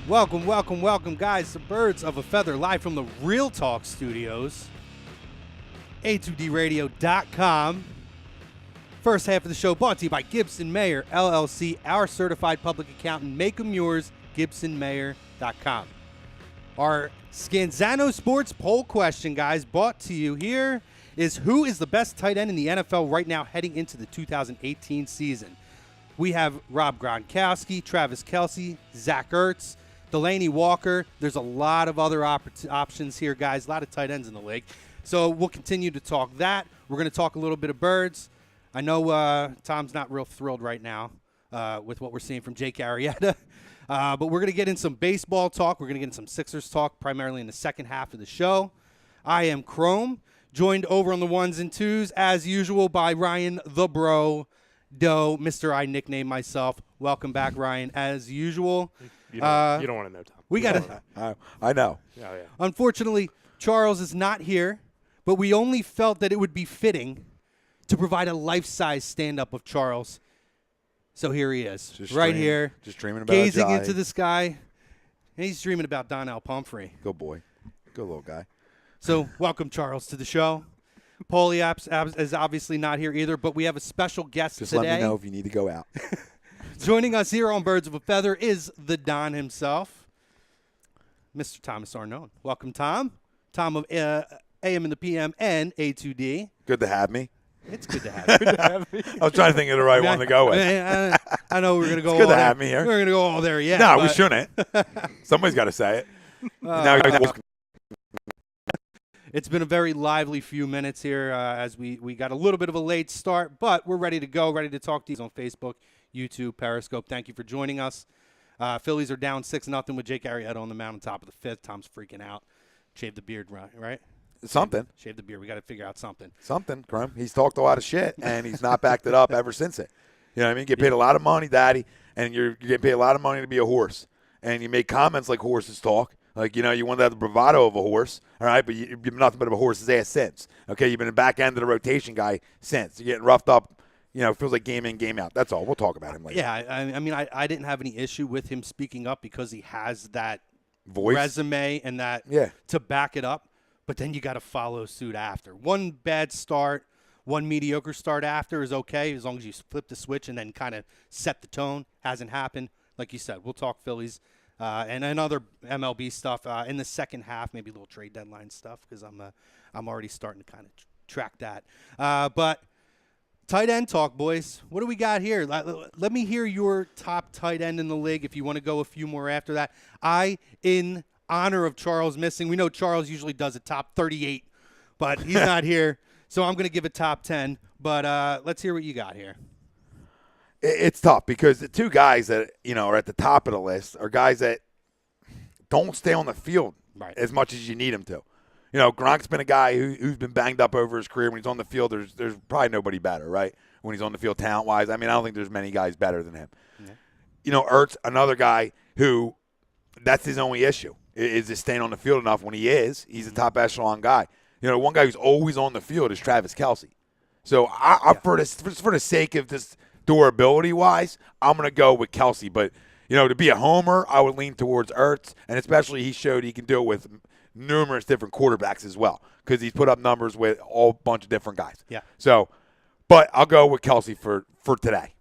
Welcome, guys, to Birds of a Feather, live from the Real Talk Studios, A2DRadio.com. First half of the show brought to you by Gibson Mayer, LLC, our certified public accountant. Make them yours, GibsonMayer.com. Our Scanzano Sports poll question, guys, brought to you here is who is the best tight end in the NFL right now heading into the 2018 season? We have Rob Gronkowski, Travis Kelce, Zach Ertz, Delaney Walker. There's a lot of other options here, guys. A lot of tight ends in the league. So we'll continue to talk that. We're going to talk a little bit of birds. I know Tom's not real thrilled right now with what we're seeing from Jake Arrieta. But we're going to get in some baseball talk. We're going to get in some Sixers talk, primarily in the second half of the show. I am Chrome, joined over on the ones and twos, as usual, by Ryan the Bro Doe, Mr. I nicknamed myself. Welcome back, Ryan, as usual. You don't want to know, Tom. We got to. I know. Yeah. Unfortunately, Charles is not here, but we only felt that it would be fitting to provide a life-size stand-up of Charles. So here he is, here, just dreaming about gazing into the sky. And he's dreaming about Donnell Pumphrey. Good boy. Good little guy. So welcome, Charles, to the show. Paulie is obviously not here either, but we have a special guest Just today. let me know if you need to go out. Joining us here on Birds of a Feather is the Don himself, Mr. Thomas Arnone. Welcome, Tom. Tom of AM and the PM and A2D. Good to have me. It's good to have you. I was trying to think of the right one to go with. I know we're going to go It's good all to there. have me here. We're going to go all there, yeah. No, we shouldn't. Somebody's got to say it. It's been a very lively few minutes here as we got a little bit of a late start, but we're ready to go, ready to talk to you on Facebook, YouTube, Periscope. Thank you for joining us. Phillies are down 6-0 with Jake Arrieta on the mound on top of the fifth. Tom's freaking out. Shave the beard, right? Something. Shave the beard. We got to figure out something. Something, Crum. He's talked a lot of shit, and he's not backed it up ever since it. You know what I mean? You get paid a lot of money, Daddy, and you're getting paid a lot of money to be a horse. And you make comments like horses talk. Like, you want to have the bravado of a horse, all right? But you've been nothing but a horse's ass since. Okay, you've been a back end of the rotation guy since. You're getting roughed up. It feels like game in, game out. That's all. We'll talk about him later. Yeah, I mean, I didn't have any issue with him speaking up because he has that voice, resume, and that to back it up. But then you got to follow suit after. One bad start, one mediocre start after is okay as long as you flip the switch and then kind of set the tone. Hasn't happened. Like you said, we'll talk Phillies and other MLB stuff in the second half, maybe a little trade deadline stuff because I'm already starting to kind of track that. But tight end talk, boys. What do we got here? Let me hear your top tight end in the league if you want to go a few more after that. In honor of Charles missing, we know Charles usually does a top 38, but he's not here, so I'm going to give a top 10. But let's hear what you got here. It's tough because the two guys that are at the top of the list are guys that don't stay on the field as much as you need them to. Gronk's been a guy who's been banged up over his career. When he's on the field, there's probably nobody better, right? When he's on the field talent-wise. I mean, I don't think there's many guys better than him. Yeah. Ertz, another guy who that's his only issue, is just staying on the field enough. When he is, he's a top echelon guy. One guy who's always on the field is Travis Kelce. So for the sake of this durability-wise, I'm going to go with Kelce. But, to be a homer, I would lean towards Ertz, and especially he showed he can do it with numerous different quarterbacks as well because he's put up numbers with all bunch of different guys. Yeah. So, but I'll go with Kelce for today.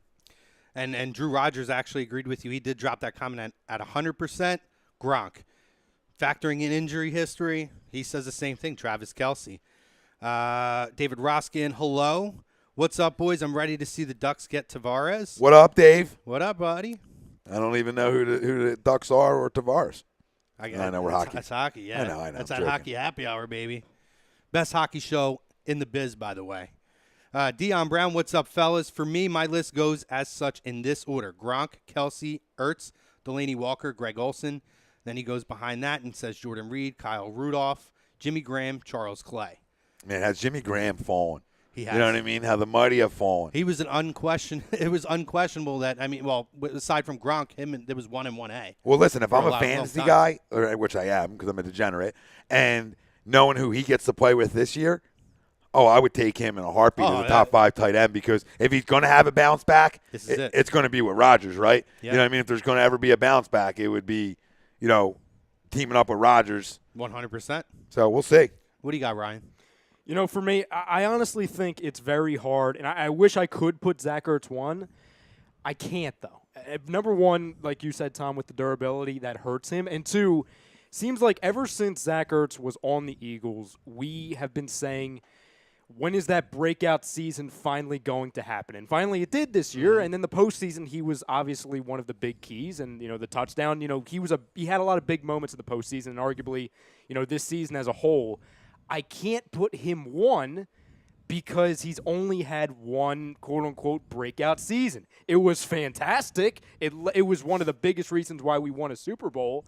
And Drew Rogers actually agreed with you. He did drop that comment at 100%. Gronk. Factoring in injury history, he says the same thing, Travis Kelce. David Roskin, hello. What's up, boys? I'm ready to see the Ducks get Tavares. What up, Dave? What up, buddy? I don't even know who the Ducks are or Tavares. I know we're hockey. That's hockey, yeah. I know. That's that hockey happy hour, baby. Best hockey show in the biz, by the way. Dion Brown, what's up, fellas? For me, my list goes as such in this order. Gronk, Kelce, Ertz, Delaney Walker, Greg Olson. Then he goes behind that and says Jordan Reed, Kyle Rudolph, Jimmy Graham, Charles Clay. Man, has Jimmy Graham fallen? He has. You know what I mean? How the mighty have fallen. He was it was unquestionable that, aside from Gronk, there was 1 and 1A. Well, listen, if I'm a fantasy guy, which I am because I'm a degenerate, and knowing who he gets to play with this year, I would take him in a heartbeat as a top 5 tight end because if he's going to have a bounce back, it's going to be with Rodgers, right? Yep. You know what I mean? If there's going to ever be a bounce back, it would be teaming up with Rodgers. 100%. So we'll see. What do you got, Ryan? For me, I honestly think it's very hard, and I wish I could put Zach Ertz 1. I can't, though. Number 1, like you said, Tom, with the durability, that hurts him. And 2, seems like ever since Zach Ertz was on the Eagles, we have been saying, when is that breakout season finally going to happen? And finally it did this year, and then the postseason, he was obviously one of the big keys. And, the touchdown, he had a lot of big moments in the postseason, and arguably, this season as a whole. I can't put him 1 because he's only had one quote-unquote breakout season. It was fantastic. It was one of the biggest reasons why we won a Super Bowl.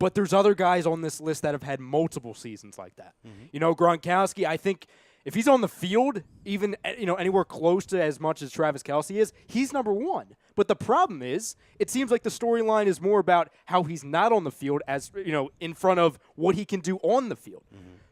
But there's other guys on this list that have had multiple seasons like that. Gronkowski, I think if he's on the field, even anywhere close to as much as Travis Kelce is, he's number 1. But the problem is, it seems like the storyline is more about how he's not on the field as in front of what he can do on the field.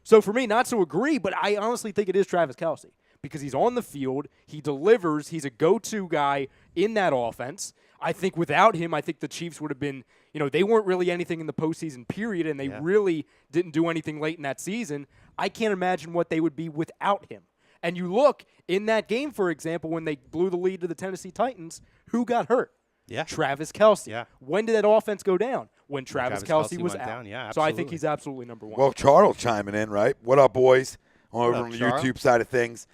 So for me, not to agree, but I honestly think it is Travis Kelce because he's on the field, he delivers, he's a go-to guy in that offense. I think without him, I think the Chiefs would have been, they weren't really anything in the postseason period, and they really didn't do anything late in that season. I can't imagine what they would be without him. And you look in that game, for example, when they blew the lead to the Tennessee Titans, who got hurt? Yeah. Travis Kelce. Yeah. When did that offense go down? When Travis Kelce was went out. Down. Yeah, so I think he's absolutely number 1. Well, Charles chiming in, right? What up, boys? Over on the Charles? YouTube side of things.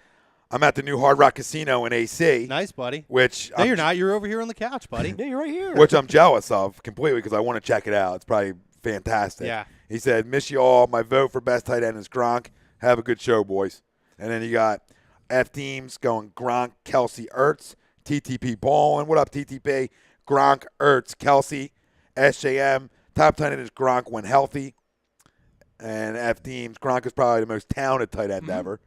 I'm at the new Hard Rock Casino in AC. Nice, buddy. Which no, you're not. You're over here on the couch, buddy. Yeah, you're right here. Which I'm jealous of completely because I want to check it out. It's probably fantastic. Yeah. He said, miss you all. My vote for best tight end is Gronk. Have a good show, boys. And then you got F teams going Gronk, Kelce, Ertz, TTP Ballin. What up, TTP? Gronk, Ertz, Kelce, SJM. Top tight end is Gronk when healthy. And F teams, Gronk is probably the most talented tight end ever.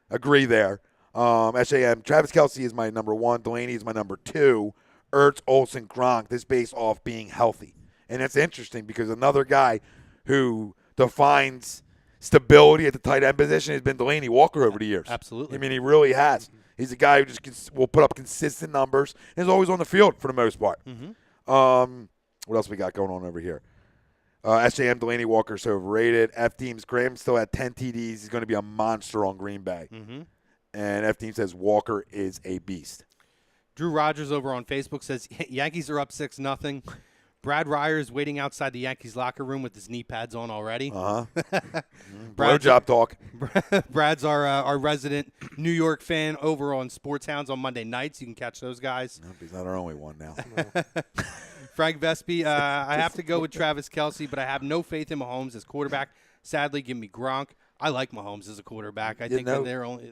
Agree there. SJM, Travis Kelce is my number 1. Delaney is my number 2. Ertz, Olsen, Gronk. This based off being healthy. And it's interesting because another guy who defines stability at the tight end position has been Delaney Walker over the years. Absolutely. I mean, he really has. He's a guy who just will put up consistent numbers and is always on the field for the most part. What else we got going on over here? SJM, Delaney Walker so overrated. F Teams, Graham still at 10 TDs. He's going to be a monster on Green Bay. And F Team says Walker is a beast. Drew Rogers over on Facebook says Yankees are up 6-0. Brad Ryer is waiting outside the Yankees locker room with his knee pads on already. Blowjob talk. Brad's our resident New York fan over on Sports Hounds on Monday nights. You can catch those guys. Nope, he's not our only one now. Frank Vespi, I have to go with Travis Kelce, but I have no faith in Mahomes as quarterback. Sadly, give me Gronk. I like Mahomes as a quarterback. I think that they're only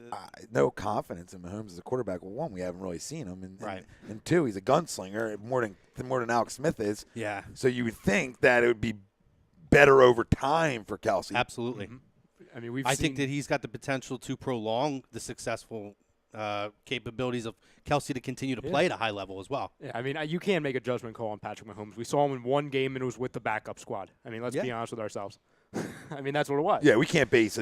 no confidence in Mahomes as a quarterback. Well, 1, we haven't really seen him, and 2, he's a gunslinger more than Alex Smith is. Yeah. So you would think that it would be better over time for Kelce. Absolutely. I mean, I think that he's got the potential to prolong the successful capabilities of Kelce to continue to play at a high level as well. Yeah, I mean, you can't make a judgment call on Patrick Mahomes. We saw him in one game, and it was with the backup squad. I mean, let's be honest with ourselves. I mean, that's what it was. Yeah, we can't base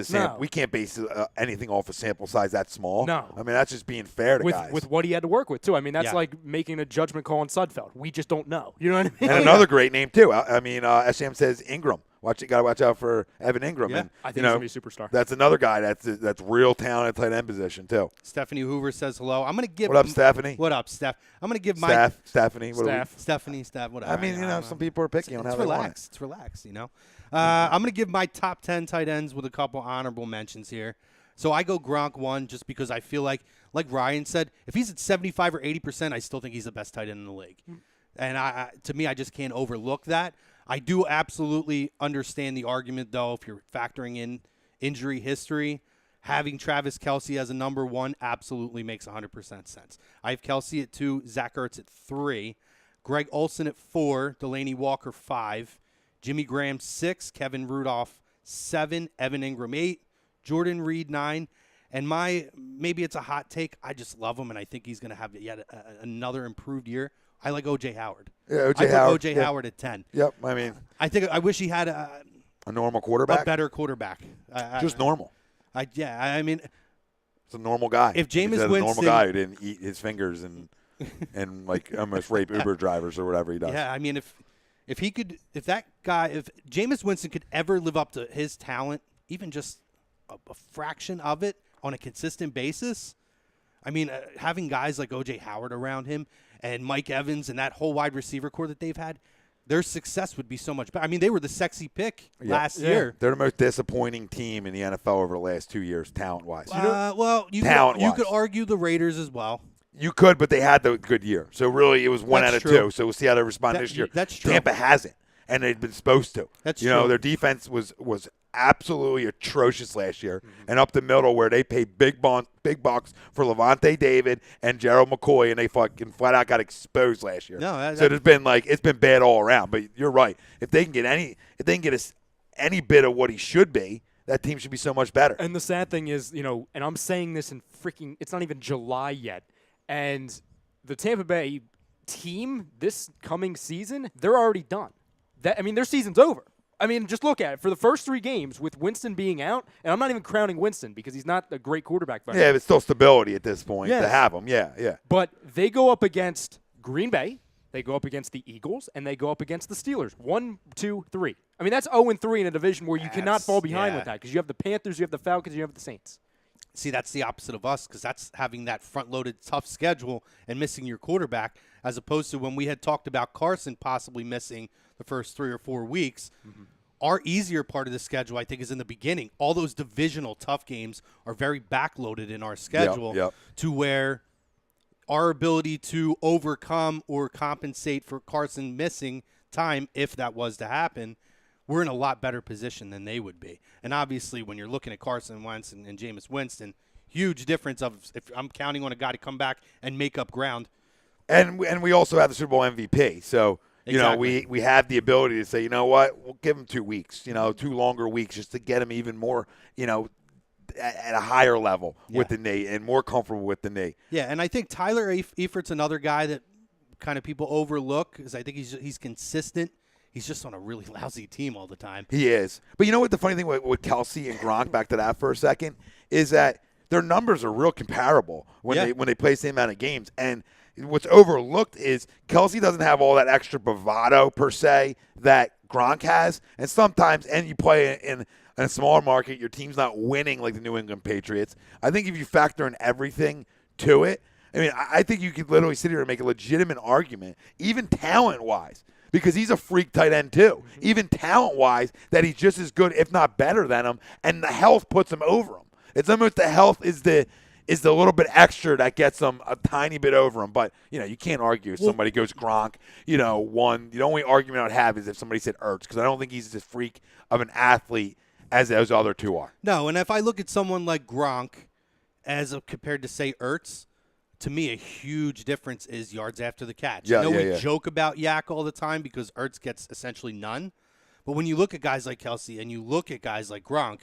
anything off a sample size that small. No. I mean, that's just being fair to guys. With what he had to work with, too. I mean, that's like making a judgment call on Sudfeld. We just don't know. You know what I mean? And another great name, too. I mean, SM says Ingram. Got to watch out for Evan Ingram. Yeah. And, I think he's going to be a superstar. That's another guy that's real talented tight end position, too. Stephanie Hoover says hello. I'm going to give. What up, Stephanie? What up, Steph? I'm going to give Stephanie. Stephanie, whatever. I mean, some people are picky on how they want it. It's relaxed, I'm going to give my top 10 tight ends with a couple honorable mentions here. So I go Gronk 1 just because I feel like Ryan said, if he's at 75 or 80%, I still think he's the best tight end in the league. And to me, I just can't overlook that. I do absolutely understand the argument, though, if you're factoring in injury history. Having Travis Kelce as a number 1 absolutely makes 100% sense. I have Kelce at 2, Zach Ertz at 3, Greg Olsen at 4, Delaney Walker 5, Jimmy Graham 6, Kevin Rudolph 7, Evan Ingram 8, Jordan Reed 9, and maybe it's a hot take. I just love him, and I think he's going to have yet another improved year. I like O.J. Howard. Yeah, O.J. Howard at 10. Yep, I mean. I wish he had a normal quarterback? A better quarterback. Just normal. I mean. It's a normal guy. If Jameis Winston. A normal guy who didn't eat his fingers and like almost rape Uber drivers or whatever he does. Yeah, I mean, if Jameis Winston could ever live up to his talent, even just a fraction of it on a consistent basis, I mean, having guys like O.J. Howard around him and Mike Evans and that whole wide receiver core that they've had, their success would be so much better. I mean, they were the sexy pick last year. They're the most disappointing team in the NFL over the last 2 years, talent-wise. You could argue the Raiders as well. You could, but they had the good year. So really, it was one out of two. So we'll see how they respond this year. That's true. Tampa hasn't, and they've been supposed to. That's true. Their defense was absolutely atrocious last year, and up the middle where they paid big bucks for Levante David and Gerald McCoy, and they fucking flat out got exposed last year. So it's been bad all around. But you're right. If they can get any bit of what he should be, that team should be so much better. And the sad thing is, and I'm saying this in it's not even July yet, and the Tampa Bay team this coming season, they're already done. Their season's over. Just look at it. For the first 3 games, with Winston being out, and I'm not even crowning Winston because he's not a great quarterback. Yeah, but still stability at this point to have him. Yeah. But they go up against Green Bay, they go up against the Eagles, and they go up against the Steelers. 1, 2, 3. That's 0-3 in a division where you cannot fall behind with that because you have the Panthers, you have the Falcons, you have the Saints. See, that's the opposite of us because that's having that front-loaded tough schedule and missing your quarterback as opposed to when we had talked about Carson possibly missing the first 3 or 4 weeks. Our easier part of the schedule, I think, is in the beginning. All those divisional tough games are very backloaded in our schedule to where our ability to overcome or compensate for Carson missing time, if that was to happen, we're in a lot better position than they would be. And obviously, when you're looking at Carson Wentz and Jameis Winston, huge difference of if I'm counting on a guy to come back and make up ground. And we also have the Super Bowl MVP. So, we have the ability to say, you know what, we'll give him 2 weeks, 2 longer weeks just to get him even more, at a higher level with the knee and more comfortable with the knee. Yeah, and I think Tyler Eifert's another guy that kind of people overlook because I think he's consistent. He's just on a really lousy team all the time. He is. But you know what the funny thing with Kelsey and Gronk, back to that for a second, is that their numbers are real comparable when they play the same amount of games. And what's overlooked is Kelsey doesn't have all that extra bravado per se that Gronk has. And sometimes, and you play in a smaller market, your team's not winning like the New England Patriots. I think if you factor in everything to it, I think you could literally sit here and make a legitimate argument, even talent-wise, because he's a freak tight end too. Even talent-wise, that he's just as good, if not better than him, and the health puts him over him. It's almost the health is the little bit extra that gets him a tiny bit over him. But, you can't argue if somebody goes Gronk, the only argument I would have is if somebody said Ertz, because I don't think he's as freak of an athlete as those other two are. No, and if I look at someone like Gronk compared to, say, Ertz, to me, a huge difference is yards after the catch. We joke about Yak all the time because Ertz gets essentially none. But when you look at guys like Kelsey and you look at guys like Gronk,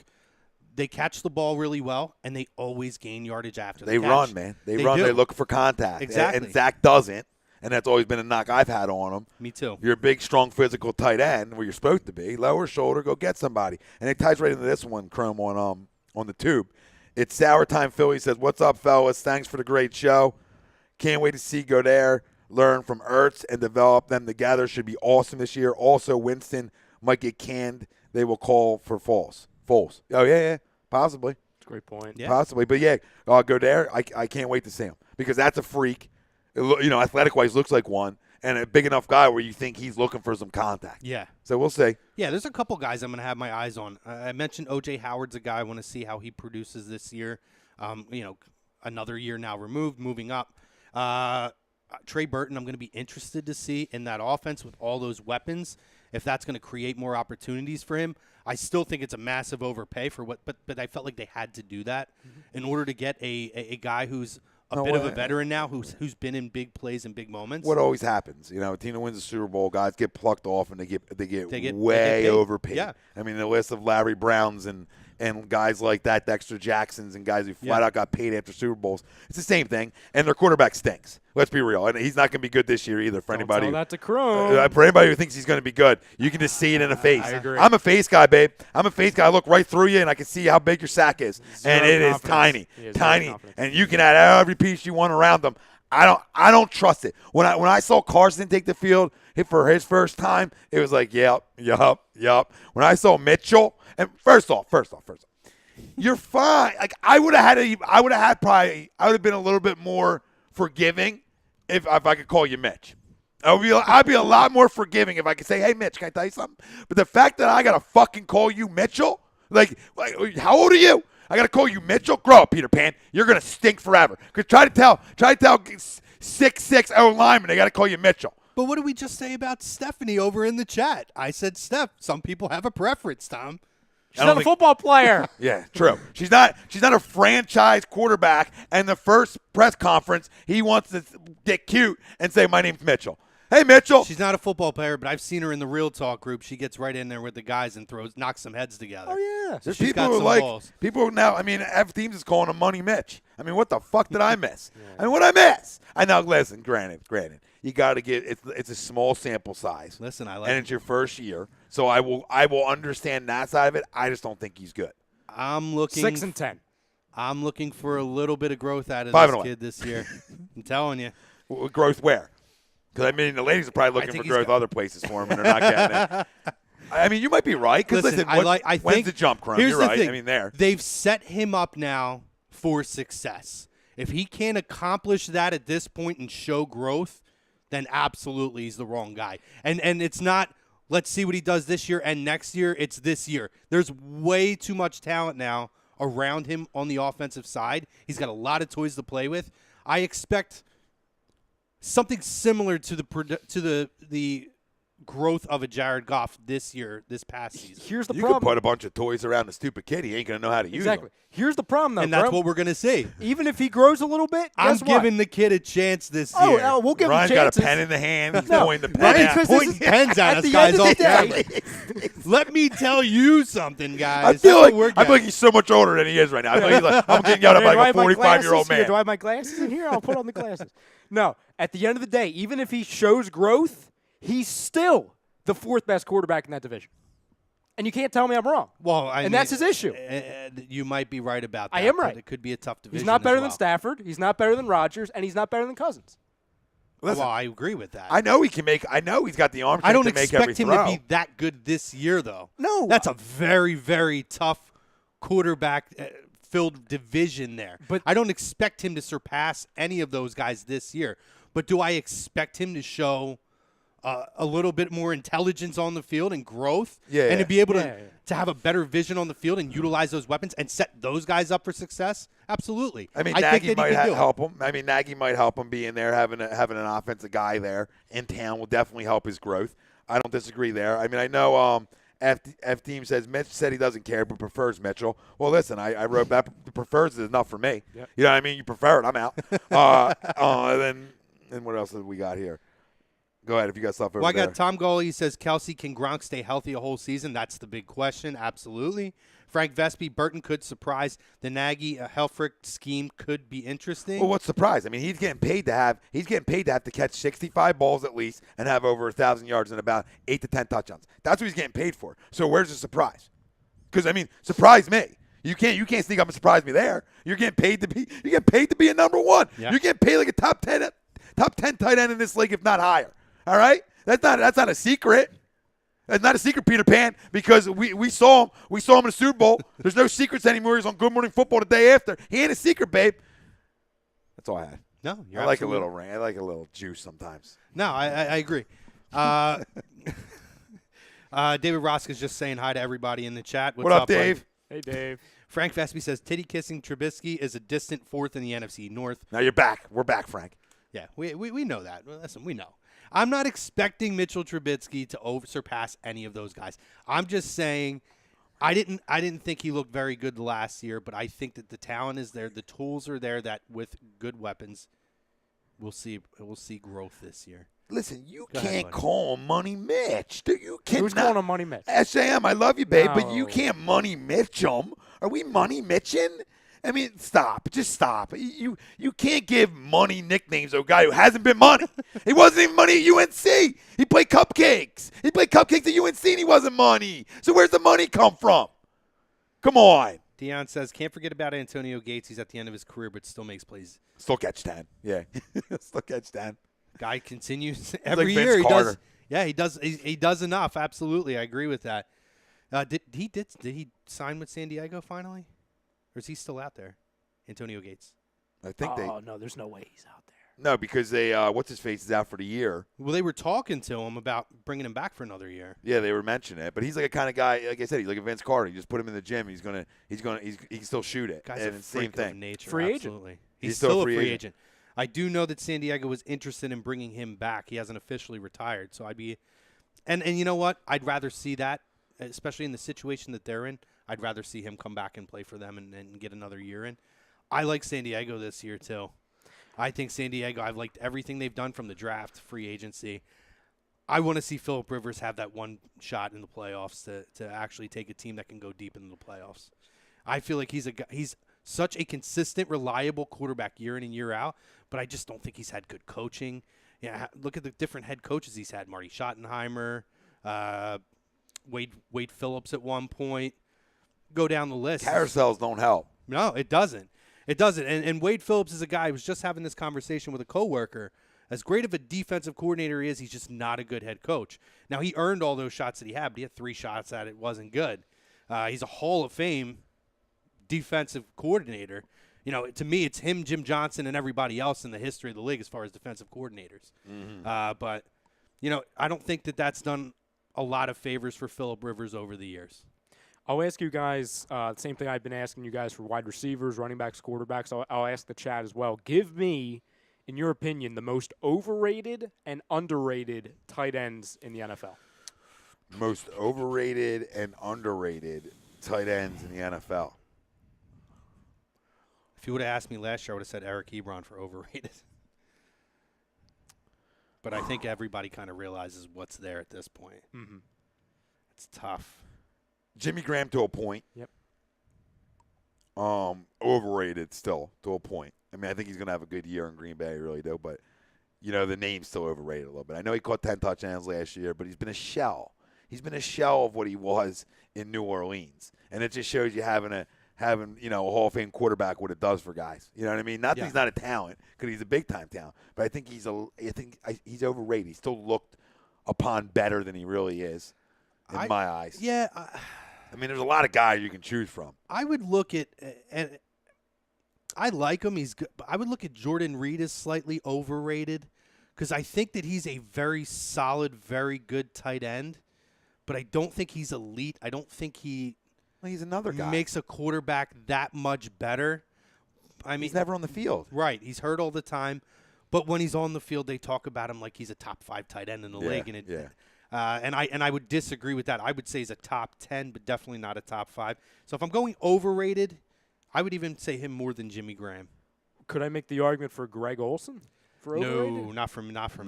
they catch the ball really well, and they always gain yardage after the catch. They run, man. They run. Do. They look for contact. Exactly. And Zach doesn't, and that's always been a knock I've had on him. Me too. You're a big, strong, physical tight end where you're supposed to be. Lower shoulder, go get somebody. And it ties right into this one, Chrome, on the tube. It's Sour Time Philly says, what's up, fellas? Thanks for the great show. Can't wait to see go there, learn from Ertz, and develop them together. Should be awesome this year. Also, Winston might get canned. They will call for Foles. Oh, yeah, possibly. That's a great point. Yeah. Possibly. But, go there. I can't wait to see him because that's a freak. Athletic-wise, looks like one, and a big enough guy where you think he's looking for some contact. Yeah. So we'll see. Yeah, there's a couple guys I'm going to have my eyes on. I mentioned O.J. Howard's a guy I want to see how he produces this year. Another year now removed, moving up. Trey Burton, I'm going to be interested to see in that offense with all those weapons, if that's going to create more opportunities for him. I still think it's a massive overpay for but I felt like they had to do that in order to get a guy who's a bit of a veteran now who's been in big plays and big moments. What always happens, a team that wins the Super Bowl, guys get plucked off and they get way overpaid. Yeah. The list of Larry Browns and guys like that, Dexter Jacksons, and guys who flat out got paid after Super Bowls. It's the same thing, and their quarterback stinks. Let's be real. And he's not going to be good this year either for anybody. Tell that to Chrome. For anybody who thinks he's going to be good, you can just see it in the face. I agree. I'm a face guy, babe. I'm a face guy. I look right through you, and I can see how big your sack is. And it is tiny. And you can add every piece you want around them. I don't trust it. When I saw Carson take the field for his first time, it was like, yep. When I saw Mitchell, and first off, you're fine. Like I would have been a little bit more forgiving if I could call you Mitch. I'd be a lot more forgiving if I could say, hey, Mitch, can I tell you something? But the fact that I got to fucking call you Mitchell, like, how old are you? I got to call you Mitchell? Grow up, Peter Pan. You're going to stink forever. Because try to tell 6'6" lineman, they got to call you Mitchell. But what did we just say about Stephanie over in the chat? I said Steph. Some people have a preference, Tom. She's not a football player. Yeah, true. She's not a franchise quarterback, and the first press conference, he wants to get cute and say, my name's Mitchell. Hey, Mitchell. She's not a football player, but I've seen her in the Real Talk group. She gets right in there with the guys and knocks some heads together. Oh, yeah. So There's people who people now, I mean, F teams is calling him Money Mitch. I mean, what the fuck did I miss? I mean, what I miss? I know, listen, granted. You got to get it's a small sample size. Listen, I like and it's your first year. So I will understand that side of it. I just don't think he's good. I'm looking 6-10. I'm looking for a little bit of growth out of 5-1. this kid this year. I'm telling you. Growth where? Because, I mean, the ladies are probably looking for growth other places for him, and they're not getting it. I mean, you might be right. Because, listen, when's the jump, Crum? You're right. Thing. I mean, they've set him up now for success. If he can't accomplish that at this point and show growth, then absolutely he's the wrong guy. And it's not, let's see what he does this year and next year. It's this year. There's way too much talent now around him on the offensive side. He's got a lot of toys to play with. I expect something similar to the growth of a Jared Goff this past season. Here's the you problem. You could put a bunch of toys around the stupid kid. He ain't going to know how to use them. Here's the problem, though. And that's what we're going to see. Even if he grows a little bit, I'm giving the kid a chance this year. Oh, we'll give Ryan's him chances. got a pen in the hand. He's pointing the pen Ryan's pointing pens at us, guys, all day. Let me tell you something, guys. I feel like he's so much older than he is right now. I feel like I'm getting yelled at by like a 45-year-old man. Do I have my glasses in here? I'll put on the glasses. No, at the end of the day, even if he shows growth, he's still the fourth best quarterback in that division. And you can't tell me I'm wrong. Well, and that's his issue. You might be right about that. I am right. But it could be a tough division. He's not better than Stafford. He's not better than Rodgers, and he's not better than Cousins. Listen, well, I agree with that. I know he's got the arm strength to make every throw. I don't expect him to be that good this year, though. No. That's a very, very tough quarterback-filled division there. But I don't expect him to surpass any of those guys this year. But do I expect him to show a little bit more intelligence on the field and growth, and to be able to have a better vision on the field and utilize those weapons and set those guys up for success? Absolutely. I mean, Nagy might help him. I mean, Nagy might help him being there, having an offensive guy there in town will definitely help his growth. I don't disagree there. I mean, I know F Team says Mitch said he doesn't care but prefers Mitchell. Well, listen, I wrote that prefers is enough for me. Yep. You know what I mean? You prefer it, I'm out. Then what else have we got here? Go ahead if you got stuff over there. Well, I got Tom Gawley. He says, Kelsey, can Gronk stay healthy a whole season? That's the big question. Absolutely. Frank Vespi, Burton could surprise. The Nagy Helfrich scheme could be interesting. Well, what's surprise? I mean, he's getting paid to have to catch 65 balls at least and have over 1,000 yards and about 8 to 10 touchdowns. That's what he's getting paid for. So where's the surprise? Because I mean, surprise me. You can't sneak up and surprise me there. You're getting paid to be a number one. Yeah. You're getting paid like a top 10 tight end in this league, if not higher. All right? That's not a secret. That's not a secret, Peter Pan, because we saw him in the Super Bowl. There's no secrets anymore. He's on Good Morning Football the day after. He ain't a secret, babe. That's all I had. No, you're I like a little rain. I like a little juice sometimes. No, I agree. David Rosk is just saying hi to everybody in the chat. What up, Dave? Hey, Dave. Frank Vespi says titty kissing Trubisky is a distant fourth in the NFC North. Now you're back. We're back, Frank. Yeah, we know that. Listen, we know. I'm not expecting Mitchell Trubisky to surpass any of those guys. I'm just saying I didn't think he looked very good last year, but I think that the talent is there, the tools are there that with good weapons we'll see growth this year. Listen, you can't call him Money Mitch. You cannot. Who's calling him Money Mitch? SAM, I love you, babe, but you can't Money Mitch him. Are we Money Mitching? I mean, stop. Just stop. You can't give money nicknames to a guy who hasn't been money. He wasn't even money at UNC. He played cupcakes. He played cupcakes at UNC and he wasn't money. So where's the money come from? Come on. Dion says, can't forget about Antonio Gates. He's at the end of his career, but still makes plays. Still catch 10. Yeah. Still catch 10. Guy continues every like year. Vince Carter. He does. He does enough. Absolutely, I agree with that. Did he sign with San Diego finally, or is he still out there? Antonio Gates. I think Oh no, there's no way he's out there. No, because they what's his face is out for the year. Well, they were talking to him about bringing him back for another year. Yeah, they were mentioning it, but he's like a kind of guy. Like I said, he's like a Vince Carter. You just put him in the gym, he can still shoot it. Guy's and a same freak thing. of nature. Free agent. Absolutely. He's still a free agent. I do know that San Diego was interested in bringing him back. He hasn't officially retired, so I'd be, and you know what? I'd rather see that, especially in the situation that they're in. I'd rather see him come back and play for them and get another year in. I like San Diego this year too. I think San Diego, I've liked everything they've done from the draft, free agency. I want to see Phillip Rivers have that one shot in the playoffs to actually take a team that can go deep into the playoffs. I feel like he's such a consistent, reliable quarterback year in and year out, but I just don't think he's had good coaching. Yeah, look at the different head coaches he's had. Marty Schottenheimer, Wade Phillips at one point. Go down the list. Carousels don't help. No, it doesn't. It doesn't. And Wade Phillips is a guy who was just having this conversation with a coworker. As great of a defensive coordinator he is, he's just not a good head coach. Now, he earned all those shots that he had, but he had 3 shots at it. Wasn't good. He's a Hall of Fame defensive coordinator. You know, to me, it's him, Jim Johnson, and everybody else in the history of the league as far as defensive coordinators. Mm-hmm. But, you know, I don't think that that's done a lot of favors for Phillip Rivers over the years. I'll ask you guys the same thing I've been asking you guys for wide receivers, running backs, quarterbacks. I'll ask the chat as well. Give me, in your opinion, the most overrated and underrated tight ends in the NFL. Most overrated and underrated tight ends in the NFL. If you would have asked me last year, I would have said Eric Ebron for overrated. But I think everybody kind of realizes what's there at this point. Mm-hmm. It's tough. Jimmy Graham to a point. Yep. Overrated still to a point. I mean, I think he's going to have a good year in Green Bay, I really do. But, you know, the name's still overrated a little bit. I know he caught 10 touchdowns last year, but he's been a shell. He's been a shell of what he was in New Orleans. And it just shows you having a Hall of Fame quarterback, what it does for guys. You know what I mean? Not that he's not a talent, because he's a big-time talent. But I think he's overrated. He's still looked upon better than he really is in my eyes. Yeah. I mean, there's a lot of guys you can choose from. I would look at, and I like him. He's good. But I would look at Jordan Reed as slightly overrated because I think that he's a very solid, very good tight end. But I don't think he's elite. I don't think he's another guy. Makes a quarterback that much better. I mean, he's never on the field. Right. He's hurt all the time. But when he's on the field, they talk about him like he's a top 5 tight end in the league. And I would disagree with that. I would say he's a top 10, but definitely not a top 5. So if I'm going overrated, I would even say him more than Jimmy Graham. Could I make the argument for Greg Olsen? For overrated? No, not for me. Not for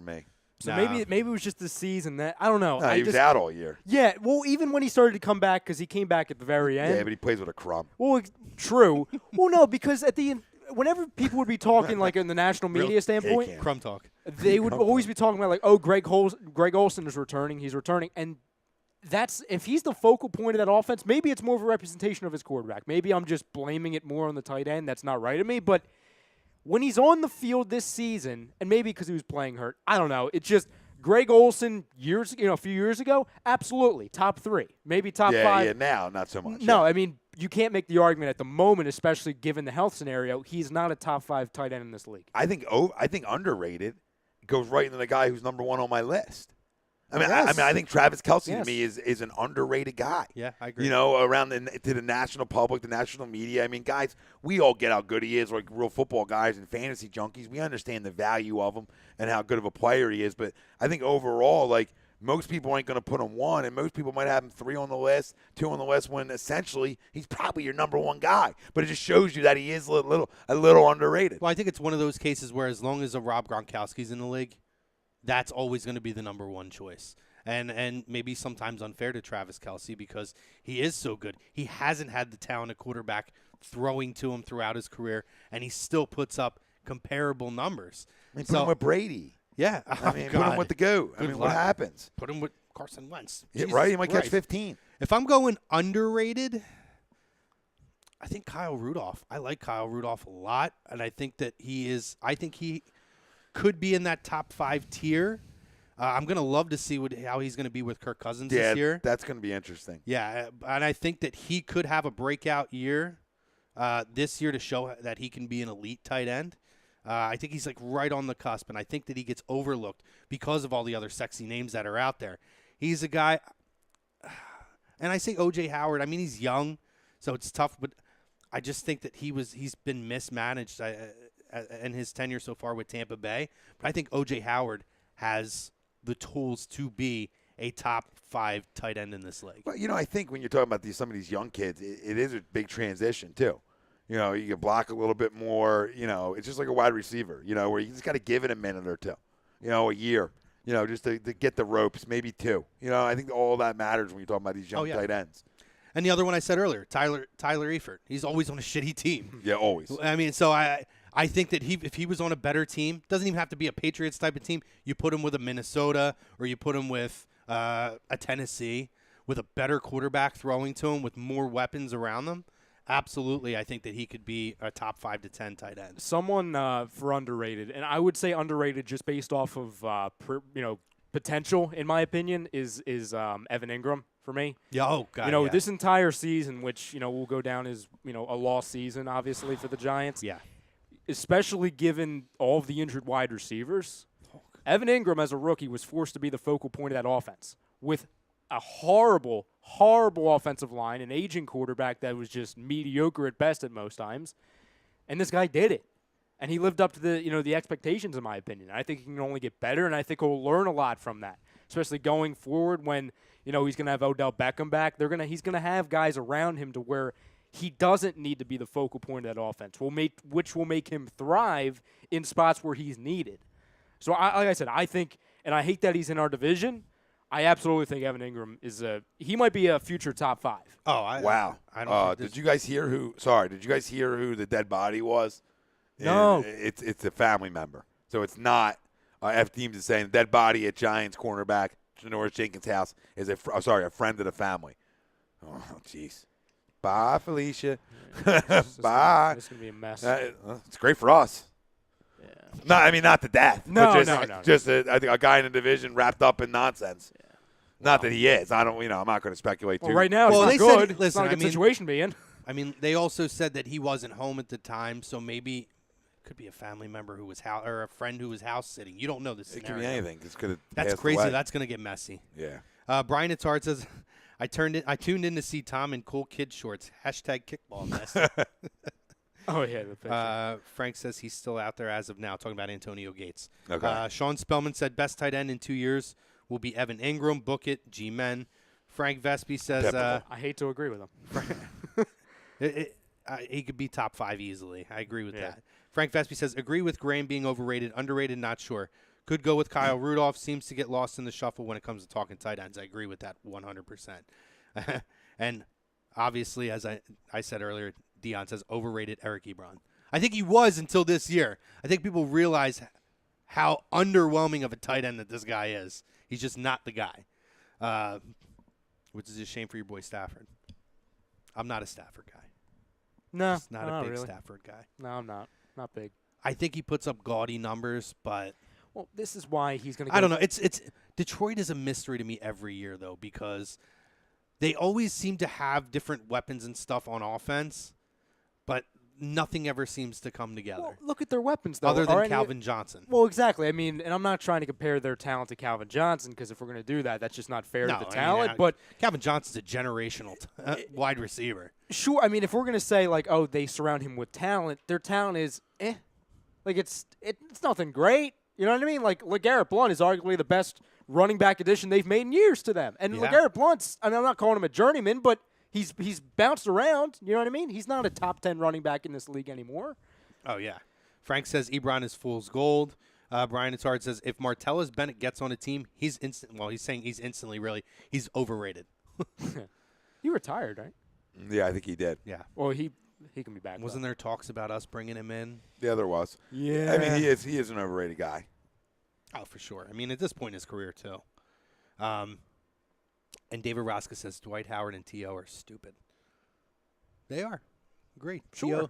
me. So maybe it was just the season that I don't know. No, he was out all year. Yeah, well, even when he started to come back, because he came back at the very end. Yeah, but he plays with a crumb. Well, true. Well, no, because at the end, whenever people would be talking like in the national media standpoint, crumb talk, they would always be talking about like, oh, Greg Olsen is returning. He's returning, and that's if he's the focal point of that offense. Maybe it's more of a representation of his quarterback. Maybe I'm just blaming it more on the tight end. That's not right of me, but. When he's on the field this season, and maybe because he was playing hurt, I don't know. It's just Greg Olsen a few years ago, absolutely top 3, maybe top 5. Yeah, now not so much. No, I mean you can't make the argument at the moment, especially given the health scenario. He's not a top 5 tight end in this league. I think underrated goes right into the guy who's number 1 on my list. I mean, I think Travis Kelce to me is an underrated guy. Yeah, I agree. You know, around to the national public, the national media. I mean, guys, we all get how good he is, like real football guys and fantasy junkies. We understand the value of him and how good of a player he is. But I think overall, like, most people ain't going to put him 1, and most people might have him 3 on the list, 2 on the list, when essentially he's probably your number 1 guy. But it just shows you that he is a little underrated. Well, I think it's one of those cases where as long as a Rob Gronkowski's in the league, that's always going to be the number 1 choice. And maybe sometimes unfair to Travis Kelce because he is so good. He hasn't had the talent of quarterback throwing to him throughout his career, and he still puts up comparable numbers. I mean, put him with Brady. Yeah. I mean, put him with the GOAT. I mean, what happens? Put him with Carson Wentz. Yeah, right? He might catch 15. If I'm going underrated, I think Kyle Rudolph. I like Kyle Rudolph a lot, and I think that I think he could be in that top 5 tier. I'm going to love to see how he's going to be with Kirk Cousins this year. That's going to be interesting. Yeah, and I think that he could have a breakout year this year to show that he can be an elite tight end. I think he's like right on the cusp, and I think that he gets overlooked because of all the other sexy names that are out there. He's a guy, and I say O.J. Howard. I mean, he's young, so it's tough, but I just think that he's been mismanaged in his tenure so far with Tampa Bay. But I think O.J. Howard has the tools to be a top 5 tight end in this league. Well, I think when you're talking about some of these young kids, it is a big transition too. You can block a little bit more. It's just like a wide receiver. Where you just got to give it a minute or two. A year. Just to get the ropes, maybe 2. I think all that matters when you're talking about these young tight ends. And the other one I said earlier, Tyler Eifert. He's always on a shitty team. Yeah, always. I mean, so I think that if he was on a better team, doesn't even have to be a Patriots type of team. You put him with a Minnesota, or you put him with a Tennessee, with a better quarterback throwing to him, with more weapons around them. Absolutely, I think that he could be a top 5 to 10 tight end. Someone for underrated, and I would say underrated just based off of potential, in my opinion, is Evan Ingram for me. Yeah, oh God. This entire season, which will go down as a lost season, obviously for the Giants. Yeah, especially given all of the injured wide receivers. Evan Ingram, as a rookie, was forced to be the focal point of that offense with a horrible, horrible offensive line, an aging quarterback that was just mediocre at best at most times. And this guy did it. And he lived up to the expectations, in my opinion. I think he can only get better, and I think he'll learn a lot from that, especially going forward when, he's going to have Odell Beckham back. He's going to have guys around him to where he doesn't need to be the focal point of that offense, which will make him thrive in spots where he's needed. So, like I said, I think, and I hate that he's in our division, I absolutely think Evan Ingram he might be a future top 5. Oh, wow! I don't. Did you guys hear who? Sorry, did you guys hear who the dead body was? No, it's a family member. So it's not. F Teams is saying the dead body at Giants cornerback Janoris Jenkins' house is a friend of the family. Oh, jeez. Bye, Felicia. Bye. This is gonna be a mess. It's great for us. Yeah. No, I mean not the death. No, but no. Just I think a guy in the division wrapped up in nonsense. Yeah. Not that he is. I don't. I'm not going to speculate. Well, right now, well, it's not good. Said, listen, it's not a good situation to be in. I mean, they also said that he wasn't home at the time, so maybe it could be a family member who was or a friend who was house sitting. You don't know the scenario. It could be anything. That's crazy. Away. That's going to get messy. Yeah. Brian It's Hard says, I tuned in to see Tom in cool kid shorts. #kickball mess. Oh, yeah, the picture. Frank says he's still out there as of now, talking about Antonio Gates. Okay. Sean Spellman said best tight end in 2 years will be Evan Ingram. Book it. G-Men. Frank Vespi says I hate to agree with him. He could be top 5 easily. I agree with that. Frank Vespi says, agree with Graham being overrated, underrated, not sure. Could go with Kyle Rudolph. Seems to get lost in the shuffle when it comes to talking tight ends. I agree with that 100%. And obviously, as I said earlier, Dion says overrated Eric Ebron. I think he was until this year. I think people realize how underwhelming of a tight end that this guy is. He's just not the guy, which is a shame for your boy Stafford. I'm not a Stafford guy. No, Just not a big really. Stafford guy. No, I'm not. Not big. I think he puts up gaudy numbers, but well, this is why he's going to. I don't know. It's Detroit is a mystery to me every year though, because they always seem to have different weapons and stuff on offense, but nothing ever seems to come together. Well, look at their weapons, though. Other than Calvin Johnson. Well, exactly. I mean, and I'm not trying to compare their talent to Calvin Johnson because if we're going to do that, that's just not fair to the talent. But Calvin Johnson's a generational wide receiver. Sure. I mean, if we're going to say, like, oh, they surround him with talent, their talent is Like, it's nothing great. You know what I mean? Like, LeGarrette Blount is arguably the best running back addition they've made in years to them. And LeGarrette Blount's, I mean, I'm not calling him a journeyman, but he's bounced around. You know what I mean? He's not a top 10 running back in this league anymore. Oh, yeah. Frank says Ebron is fool's gold. Brian It's Hard says if Martellus Bennett gets on a team, he's instantly really, he's overrated. He retired, right? Yeah, I think he did. Yeah. Well, he can be back. Wasn't there talks about us bringing him in? Yeah, there was. Yeah. I mean, he is an overrated guy. Oh, for sure. I mean, at this point in his career, too. And David Roska says Dwight Howard and T.O. are stupid. They are. Agree. Sure.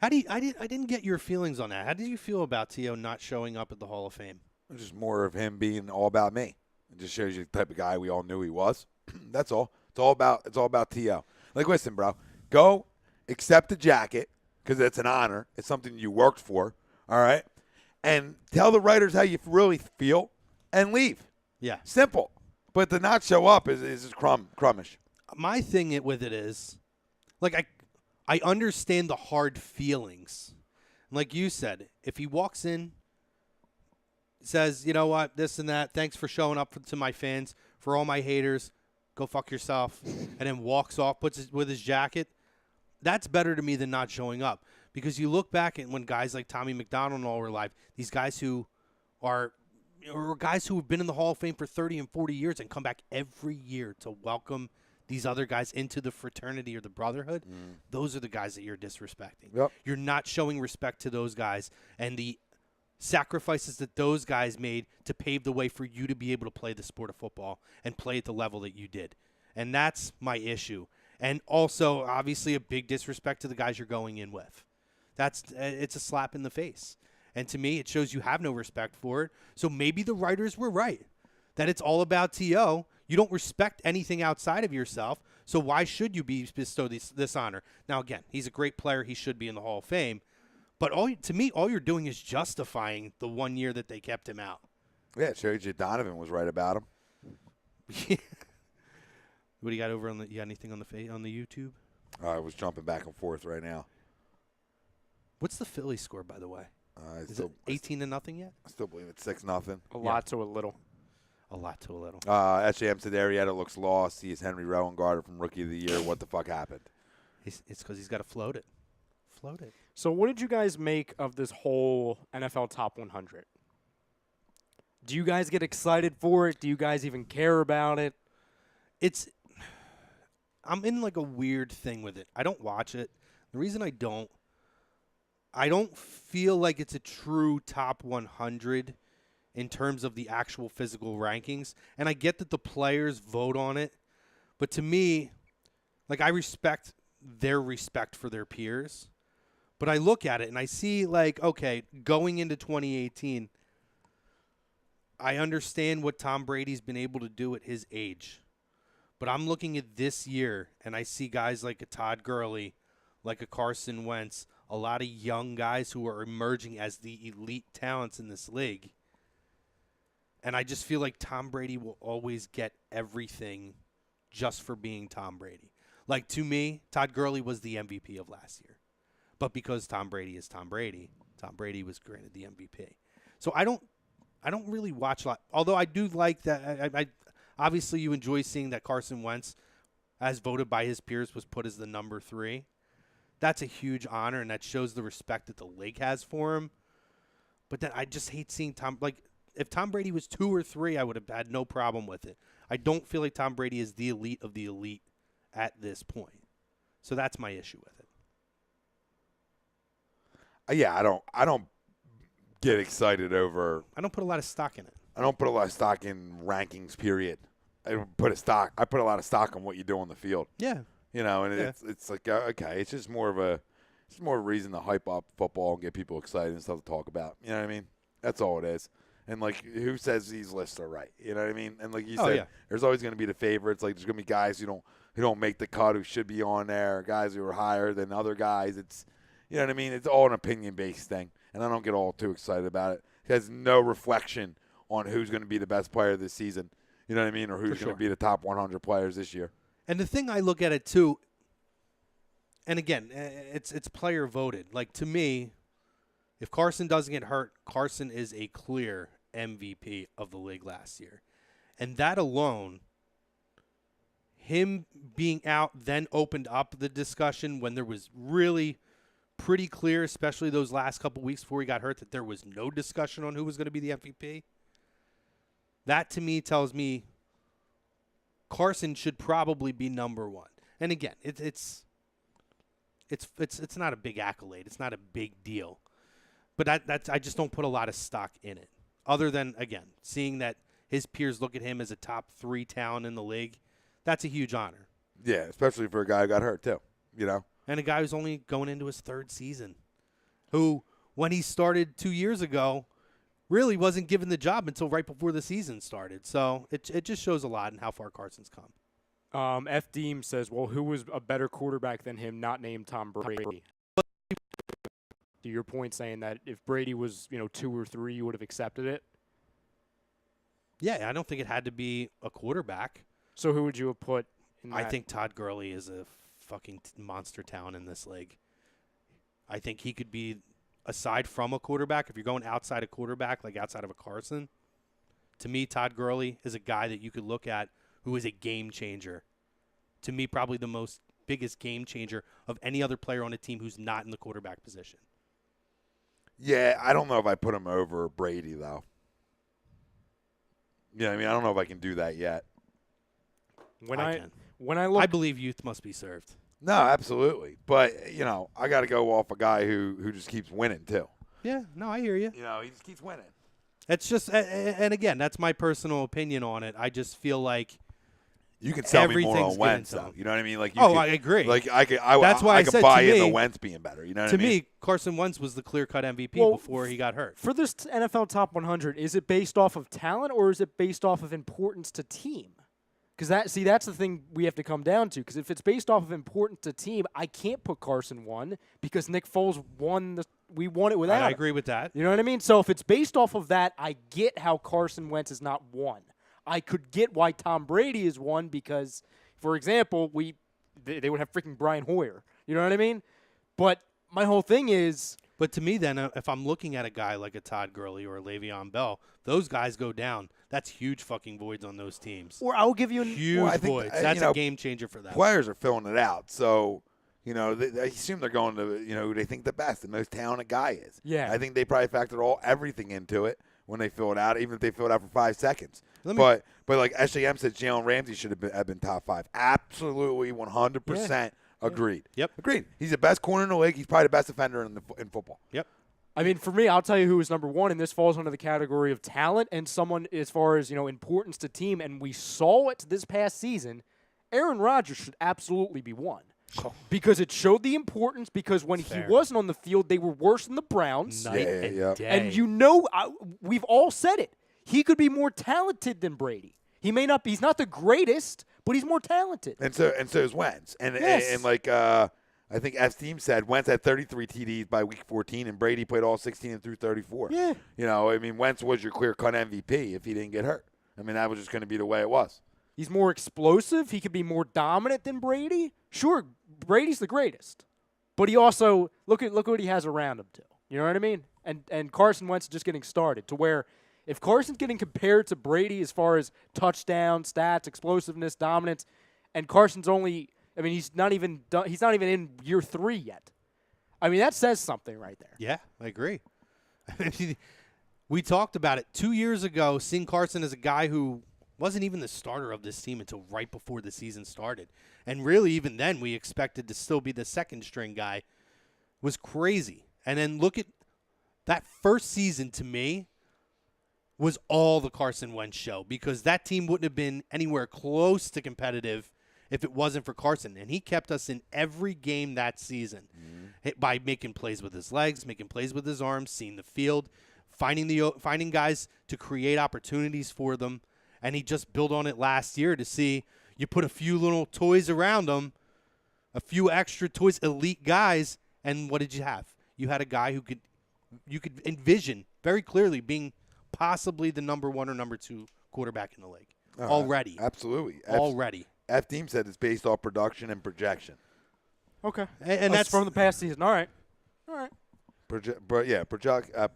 T.O. I didn't get your feelings on that. How did you feel about T.O. not showing up at the Hall of Fame? It's just more of him being all about me. It just shows you the type of guy we all knew he was. That's all. It's all about T.O. Like, listen, bro, go accept the jacket because it's an honor. It's something you worked for, all right? And tell the writers how you really feel and leave. Yeah. Simple. But to not show up is just crummish. My thing with it is, like, I understand the hard feelings. Like you said, if he walks in, says, you know what, this and that, thanks for showing up to my fans, for all my haters, go fuck yourself, and then walks off, with his jacket, that's better to me than not showing up. Because you look back at when guys like Tommy McDonald and all were alive, these guys who are or guys who have been in the Hall of Fame for 30 and 40 years and come back every year to welcome these other guys into the fraternity or the brotherhood, those are the guys that you're disrespecting. Yep. You're not showing respect to those guys and the sacrifices that those guys made to pave the way for you to be able to play the sport of football and play at the level that you did. And that's my issue. And also, obviously, a big disrespect to the guys you're going in with. It's a slap in the face. And to me, it shows you have no respect for it. So maybe the writers were right, that it's all about T.O. You don't respect anything outside of yourself, so why should you be bestowed this honor? Now, again, he's a great player. He should be in the Hall of Fame. But to me, all you're doing is justifying the 1 year that they kept him out. Yeah, it shows you Donovan was right about him. What do you got over on the? You got anything on the YouTube? I was jumping back and forth right now. What's the Philly score, by the way? Is it 18-0 yet? I still believe it's 6-0. A lot to a little. A lot to a little. SJM said Arietta looks lost. He is Henry Rowengarter from Rookie of the Year. What the fuck happened? It's because he's got to float it. Float it. So what did you guys make of this whole NFL Top 100? Do you guys get excited for it? Do you guys even care about it? I'm in like a weird thing with it. I don't watch it. The reason I don't feel like it's a true top 100 in terms of the actual physical rankings. And I get that the players vote on it. But to me, like, I respect their respect for their peers. But I look at it and I see, like, okay, going into 2018, I understand what Tom Brady's been able to do at his age. But I'm looking at this year, and I see guys like a Todd Gurley, like a Carson Wentz, a lot of young guys who are emerging as the elite talents in this league. And I just feel like Tom Brady will always get everything just for being Tom Brady. Like, to me, Todd Gurley was the MVP of last year. But because Tom Brady is Tom Brady was granted the MVP. So I don't really watch a lot. Although I do like that. I obviously, you enjoy seeing that Carson Wentz, as voted by his peers, was put as the number 3. That's a huge honor, and that shows the respect that the league has for him. But then I just hate seeing Tom. Like, if Tom Brady was 2 or 3, I would have had no problem with it. I don't feel like Tom Brady is the elite of the elite at this point. So that's my issue with it. Yeah, I don't get excited over. I don't put a lot of stock in it. I don't put a lot of stock in rankings. Period. I put a lot of stock on what you do on the field. Yeah. You know, and it's like, okay, it's just more of a reason to hype up football and get people excited and stuff to talk about. You know what I mean? That's all it is. And, like, who says these lists are right? You know what I mean? And like you said, there's always going to be the favorites. Like, there's going to be guys who don't make the cut who should be on there, guys who are higher than other guys. It's, you know what I mean? It's all an opinion-based thing, and I don't get all too excited about it. It has no reflection on who's going to be the best player this season. You know what I mean? Or who's going to be the top 100 players this year. And the thing I look at it, too, and again, it's player voted. Like, to me, if Carson doesn't get hurt, Carson is a clear MVP of the league last year. And that alone, him being out then opened up the discussion when there was really pretty clear, especially those last couple weeks before he got hurt, that there was no discussion on who was going to be the MVP. That, to me, tells me Carson should probably be number 1. And again, it's not a big accolade. It's not a big deal. But that's I just don't put a lot of stock in it. Other than, again, seeing that his peers look at him as a top 3 talent in the league, that's a huge honor. Yeah, especially for a guy who got hurt too. You know. and a guy who's only going into his third season, who, when he started 2 years ago, really wasn't given the job until right before the season started. So it just shows a lot in how far Carson's come. F. Deem says, well, who was a better quarterback than him, not named Tom Brady? To your point, saying that if Brady was, 2 or 3, you would have accepted it. Yeah, I don't think it had to be a quarterback. So who would you have put in that? I think Todd Gurley is a fucking monster talent in this league. I think he could be, aside from a quarterback, if you're going outside a quarterback, like outside of a Carson, to me, Todd Gurley is a guy that you could look at who is a game changer. To me, probably the biggest game changer of any other player on a team who's not in the quarterback position. Yeah, I don't know if I put him over Brady, though. Yeah, I mean, I don't know if I can do that yet. When I I look, I believe youth must be served. No, absolutely. But, I got to go off a guy who just keeps winning, too. Yeah, no, I hear you. He just keeps winning. It's just, and again, that's my personal opinion on it. I just feel like you can sell me more on everything's Wentz, given to though. him. You know what I mean? Like, I agree. Like, That's why I could said buy to into me- Wentz being better. You know what To I mean? me, Carson Wentz was the clear-cut MVP before he got hurt. for this NFL Top 100, is it based off of talent or is it based off of importance to team? Because that's the thing we have to come down to. Because if it's based off of importance to team, I can't put Carson 1 because Nick Foles won. We won it without I him. agree with that. You know what I mean? So if it's based off of that, I get how Carson Wentz is not 1. I could get why Tom Brady is 1 because, for example, they would have freaking Brian Hoyer. You know what I mean? But my whole thing is, But to me, then, if I'm looking at a guy like a Todd Gurley or a Le'Veon Bell, those guys go down. That's huge fucking voids on those teams. or I'll give you Huge I think, voids. That's a game changer for them. Players are filling it out. So, they assume they're going to, who they think the best, the most talented guy is. Yeah. I think they probably factored everything into it when they fill it out, even if they fill it out for 5 seconds. Let me- But like SJM said, Jalen Ramsey should have been top 5. Absolutely, 100% agreed. Yep. Agreed. He's the best corner in the league. He's probably the best defender in football. Yep. I mean, for me, I'll tell you who is number 1, and this falls under the category of talent and someone as far as, importance to team. And we saw it this past season. Aaron Rodgers should absolutely be 1 because it showed the importance. Because when he wasn't on the field, they were worse than the Browns. Night and yeah. day. And we've all said it. He could be more talented than Brady. He may not be. He's not the greatest, but he's more talented. And so is Wentz. And Yes. and like I think F's team said Wentz had 33 TDs by week 14, and Brady played all 16 and threw 34. Yeah. Wentz was your clear-cut MVP if he didn't get hurt. I mean, that was just going to be the way it was. He's more explosive. He could be more dominant than Brady. Sure, Brady's the greatest, but he also look at what he has around him too. You know what I mean? And Carson Wentz is just getting started to where if Carson's getting compared to Brady as far as touchdown stats, explosiveness, dominance, and Carson's only, I mean, he's not even in year 3 yet. I mean, that says something right there. Yeah, I agree. We talked about it 2 years ago, seeing Carson as a guy who wasn't even the starter of this team until right before the season started. And really, even then, we expected to still be the second-string guy. Was crazy. And then look at that first season, to me, was all the Carson Wentz show because that team wouldn't have been anywhere close to competitive if it wasn't for Carson. And he kept us in every game that season by making plays with his legs, making plays with his arms, seeing the field, finding guys to create opportunities for them. And he just built on it last year to see you put a few little toys around him, a few extra toys, elite guys, and what did you have? You had a guy who you could envision very clearly being possibly the number 1 or number 2 quarterback in the league already. Absolutely. Already. F-Team said it's based off production and projection. Okay. And that's from the past season. All right.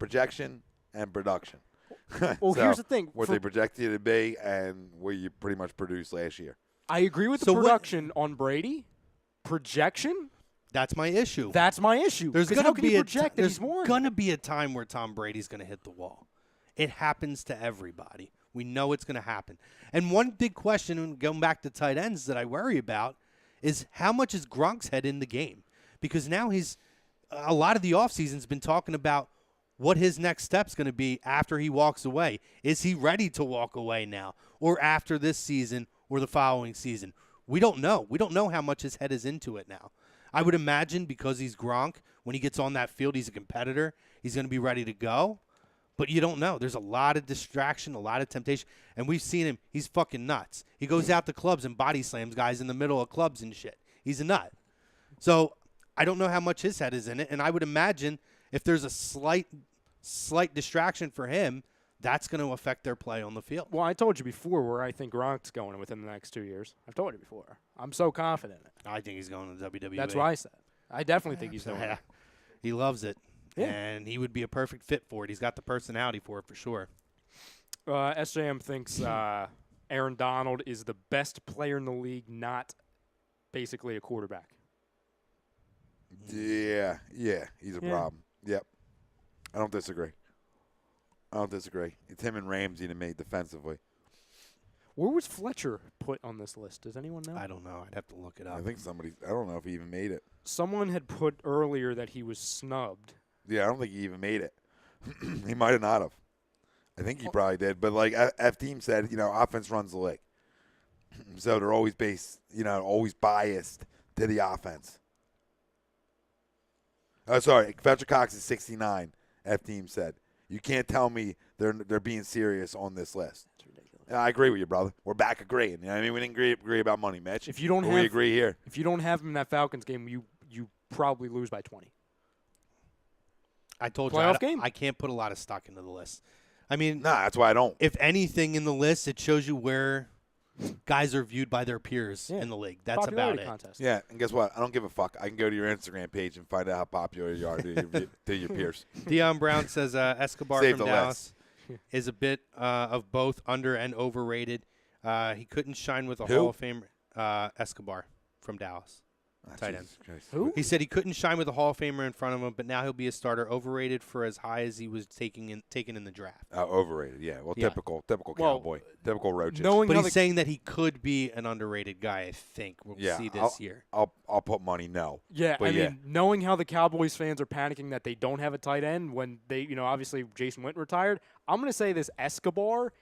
Projection and production. Well, here's the thing. What they projected you to be and what you pretty much produced last year. I agree with the production on Brady. Projection, That's my issue. that's my issue. There's 'Cause going how to can you be project that there's he's won? going to be a time where Tom Brady's going to hit the wall. It happens to everybody. We know it's going to happen. And one big question, and going back to tight ends that I worry about, is how much is Gronk's head in the game? Because now a lot of the offseason's been talking about what his next step's going to be after he walks away. Is he ready to walk away now or after this season or the following season? We don't know. We don't know how much his head is into it now. I would imagine because he's Gronk, when he gets on that field, he's a competitor. He's going to be ready to go. But you don't know. There's a lot of distraction, a lot of temptation. And we've seen him. He's fucking nuts. He goes out to clubs and body slams guys in the middle of clubs and shit. He's a nut. So I don't know how much his head is in it. And I would imagine if there's a slight distraction for him, that's going to affect their play on the field. Well, I told you before where I think Gronk's going within the next 2 years. I've told you before. I'm so confident in it. I think he's going to WWE. That's what I said. I definitely think he's doing it. He loves it. Yeah. And he would be a perfect fit for it. He's got the personality for it for sure. SJM thinks Aaron Donald is the best player in the league, not basically a quarterback. Yeah, he's a problem. Yep. I don't disagree. It's him and Ramsey to me defensively. Where was Fletcher put on this list? Does anyone know? I don't know. I'd have to look it up. I think I don't know if he even made it. Someone had put earlier that he was snubbed. Yeah, I don't think he even made it. He might have not have. I think he probably did. But like F-Team said, offense runs the league. So they're always always biased to the offense. Oh, sorry. Fletcher Cox is 69, F-Team said. You can't tell me they're being serious on this list. That's ridiculous. I agree with you, brother. We're back agreeing. You know what I mean? We didn't agree about money, Mitch. If you don't we agree here. If you don't have him in that Falcons game, you probably lose by 20. I told Playoff you game? I can't put a lot of stock into the list. I mean, Nah, that's why I don't. if anything in the list, it shows you where guys are viewed by their peers in the league. That's about Popularity it. contest. Yeah, and guess what? I don't give a fuck. I can go to your Instagram page and find out how popular you are to your peers. Deion Brown says Escobar Save from the Dallas is a bit of both under and overrated. He couldn't shine with a Who? Hall of Famer. Escobar from Dallas. Tight end. Who? He said he couldn't shine with a Hall of Famer in front of him, but now he'll be a starter. Overrated for as high as he was taken in the draft. Overrated, yeah. Well, Yeah. typical Well, cowboy, typical roaches. Knowing But how he's saying that he could be an underrated guy, I think. We'll see this year. I'll put money no. Yeah, But I yeah. mean, knowing how the Cowboys fans are panicking that they don't have a tight end when they, obviously Jason Witten retired, I'm going to say this Escobar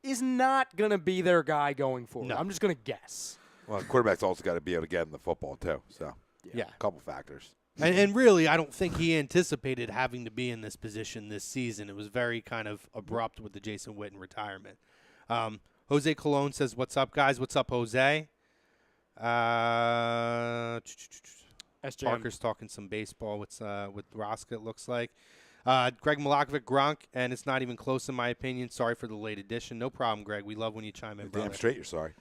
is not going to be their guy going forward. No. I'm just going to guess. Well, quarterback's also got to be able to get in the football too. So Yeah. a couple factors. And really, I don't think he anticipated having to be in this position this season. It was very kind of abrupt with the Jason Witten retirement. Jose Colon says, "What's up, guys? What's up, Jose?" SJM. Parker's talking some baseball with Roska, it looks like. Greg Malakovic, Gronk, and it's not even close in my opinion. Sorry for the late addition. No problem, Greg. We love when you chime in, brother. Damn straight, you're sorry.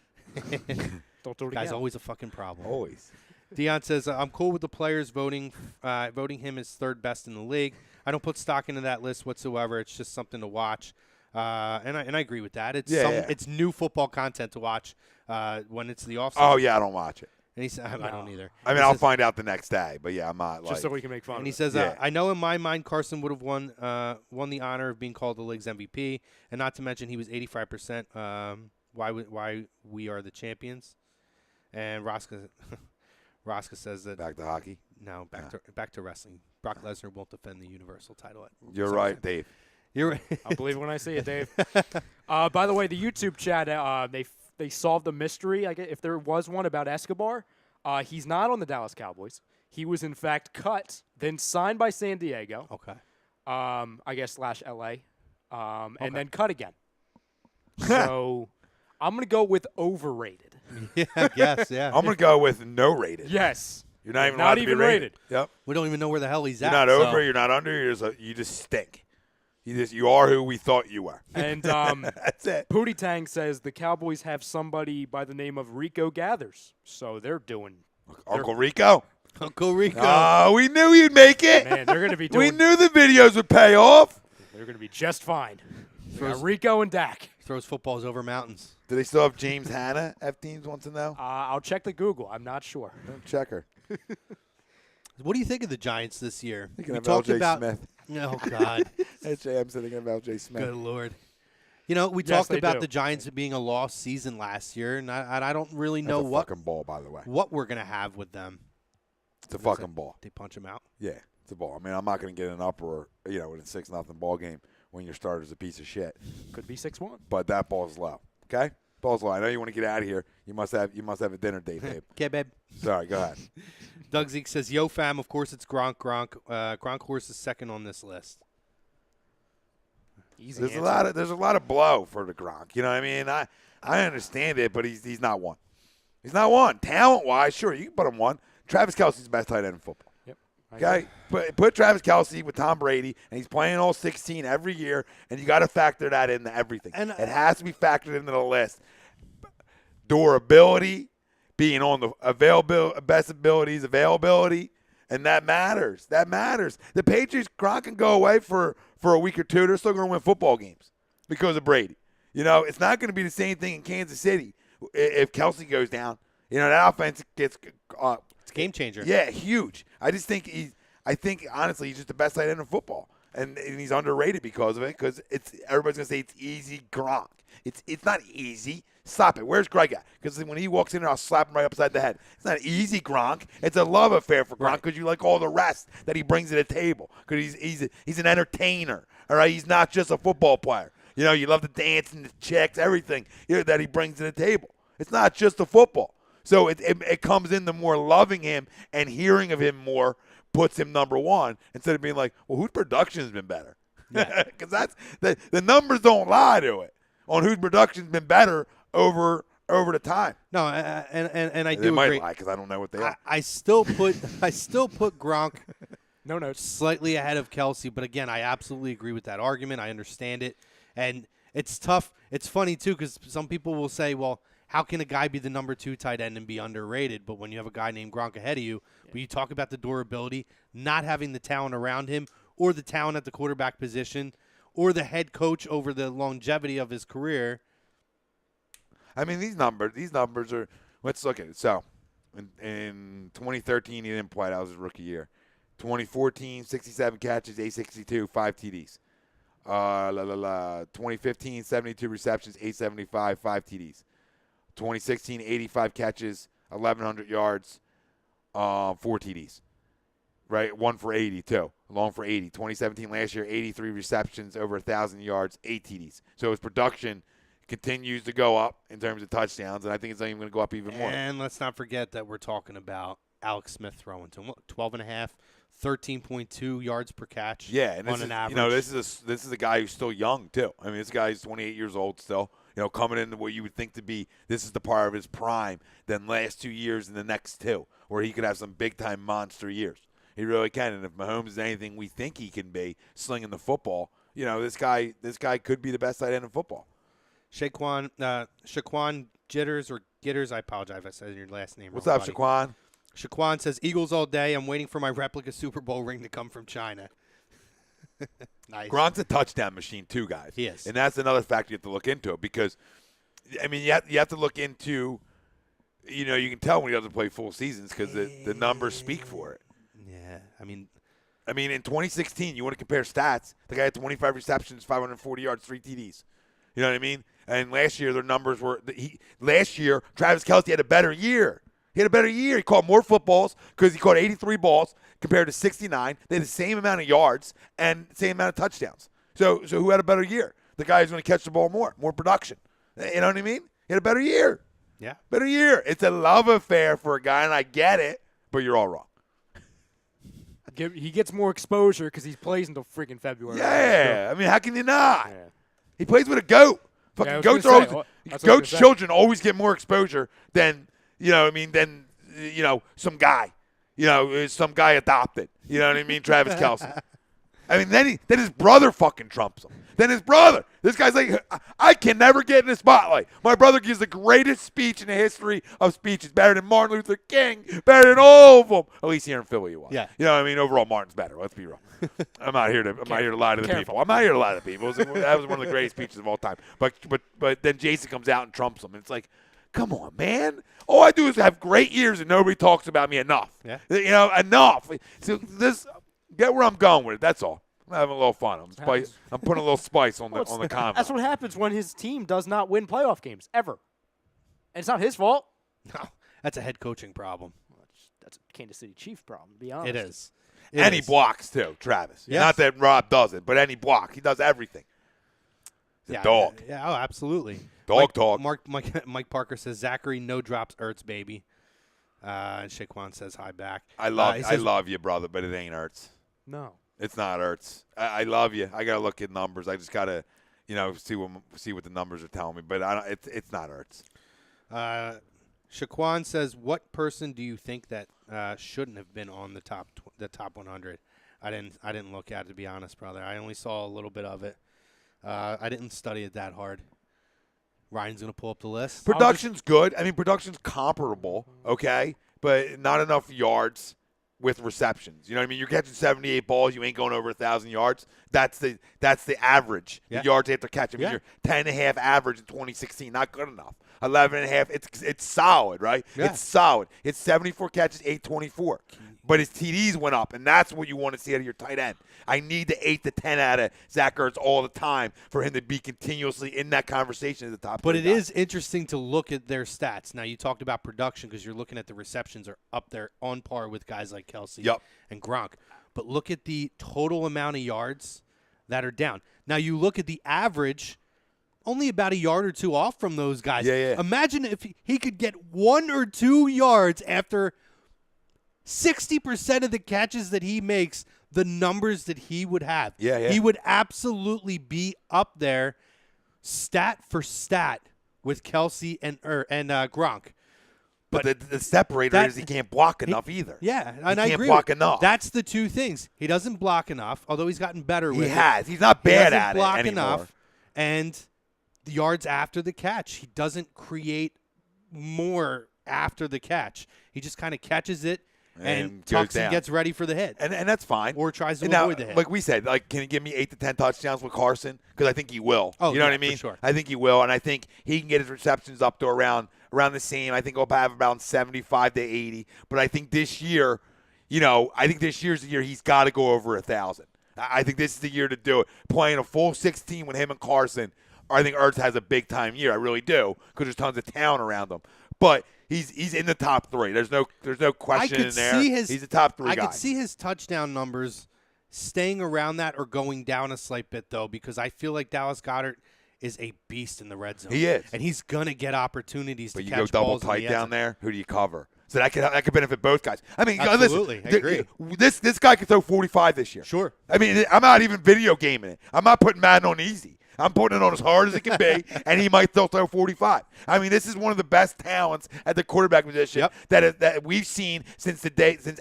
Don't do it Guy's again. always a fucking problem. Always. Dion says, I'm cool with the players voting him as third best in the league. I don't put stock into that list whatsoever. It's just something to watch. And I agree with that. It's it's new football content to watch when it's the offseason. Oh yeah, I don't watch it. And he said, I don't either. I mean, I'll find out the next day, but yeah, I'm not Just so we can make fun And of he it. says, Yeah. I know in my mind Carson would have won the honor of being called the league's MVP, and not to mention he was 85%. Why we are the champions. And Roska says that Back to hockey. no, back to wrestling. Brock Lesnar won't defend the Universal title. You're right, Dave. You're right. I'll believe it when I see it, Dave. By the way, the YouTube chat, they solved the mystery, I guess, if there was one, about Escobar. He's not on the Dallas Cowboys. He was, in fact, cut, then signed by San Diego. Okay. I guess / L.A., and then cut again. So I'm going to go with overrated. Yeah, I guess, yeah. I'm gonna go with no rated. Yes. You're not even Not allowed to even be rated. Yep. We don't even know where the hell he's You're at. not over. You're not under. You just stink. You are who we thought you were. And That's it. Pootie Tang says the Cowboys have somebody by the name of Rico Gathers. So they're doing Uncle Rico. Uncle Rico. Oh, we knew he'd make it. Man, they're going to be We doing knew the videos would pay off. They're going to be just fine. They got Rico and Dak. Throws footballs over mountains. Do they still have James Hanna? F-Teams wants to know. I'll check the Google. I'm not sure. Check her. What do you think of the Giants this year? Thinking we of talked LJ about. Smith. Oh God. I'm thinking of LJ Smith. Good Lord. You know, we Yes, talked they about do. the Giants being a lost season last year, and I don't really know That's a what fucking ball, by the way. we're gonna have with them. It's a fucking ball. They punch them out. Yeah, it's a ball. I mean, I'm not going to get an uproar, in a 6-0 ball game when your starter's a piece of shit. Could be 6-1. But that ball's low. Okay, ball's low. I know you want to get out of here. You must have a dinner date, babe. Okay, babe. Sorry, go ahead. Doug Zeke says, "Yo, fam, of course it's Gronk. Gronk horse is second on this list." Easy There's answer. a lot of blow for the Gronk. You know what I mean? I understand it, but he's not one. He's not one. Talent-wise, sure, you can put him one. Travis Kelce's the best tight end in football. Yep. Okay? Put Travis Kelce with Tom Brady, and he's playing all 16 every year, and you got to factor that into everything. And it has to be factored into the list. Durability, being on the best abilities, availability, and that matters. That matters. The Patriots, Gronk can go away for a week or two. They're still going to win football games because of Brady. You know, it's not going to be the same thing in Kansas City if Kelce goes down. You know, that offense gets it's a game changer. Yeah, huge. I think honestly he's just the best tight end in football, and he's underrated because of it. Because everybody's gonna say it's easy Gronk. It's not easy. Stop it. Where's Greg at? Because when he walks in there, I'll slap him right upside the head. It's not easy Gronk. It's a love affair for Gronk because you like all the rest that he brings to the table. Because he's an entertainer. All right, he's not just a football player. You know, you love the dance and the chicks, everything that he brings to the table. It's not just the football. So it comes into more loving him and hearing of him more puts him number one instead of being like, well, whose production has been better? Because that's the numbers don't lie to it on whose production's been better over the time. No, and I They do might agree. lie because I don't know what they are. I still put Gronk No notes. slightly ahead of Kelce, but again, I absolutely agree with that argument. I understand it, and it's tough. It's funny too because some people will say, well, how can a guy be the number 2 tight end and be underrated? But when you have a guy named Gronk ahead of you, when you talk about the durability, not having the talent around him or the talent at the quarterback position or the head coach over the longevity of his career. I mean, these numbers are. Let's look at it. So, in 2013, he didn't play. That was his rookie year. 2014, 67 catches, 862, 5 TDs. 2015, 72 receptions, 875, 5 TDs. 2016, 85 catches, 1,100 yards, 4 TDs. Right, 1 for 80 too, long for 80. 2017 last year, 83 receptions, over 1,000 yards, 8 TDs. So his production continues to go up in terms of touchdowns, and I think it's even going to go up even more. And let's not forget that we're talking about Alex Smith throwing to him 12.5, 13.2 yards per catch. Yeah, and on an average. You know, this is a guy who's still young too. I mean, this guy's 28 years old still. You know, coming into what you would think to be this is the part of his prime. Then last 2 years and the next 2, where he could have some big time monster years. He really can. And if Mahomes is anything we think he can be, slinging the football, you know, this guy could be the best tight end in football. Shaquan Jitters or Gitters, I apologize if I said your last name What's wrong, up, buddy. Shaquan? Shaquan says, Eagles all day. I'm waiting for my replica Super Bowl ring to come from China. Nice. Gronk's a touchdown machine too, guys. He is. And that's another factor you have to look into because, I mean, you have to look into, you know, you can tell when he doesn't play full seasons because the numbers speak for it. Yeah, I mean, in 2016, you want to compare stats. The guy had 25 receptions, 540 yards, 3 TDs. You know what I mean? And last year, their numbers were last year, Travis Kelce had a better year. He caught more footballs because he caught 83 balls compared to 69. They had the same amount of yards and same amount of touchdowns. So who had a better year? The guy who's going to catch the ball more production. You know what I mean? He had a better year. yeah. Better year. It's a love affair for a guy, and I get it, but you're all wrong. He gets more exposure because he plays until freaking February. Yeah. I mean, how can you not? Yeah. He plays with a goat. Yeah, I Fucking was goats gonna are say, always, that's what I was goats' gonna say. children always get more exposure than, some guy. Some guy adopted. You know what I mean? Travis Kelce. I mean, then his brother fucking trumps him. Then his brother. This guy's like, I can never get in the spotlight. My brother gives the greatest speech in the history of speeches. Better than Martin Luther King. Better than all of them. At least here in Philly, he was. Yeah. You know what I mean? Overall, Martin's better. Let's be real. I'm not here to lie to the people. I'm not here to lie to the people. That was one of the greatest speeches of all time. But then Jason comes out and trumps him. And it's like, come on, man. All I do is have great years and nobody talks about me enough. Yeah. Enough. So get where I'm going with it. That's all. I'm having a little fun. I'm putting a little spice on the convo. That's what happens when his team does not win playoff games ever. And it's not his fault. No, that's a head coaching problem. That's a Kansas City Chief problem, to be honest. It is. And he blocks too, Travis. Yes. Not that Rob doesn't, but any block. He does everything. He's a dog. Yeah, absolutely. Dog talk. Mike Parker says, Zachary, no drops Ertz, baby. And Shaquan says hi back. I love you, brother, but it ain't Ertz. No. It's not Ertz. I love you. I got to look at numbers. I just got to, see what the numbers are telling me. But it's not Ertz. Shaquan says, what person do you think that shouldn't have been on the top 100? I didn't look at it, to be honest, brother. I only saw a little bit of it. I didn't study it that hard. Ryan's going to pull up the list. Production's good. I mean, production's comparable, okay? But not enough yards with receptions. You know what I mean? You're catching 78 balls. You ain't going over 1,000 yards. That's the average. Yeah. The yards after catch. I mean, you're 10.5 average in 2016. Not good enough. 11.5. It's solid, right? Yeah. It's solid. It's 74 catches, 824. But his TDs went up, and that's what you want to see out of your tight end. I need the 8 to 10 out of Zach Ertz all the time for him to be continuously in that conversation at the top. But it is interesting to look at their stats. Now, you talked about production because you're looking at the receptions are up there on par with guys like Kelsey and Gronk. But look at the total amount of yards that are down. Now, you look at the average, only about a yard or two off from those guys. Yeah. Imagine if he could get 1 or 2 yards after 60% of the catches that he makes, the numbers that he would have. Yeah. He would absolutely be up there stat for stat with Kelsey and Gronk. But the separator is he can't block enough either. Yeah, he and I can't agree. block enough. That's the two things. He doesn't block enough, although he's gotten better with it. He has. He's not bad at it anymore. He doesn't block enough, and the yards after the catch. He doesn't create more after the catch. He just kind of catches it and tucks and gets ready for the hit. And that's fine. Or tries to now, avoid the hit. Like we said, can he give me 8 to 10 touchdowns with Carson? Because I think he will. Oh, you know what I mean? For sure. I think he will, and I think he can get his receptions up to around the same. I think he'll have around 75 to 80. But I think this year, this year's the year he's got to go over 1,000. I think this is the year to do it. Playing a full 16 with him and Carson, I think Ertz has a big-time year. I really do, because there's tons of talent around him. But he's in the top 3. There's no question in there. He's a top 3 guy. I could see his touchdown numbers staying around that or going down a slight bit, though, because I feel like Dallas Goedert is a beast in the red zone. He is. And he's going to get opportunities to catch balls. But you go double tight down there, who do you cover? So that could benefit both guys. I mean, absolutely, listen, I agree. This guy could throw 45 this year. Sure. I mean, I'm not even video gaming it. I'm not putting Madden on easy. I'm putting it on as hard as it can be, and he might still throw 45. I mean, this is one of the best talents at the quarterback position that we've seen since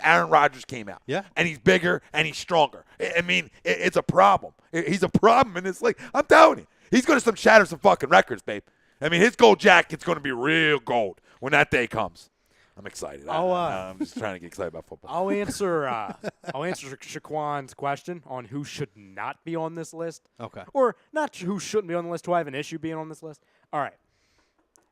Aaron Rodgers came out. Yeah. And he's bigger and he's stronger. I mean, it's a problem. He's a problem in this league. I'm telling you, he's going to shatter some fucking records, babe. I mean, his gold jacket's going to be real gold when that day comes. I'm excited. I'm just trying to get excited about football. I'll answer Shaquan's question on who should not be on this list. Okay. Or not who shouldn't be on the list, who I have an issue being on this list. All right.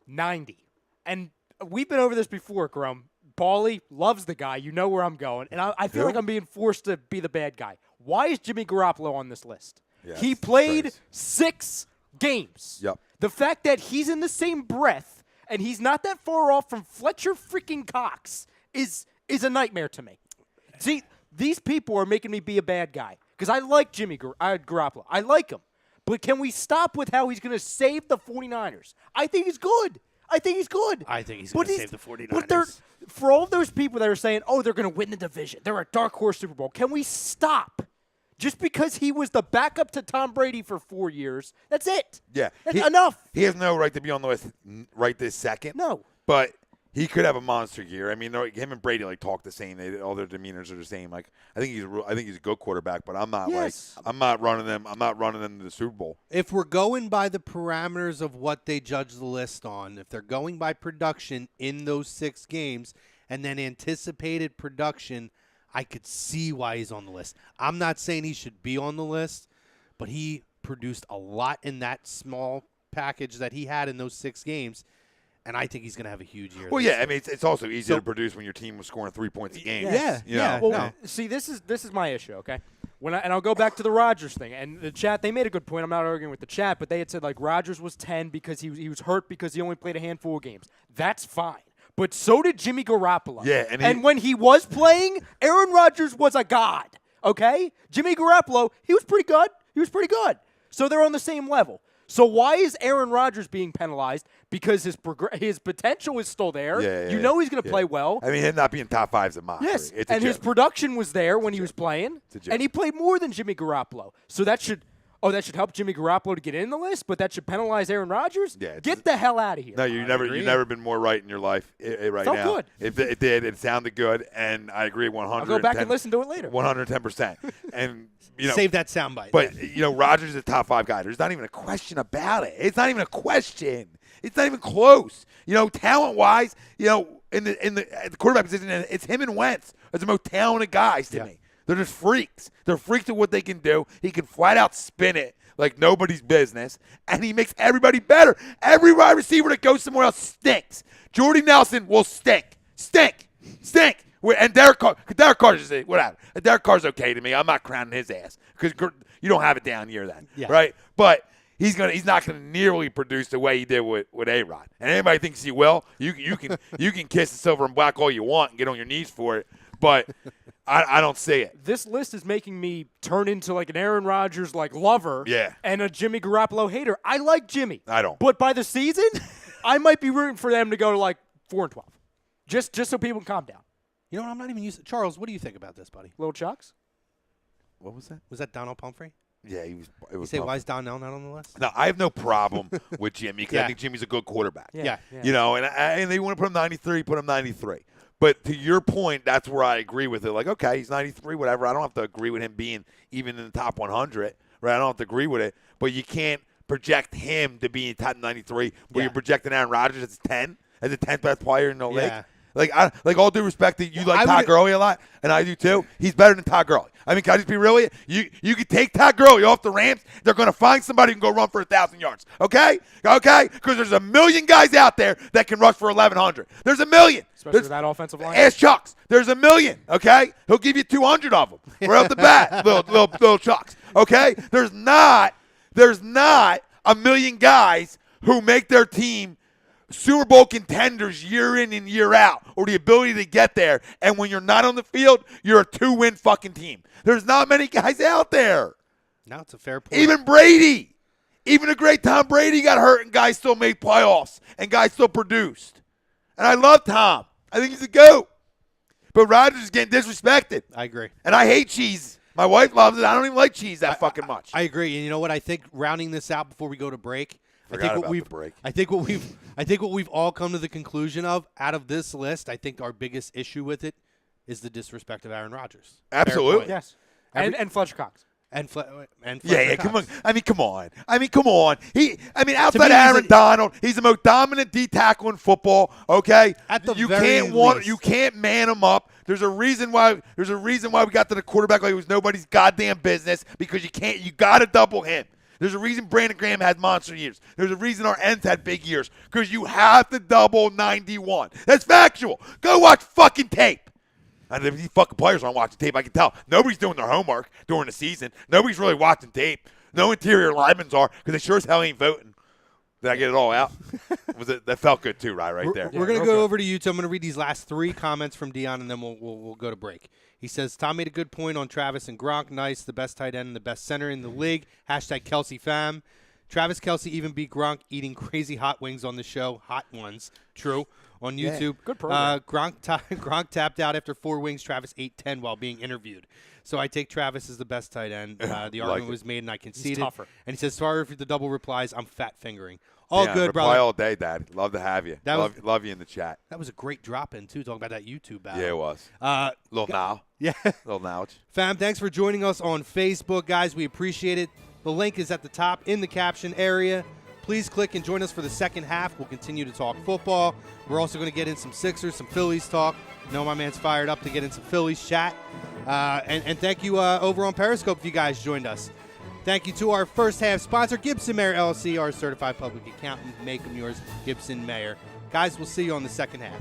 90. And we've been over this before, Grum. Paulie loves the guy. You know where I'm going. And I feel like I'm being forced to be the bad guy. Why is Jimmy Garoppolo on this list? Yeah, he played crazy. 6 games. Yep. The fact that he's in the same breath and he's not that far off from Fletcher freaking Cox is a nightmare to me. See, these people are making me be a bad guy because I like Jimmy Garoppolo. I like him. But can we stop with how he's going to save the 49ers? I think he's good. I think he's going to save the 49ers. But for all those people that are saying, oh, they're going to win the division, they're a dark horse Super Bowl, can we stop? Just because he was the backup to Tom Brady for 4 years, that's it. Yeah. That's enough. He has no right to be on the list right this second. No. But he could have a monster year. I mean, him and Brady talk the same. All their demeanors are the same. I think he's a good quarterback, but I'm not I'm not running them to the Super Bowl. If we're going by the parameters of what they judge the list on, if they're going by production in those 6 games and then anticipated production, I could see why he's on the list. I'm not saying he should be on the list, but he produced a lot in that small package that he had in those 6 games, and I think he's going to have a huge year. Well, yeah, I mean, it's also easy to produce when your team was scoring 3 points a game. Yeah. Well, see, this is my issue, okay? And I'll go back to the Rodgers thing. And the chat, they made a good point. I'm not arguing with the chat, but they had said, Rodgers was 10 because he was hurt because he only played a handful of games. That's fine. But so did Jimmy Garoppolo. Yeah, and when he was playing, Aaron Rodgers was a god, okay? Jimmy Garoppolo, he was pretty good. So they're on the same level. So why is Aaron Rodgers being penalized, because his potential is still there. Yeah, you know he's going to play well. I mean, him not being top 5 is a mockery. Yes, It's a and his joke. production was there when he was playing, and he played more than Jimmy Garoppolo. So that should help Jimmy Garoppolo to get in the list, but that should penalize Aaron Rodgers? Yeah, get the hell out of here. No, you've never been more right in your life right Felt now. good. It did. It sounded good, and I agree 100. I'll go back and listen to it later. 110%. And save that soundbite. But Rodgers is a top 5 guy. There's not even a question about it. It's not even a question. It's not even close. Talent wise, in the quarterback position, it's him and Wentz as the most talented guys to me. They're just freaks. They're freaks at what they can do. He can flat out spin it like nobody's business, and he makes everybody better. Every wide receiver that goes somewhere else stinks. Jordy Nelson will stink. And Derek Carr's just whatever. Derek Carr's okay to me. I'm not crowning his ass because you don't have it down here then, right? But he's not gonna nearly produce the way he did with A-Rod. And anybody thinks he will, you can kiss the silver and black all you want and get on your knees for it, but I don't see it. This list is making me turn into like an Aaron Rodgers lover and a Jimmy Garoppolo hater. I like Jimmy. I don't. But by the season, I might be rooting for them to go to 4-12. Just so people can calm down. You know what? I'm not even used to Charles, what do you think about this, buddy? Little Chucks? What was that? Was that Donald Pumphrey? Yeah, he was. It was. You say, why is Donnell not on the list? No, I have no problem with Jimmy because I think Jimmy's a good quarterback. Yeah. And they want to put him 93, put him 93. But to your point, that's where I agree with it. Okay, he's 93, whatever. I don't have to agree with him being even in the top 100, right? I don't have to agree with it. But you can't project him to be in top 93 where you're projecting Aaron Rodgers as 10, as the 10th best player in the league. All due respect that you like Todd Gurley a lot, and I do too. He's better than Todd Gurley. I mean, can I just be real with you? You could take Todd Gurley off the Rams. They're going to find somebody who can go run for 1,000 yards. Okay? Because there's a million guys out there that can rush for 1,100. There's a million. Especially with that offensive line. Ask Chucks. There's a million. Okay? He'll give you 200 of them right off the bat, little Chucks. Okay? There's not a million guys who make their team Super Bowl contenders year in and year out, or the ability to get there. And when you're not on the field, you're a 2-win fucking team. There's not many guys out there. No, it's a fair point. Even Brady. Even a great Tom Brady got hurt and guys still made playoffs and guys still produced. And I love Tom. I think he's a GOAT. But Rodgers is getting disrespected. I agree. And I hate cheese. My wife loves it. I don't even like cheese that fucking much. I agree. And you know what? I think rounding this out before we go to break, I think what we've all come to the conclusion of out of this list, I think our biggest issue with it is the disrespect of Aaron Rodgers. Absolutely. Yes. And Fletcher Cox. And Fletcher come on. Cox. Come on. Outside of Aaron Donald, he's the most dominant D tackle in football. Okay, you can't man him up. There's a reason why we got to the quarterback like it was nobody's goddamn business because you got to double him. There's a reason Brandon Graham had monster years. There's a reason our ends had big years because you have to double 91. That's factual. Go watch fucking tape. And if these fucking players aren't watching tape, I can tell. Nobody's doing their homework during the season. Nobody's really watching tape. No interior linemen are because they sure as hell ain't voting. Did I get it all out? That felt good too, right there. We're going to go over to YouTube. I'm going to read these last 3 comments from Dion, and then we'll go to break. He says, Tom made a good point on Travis and Gronk. Nice, the best tight end and the best center in the league. # Kelsey fam. Travis Kelce even beat Gronk eating crazy hot wings on the show. Hot ones. True. On YouTube. Yeah, good program. Gronk tapped out after 4 wings. Travis ate 10 while being interviewed. So I take Travis as the best tight end. The argument was made, and I conceded. He's tougher. And he says, sorry for the double replies. I'm fat fingering. All good, reply brother. all day, Dad. Love to have you. Love you in the chat. That was a great drop-in, too, talking about that YouTube battle. Yeah, it was. Little now. Yeah. Little knowledge. Fam, thanks for joining us on Facebook, guys. We appreciate it. The link is at the top in the caption area. Please click and join us for the second half. We'll continue to talk football. We're also going to get in some Sixers, some Phillies talk. I know my man's fired up to get in some Phillies chat. And thank you over on Periscope if you guys joined us. Thank you to our first half sponsor, Gibson Mayer LLC, our certified public accountant. Make them yours, Gibson Mayer. Guys, we'll see you on the second half.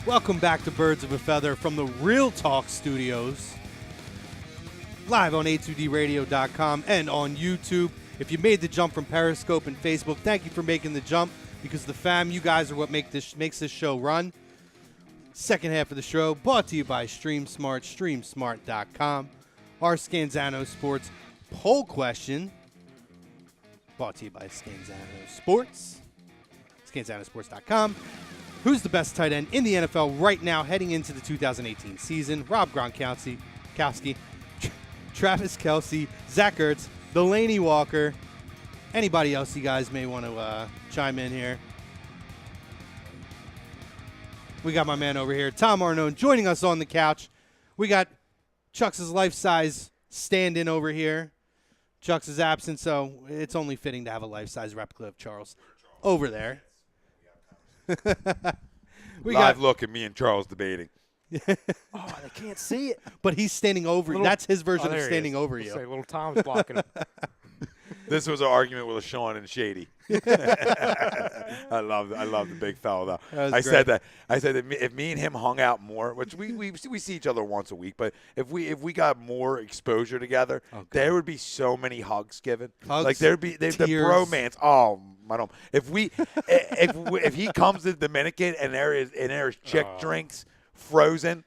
Welcome back to Birds of a Feather from the Real Talk Studios. Live on a2dradio.com and on YouTube. If you made the jump from Periscope and Facebook, thank you for making the jump, because the fam, you guys are what makes this show run. Second half of the show brought to you by StreamSmart, StreamSmart.com. Our Scanzano Sports poll question brought to you by Scanzano Sports, ScanzanoSports.com. Who's the best tight end in the NFL right now heading into the 2018 season? Rob Gronkowski, Travis Kelce, Zach Ertz, Delaney Walker. Anybody else you guys may want to chime in here? We got my man over here, Tom Arnone, joining us on the couch. We got Chuck's life-size stand-in over here. Chuck's is absent, so it's only fitting to have a life-size replica of Charles over there. Live look at me and Charles debating. Oh, they can't see it. But he's standing over you. That's his version of standing over you. Say, little Tom's blocking him. This was an argument with Sean and Shady. I love the big fella though. I said that if me and him hung out more, which we see each other once a week, but if we got more exposure together, there would be so many hugs given. Like there'd be the bromance. Oh, I don't. If he comes to the Dominican and there's chick drinks frozen,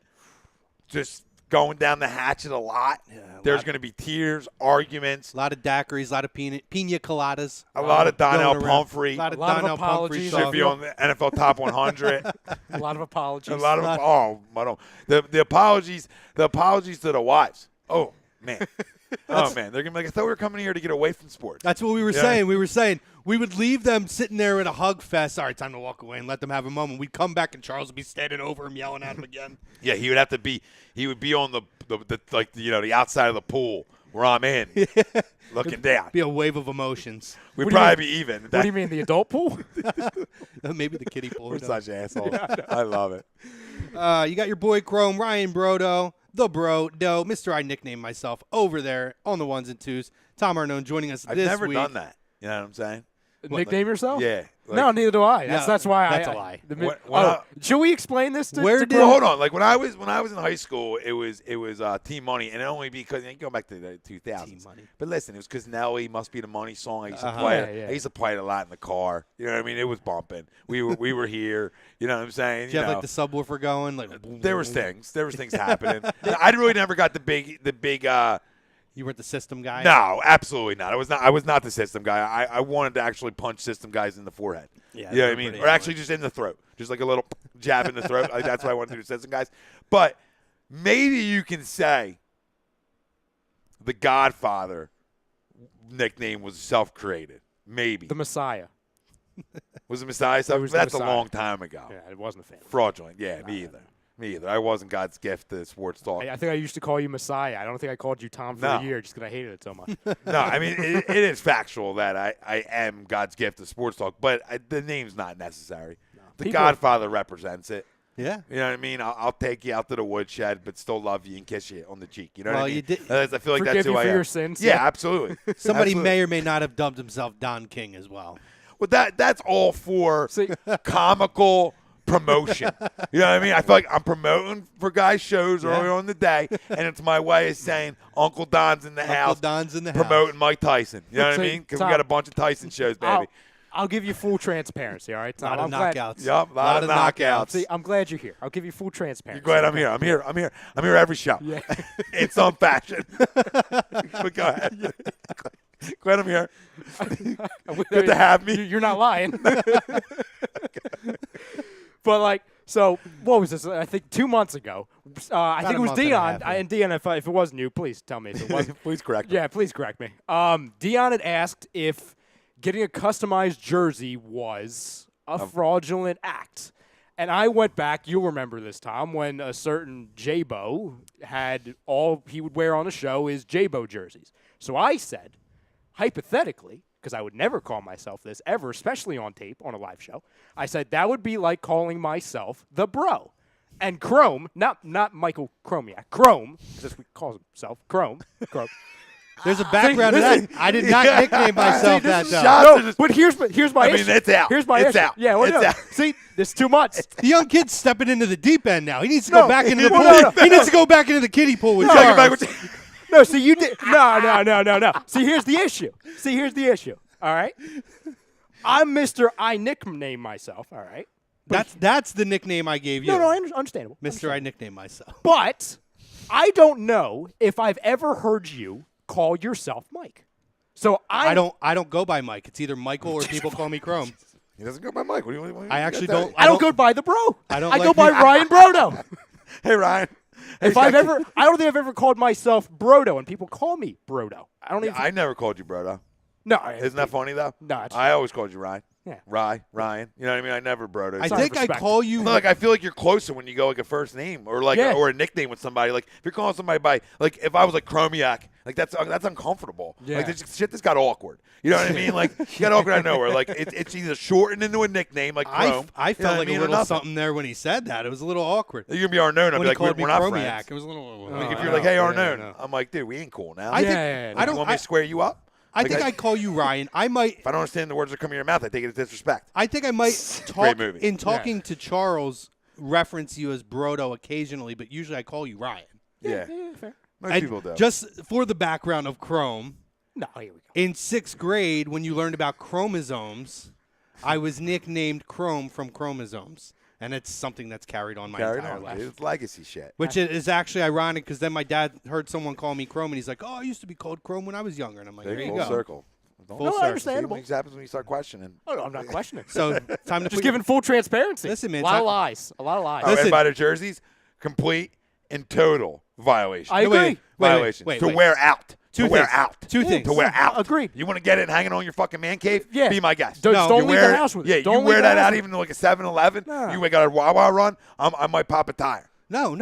just going down the hatchet a lot. Yeah, there's going to be tears, arguments. A lot of daiquiris, a lot of pina coladas. A lot of Donnell Pumphrey. A lot of apologies. Should be on the NFL Top 100. A lot of apologies. The apologies to the wives. Oh, man. Oh, man. They're going to be like, I thought we were coming here to get away from sports. That's what we were saying. We were saying we would leave them sitting there at a hug fest. All right, time to walk away and let them have a moment. We'd come back and Charles would be standing over him yelling at him again. Yeah, he would be on the outside of the pool where I'm in, looking down. Be a wave of emotions. We'd probably be even. What do you mean, the adult pool? Maybe the kiddie pool. We're such assholes. I love it. You got your boy Chrome, Ryan Brodo, the Brodo, Mr. I nicknamed myself over there on the ones and twos. Tom Arnone joining us this week. I've never done that. You know what I'm saying? Nickname yourself? Yeah. No, neither do I. That's why that's a lie. Should we explain this to Well, hold on. Like when I was in high school, it was Team Money, and only because go back to the 2000s. Team Money. But listen, it was because Nelly Must Be the Money song. I used to play it. Yeah. I used to play it a lot in the car. You know what I mean? It was bumping. We were here. You know what I'm saying? Did you have like the subwoofer going? Like there was things. There was things happening. I really never got the big. You weren't the system guy? No, absolutely not. I was not the system guy. I wanted to actually punch system guys in the forehead. Yeah, you know what I mean? Or actually just in the throat. Just like a little jab in the throat. That's what I wanted to do to system guys. But maybe you can say the Godfather nickname was self-created. Maybe. The Messiah. Was it Messiah? That's a long time ago. Yeah, it wasn't a fan. Fraudulent. Yeah, me either. Me either. I wasn't God's gift to sports talk. I think I used to call you Messiah. I don't think I called you Tom for a year just because I hated it so much. No, I mean, it is factual that I am God's gift to sports talk, but the name's not necessary. No. The Godfather represents it. Yeah. You know what I mean? I'll take you out to the woodshed, but still love you and kiss you on the cheek. You know what I mean? You did. I feel like that's who I am. Forgive you for your sins. Yeah, absolutely. Somebody may or may not have dubbed himself Don King as well. Well, that's all for comical promotion. You know what I mean? I feel like I'm promoting for guys' shows earlier on in the day, and it's my way of saying Uncle Don's in the house. Uncle Don's in the promoting house. Mike Tyson. You know what I mean? Because we got a bunch of Tyson shows, baby. I'll give you full transparency, all right, Tom? A lot of knockouts. Yep, a lot of knockouts. See, I'm glad you're here. I'll give you full transparency. You're glad I'm here. I'm here every show. Yeah. In some fashion. But go ahead. Glad I'm here. Good to have me. You're not lying. But, like, so what was this? I think 2 months ago. I think it was Dion. And Dion, if it wasn't you, please tell me if it wasn't. Please correct me. Yeah, please correct me. Dion had asked if getting a customized jersey was a fraudulent act. And I went back, you'll remember this, Tom, when a certain J-Bo had all he would wear on a show is J-Bo jerseys. So I said, hypothetically, because I would never call myself this ever, especially on tape, on a live show, I said that would be like calling myself the bro. And Chrome, not Michael Chromiak, Chrome, because he calls himself Chrome, There's a background to that. I did not nickname myself that, though. No, but here's my issue. It's out. Here's my it's issue. out. Yeah, well, it's no. out. See, this is too much. The young kid's stepping into the deep end now. He needs to go back into the pool. no. He needs to go back into the kiddie pool with Charles. No, see, you did. No. See, here's the issue. All right? I'm Mr. I nickname myself, all right? That's the nickname I gave you. No, understandable. Mr. I nickname myself. But I don't know if I've ever heard you call yourself Mike. So I don't go by Mike. It's either Michael or people call me Chrome. He doesn't go by Mike. What do you I actually don't. I don't go by the bro. I go by Ryan Brodo. Hey, Ryan. I don't think I've ever called myself Brodo, and people call me Brodo. I never called you Brodo. No. Isn't that funny, though? No. I always called you Ryan. Yeah. Ryan. You know what I mean? I never Brodo. I think I call you. No, like I feel like you're closer when you go like a first name or like or a nickname with somebody. Like if you're calling somebody by like if I was like Chromiak, like that's uncomfortable. Yeah. Like this shit just got awkward. You know what I mean? Like you got awkward out of nowhere. Like it's either shortened into a nickname like Chrome. I felt like a a little something there when he said that. It was a little awkward. You're gonna be Arnone. I'd When be he like, called me we're not Chromiak, friends. it was a little. Like if you're like, hey Arnone, I'm like, dude, we ain't cool now. I think I you want me to square you up? I think I call you Ryan. I might. If I don't understand the words that come in your mouth, I take it as disrespect. I think I might talk movie. in talking to Charles. Reference you as Brodo occasionally, but usually I call you Ryan. Yeah. Fair. Most And people do. just for the background of Chrome, No, here we go. in 6th grade, when you learned about chromosomes, I was nicknamed Chrome from chromosomes. And it's something that's carried on my entire life. It's legacy shit. Which is actually ironic because then my dad heard someone call me Chrome, and he's like, oh, I used to be called Chrome when I was younger. And I'm like, there you full go. circle. Full No, circle. understandable. What happens when you start questioning? Oh, no, I'm not questioning. So time to Just giving full transparency. Listen, man, A lot of time- lies. A lot of lies. Oh, Listen. and by the jerseys, complete and total violation. I agree. Violation. wait. To wear out. Two to wear things. out. Two things. To wear out. Agreed. You want to get it hanging on your fucking man cave? Yeah. Be my guest. Don't No, leave wear the house with it. Yeah, Don't you leave wear the that house out with even to like a 7-Eleven. Nah. You got a Wawa run. I might pop a tire. No.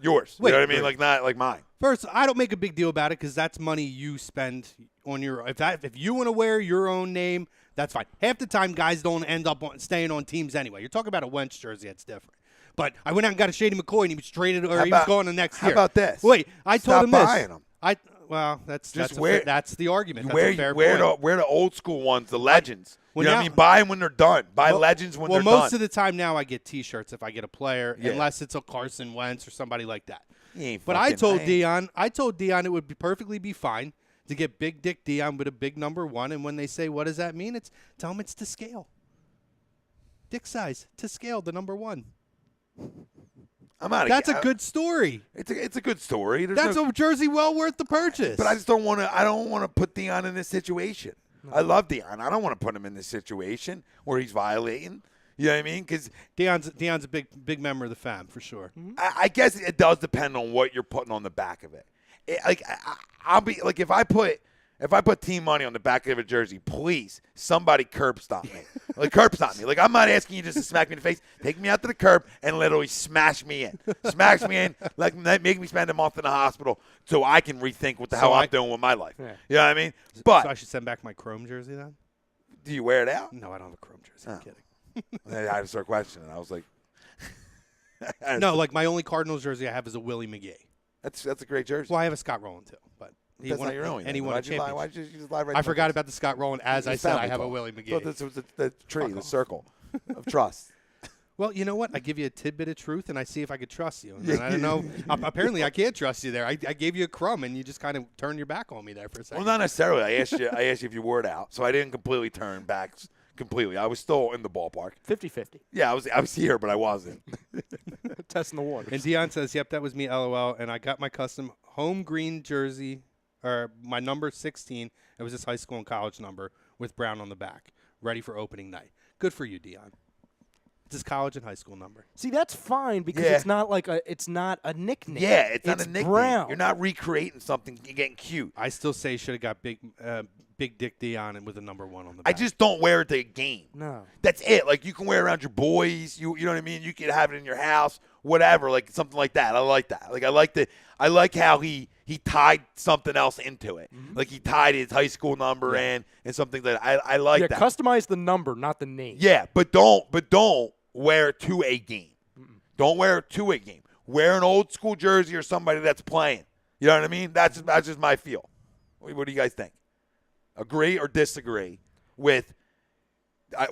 Yours. Wait, you know what I mean? Like not like mine. First, I don't make a big deal about it because that's money you spend on your. If you want to wear your own name, that's fine. Half the time, guys don't end up staying on teams anyway. You're talking about a Wentz jersey, that's different. But I went out and got a Shady McCoy, and he was traded, or he was going the next year. How about this? Wait, I Stop told him this. buying them. That's the argument. You That's a fair point. wear the old school ones, the legends. Well, you know what I mean? Buy them when they're done. Buy legends when they're done. Well, most of the time now I get T-shirts if I get a player, Yeah. unless it's a Carson Wentz or somebody like that. But I I told Dion it would be fine to get Big Dick Dion with a big number 1. And when they say, what does that mean? Tell them it's to scale. Dick size to scale, the number 1. That's a good story. It's a good story. That's a jersey well worth the purchase. But I just don't want to. I don't want to put Dion in this situation. No. I love Dion. I don't want to put him in this situation where he's violating. You know what I mean? Because Dion's a big member of the fam for sure. Mm-hmm. I guess it does depend on what you're putting on the back of it. I'll be like if I put team money on the back of a jersey, please somebody curb stop me. Curb stop me. I'm not asking you just to smack me in the face. Take me out to the curb and literally smash me in. Make me spend a month in the hospital so I can rethink what the hell I'm doing with my life. Yeah. You know what I mean? But so I should send back my Chrome jersey then? Do you wear it out? No, I don't have a Chrome jersey. I'm kidding. I had to start questioning. I was like, no, my only Cardinals jersey I have is a Willie McGee. That's a great jersey. Well, I have a Scott Rowland too, but that's not your own. And he won a championship. Why'd you just lie right I forgot about the Scott Rowland as I said I have a Willie I McGee. thought this was the tree, the circle of trust. Well, you know what? I give you a tidbit of truth, and I see if I could trust you. And I don't know. Apparently, I can't trust you there. I gave you a crumb, and you just kind of turned your back on me there for a second. Well, not necessarily. I asked you if you wore it out, so I didn't completely turn back. Completely, I was still in the ballpark. 50-50. Yeah, I was here, but I wasn't. Testing the waters. And Dion says, "Yep, that was me. LOL." And I got my custom home green jersey, or my number 16. It was his high school and college number with brown on the back, ready for opening night. Good for you, Dion. It's his college and high school number. See, that's fine because it's not it's not a nickname. Yeah, it's not a nickname. Brown. You're not recreating something. You're getting cute. I still say you should have got Big Dick Dion and with a number 1 on the back. I just don't wear it to a game. No. That's it. You can wear it around your boys. You know what I mean? You could have it in your house, whatever, something like that. I like that. I like how he tied something else into it. Mm-hmm. He tied his high school number and something that I like that. Customize the number, not the name. Yeah, but don't wear it to a game. Mm-mm. Don't wear it to a game. Wear an old school jersey or somebody that's playing. You know what I mean? That's just my feel. What do you guys think? Agree or disagree with?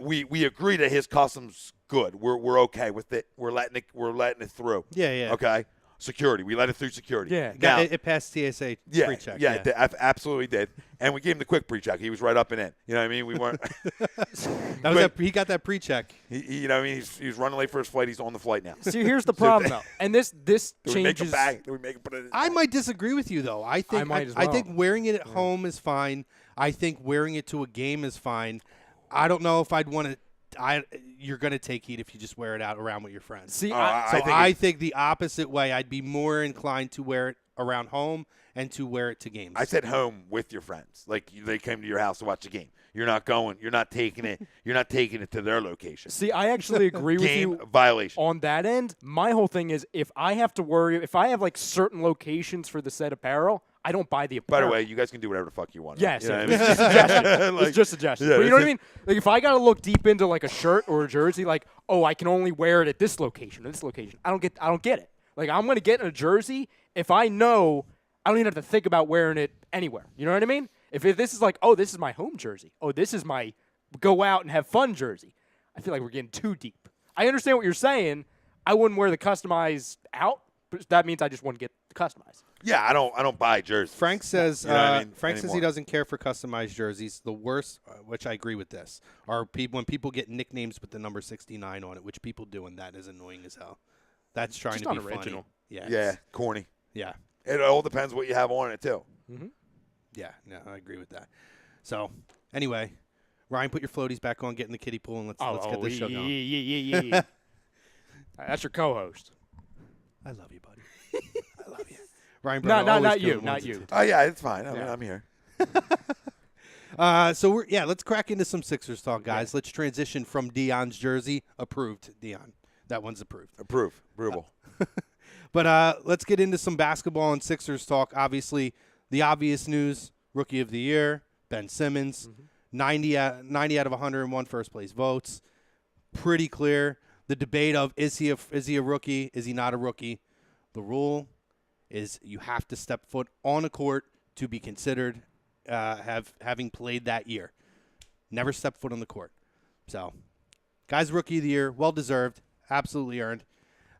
We agree that his custom's good. We're okay with it. We're letting it through. Yeah. Okay. Security. We let it through security. Yeah. Now, It passed TSA pre-check. Yeah, it absolutely did. And we gave him the quick pre-check. He was right up and in. You know what I mean? We weren't. He got that pre-check. You know what I mean? He was running late for his flight. He's on the flight now. See, here's the problem, though. And this Do we make him changes. back? Do we make him put it in? I might disagree with you, though. I think might as I well. think wearing it at home is fine. I think wearing it to a game is fine. I don't know if I'd want to. You're going to take heat if you just wear it out around with your friends. See, I think the opposite way. I'd be more inclined to wear it around home and to wear it to games. I said home with your friends. Like they came to your house to watch the game. You're not going. You're not taking it. You're not taking it to their location. See, I actually agree with Game you violation. on that end. My whole thing is if I have like certain locations for the said apparel, I don't buy the By apparel. the way, you guys can do whatever the fuck you want. Yes, You know what I it's mean? just suggestions. Like, It's just suggestions. yeah, But you know what I it's mean? Like if I got to look deep into like a shirt or a jersey, like, oh, I can only wear it at this location or this location. I don't get it. Like I'm going to get in a jersey if I know I don't even have to think about wearing it anywhere. You know what I mean? If this is like, oh, this is my home jersey. Oh, this is my go out and have fun jersey. I feel like we're getting too deep. I understand what you're saying. I wouldn't wear the customized out, but that means I just wouldn't get the customized. Yeah, I don't buy jerseys. Frank says You know what I mean? Frank says he Anymore. doesn't care for customized jerseys. The worst, which I agree with this, are when people get nicknames with the number 69 on it, which people do, and that is annoying as hell. That's trying Just to be not original. funny. Yeah. Yeah, corny. Yeah. It all depends what you have on it too. Yeah. No, I agree with that. So, anyway, Ryan, put your floaties back on, get in the kiddie pool, and let's get this show going. Yeah. That's your co-host. I love you, buddy. I love you. Ryan, No, Berto, always not good you, at not ones you. and Oh yeah, it's fine. Yeah. I'm here. So let's crack into some Sixers talk, guys. Let's transition from Dion's jersey. Approved, Dion. That one's approved. Approvable. But let's get into some basketball and Sixers talk. Obviously, the obvious news: Rookie of the Year, Ben Simmons, 90 out of 101 first place votes. Pretty clear. The debate of is he a rookie? Is he not a rookie? The rule is you have to step foot on a court to be considered having played that year. Never step foot on the court. So, guy's Rookie of the Year, well deserved, absolutely earned.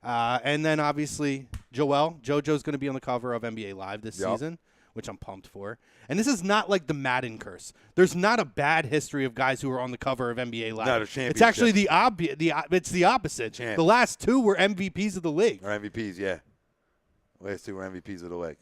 And then obviously JoJo's going to be on the cover of NBA Live this season, which I'm pumped for. And this is not like the Madden curse. There's not a bad history of guys who are on the cover of NBA Live. No, the it's actually it's the opposite. Champ. The last two were MVPs of the league. Or MVPs, yeah. Last two were MVPs of the league.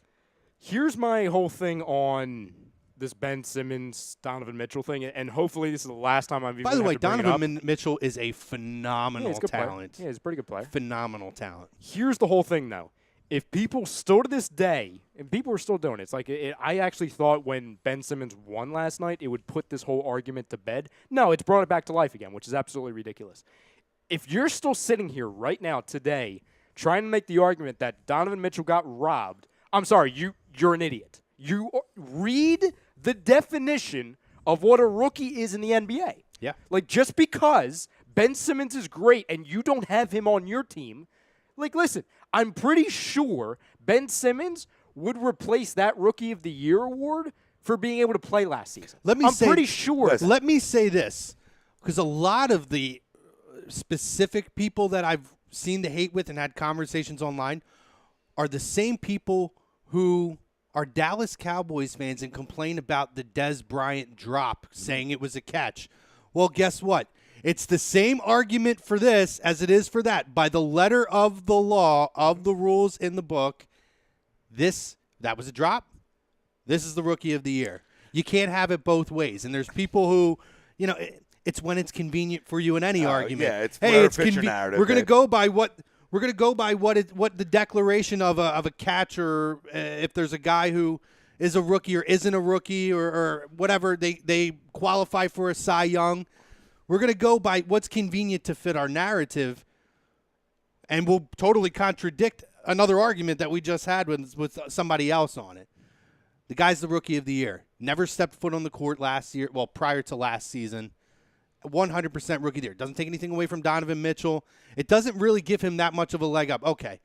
Here's my whole thing on this Ben Simmons, Donovan Mitchell thing, and hopefully this is the last time I've even By the way, had to bring it up. Donovan Mitchell is a phenomenal he's a good player. talent. Yeah, he's a pretty good player. Phenomenal talent. Here's the whole thing, though. If people still to this day, and people are still doing it, it's like I actually thought when Ben Simmons won last night, it would put this whole argument to bed. No, it's brought it back to life again, which is absolutely ridiculous. If you're still sitting here right now today trying to make the argument that Donovan Mitchell got robbed, I'm sorry, you're an idiot. You read the definition of what a rookie is in the NBA. Yeah. Like, just because Ben Simmons is great and you don't have him on your team, like, listen, I'm pretty sure Ben Simmons would replace that Rookie of the Year award for being able to play last season. I'm pretty sure. Let me say this, because a lot of the specific people that I've seen the hate with and had conversations online are the same people who are Dallas Cowboys fans and complain about the Dez Bryant drop, saying it was a catch. Well, guess what? It's the same argument for this as it is for that. By the letter of the law, of the rules in the book, that was a drop. This is the Rookie of the Year. You can't have it both ways. And there's people who, it's when it's convenient for you in any argument. Yeah, it's narrative. We're going to go by what the declaration of a catch, or if there's a guy who is a rookie or isn't a rookie or whatever, they qualify for a Cy Young. We're going to go by what's convenient to fit our narrative, and we'll totally contradict another argument that we just had with somebody else on it. The guy's the Rookie of the Year. Never stepped foot on the court last year, prior to last season. 100% Rookie of the Year. Doesn't take anything away from Donovan Mitchell. It doesn't really give him that much of a leg up. Okay,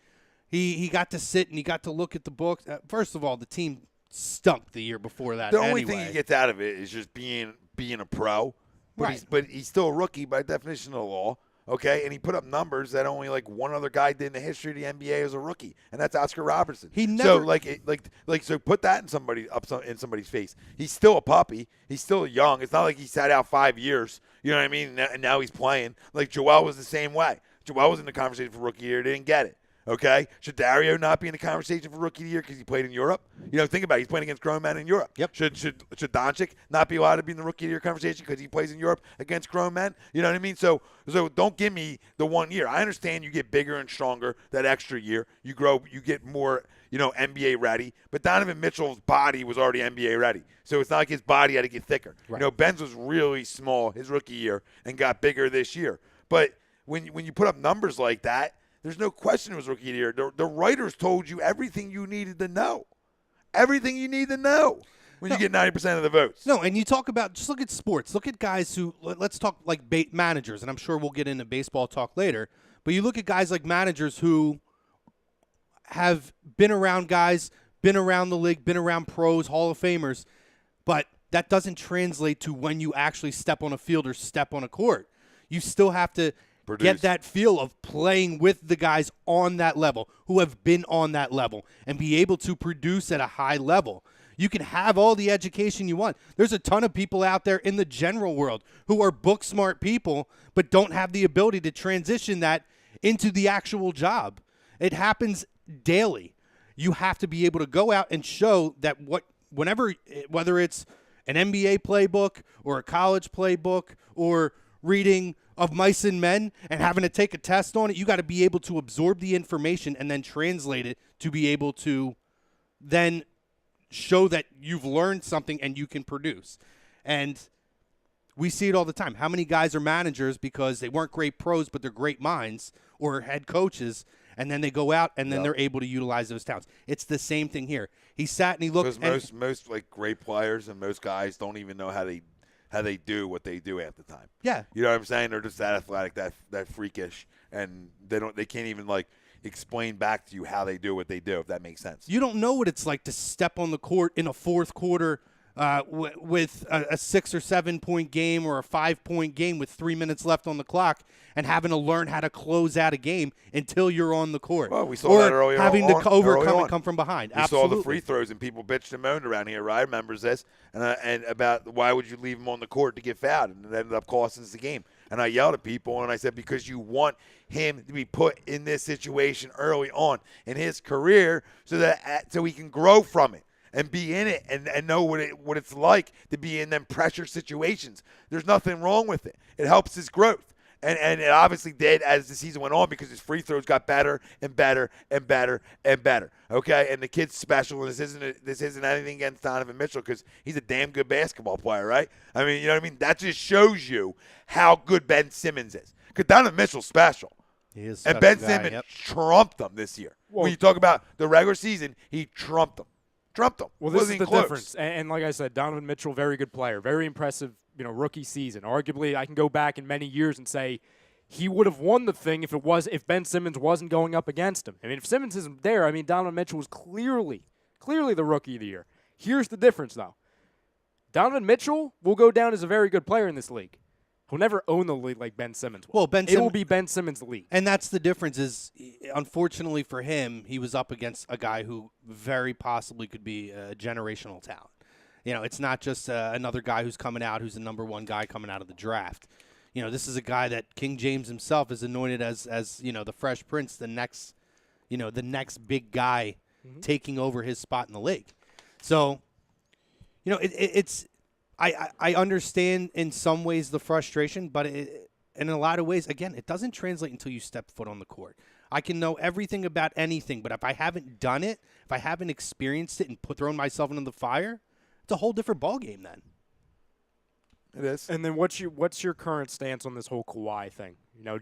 he got to sit and he got to look at the books. First of all, the team stunk the year before that. The only anyway. thing he gets out of it is just being a pro. But Right. he's still a rookie by definition of the law. Okay, and he put up numbers that only like one other guy did in the history of the NBA as a rookie, and that's Oscar Robertson. He never so put that in somebody's face. He's still a puppy. He's still young. It's not like he sat out 5 years. You know what I mean? And now he's playing. Like Joel was the same way. Joel was in the conversation for rookie year. Didn't get it. Okay, should Dario not be in the conversation for rookie of the year because he played in Europe? You know, think about it. He's playing against grown men in Europe. Yep. Should Doncic not be allowed to be in the rookie of the year conversation because he plays in Europe against grown men? You know what I mean? So don't give me the 1 year. I understand you get bigger and stronger that extra year. You grow, you get more, NBA ready. But Donovan Mitchell's body was already NBA ready. So it's not like his body had to get thicker. Right. Ben's was really small his rookie year and got bigger this year. But when you put up numbers like that, there's no question it was rookie of the year. The writers told you everything you needed to know. Everything you need to know when you get 90% of the votes. No, and you talk about, just look at sports. Look at guys who, let's talk like managers, and I'm sure we'll get into baseball talk later. But you look at guys like managers who have been around guys, been around the league, been around pros, Hall of Famers, but that doesn't translate to when you actually step on a field or step on a court. You still have to get that feel of playing with the guys on that level who have been on that level and be able to produce at a high level. You can have all the education you want. There's a ton of people out there in the general world who are book smart people but don't have the ability to transition that into the actual job. It happens daily. You have to be able to go out and show that whether it's an NBA playbook or a college playbook or reading Of Mice and Men and having to take a test on it, you got to be able to absorb the information and then translate it to be able to then show that you've learned something and you can produce. And we see it all the time. How many guys are managers because they weren't great pros, but they're great minds, or head coaches, and then they go out and then they're able to utilize those talents. It's the same thing here. He sat and he looked. Because most like great players and most guys don't even know how they do what they do at the time. Yeah. You know what I'm saying? They're just that athletic, that freakish, and they can't even like explain back to you how they do what they do, if that makes sense. You don't know what it's like to step on the court in a fourth quarter with a 6 or 7 point game or a 5 point game with 3 minutes left on the clock and having to learn how to close out a game until you're on the court. Well, we saw that earlier having on. to overcome and come from behind. We Absolutely. saw the free throws and people bitched and moaned around here. Ryan remembers this and about why would you leave him on the court to get fouled, and it ended up costing us the game. And I yelled at people and I said, because you want him to be put in this situation early on in his career so he can grow from it and be in it and know what it's like to be in them pressure situations. There's nothing wrong with it. It helps his growth. And it obviously did as the season went on because his free throws got better and better and better and better. Okay, and the kid's special. And this isn't anything against Donovan Mitchell because he's a damn good basketball player, right? I mean, you know what I mean? That just shows you how good Ben Simmons is. Because Donovan Mitchell's special. He is and Ben guy, Simmons trumped them this year. Well, when you talk about the regular season, he trumped them. Well, this is the close. difference. And like I said, Donovan Mitchell, very good player, very impressive, rookie season. Arguably, I can go back in many years and say he would have won the thing if Ben Simmons wasn't going up against him. I mean, if Simmons isn't there, Donovan Mitchell was clearly the rookie of the year. Here's the difference, though. Donovan Mitchell will go down as a very good player in this league. He'll never own the league like Ben Simmons will. Well, it will be Ben Simmons' league. And that's the difference is, unfortunately for him, he was up against a guy who very possibly could be a generational talent. It's not just another guy who's coming out who's the number one guy coming out of the draft. This is a guy that King James himself is anointed as the Fresh Prince, the next big guy taking over his spot in the league. So, it's I understand in some ways the frustration, but in a lot of ways, again, it doesn't translate until you step foot on the court. I can know everything about anything, but if I haven't done it, if I haven't experienced it and thrown myself into the fire, it's a whole different ballgame then. It is. And then what's your current stance on this whole Kawhi thing?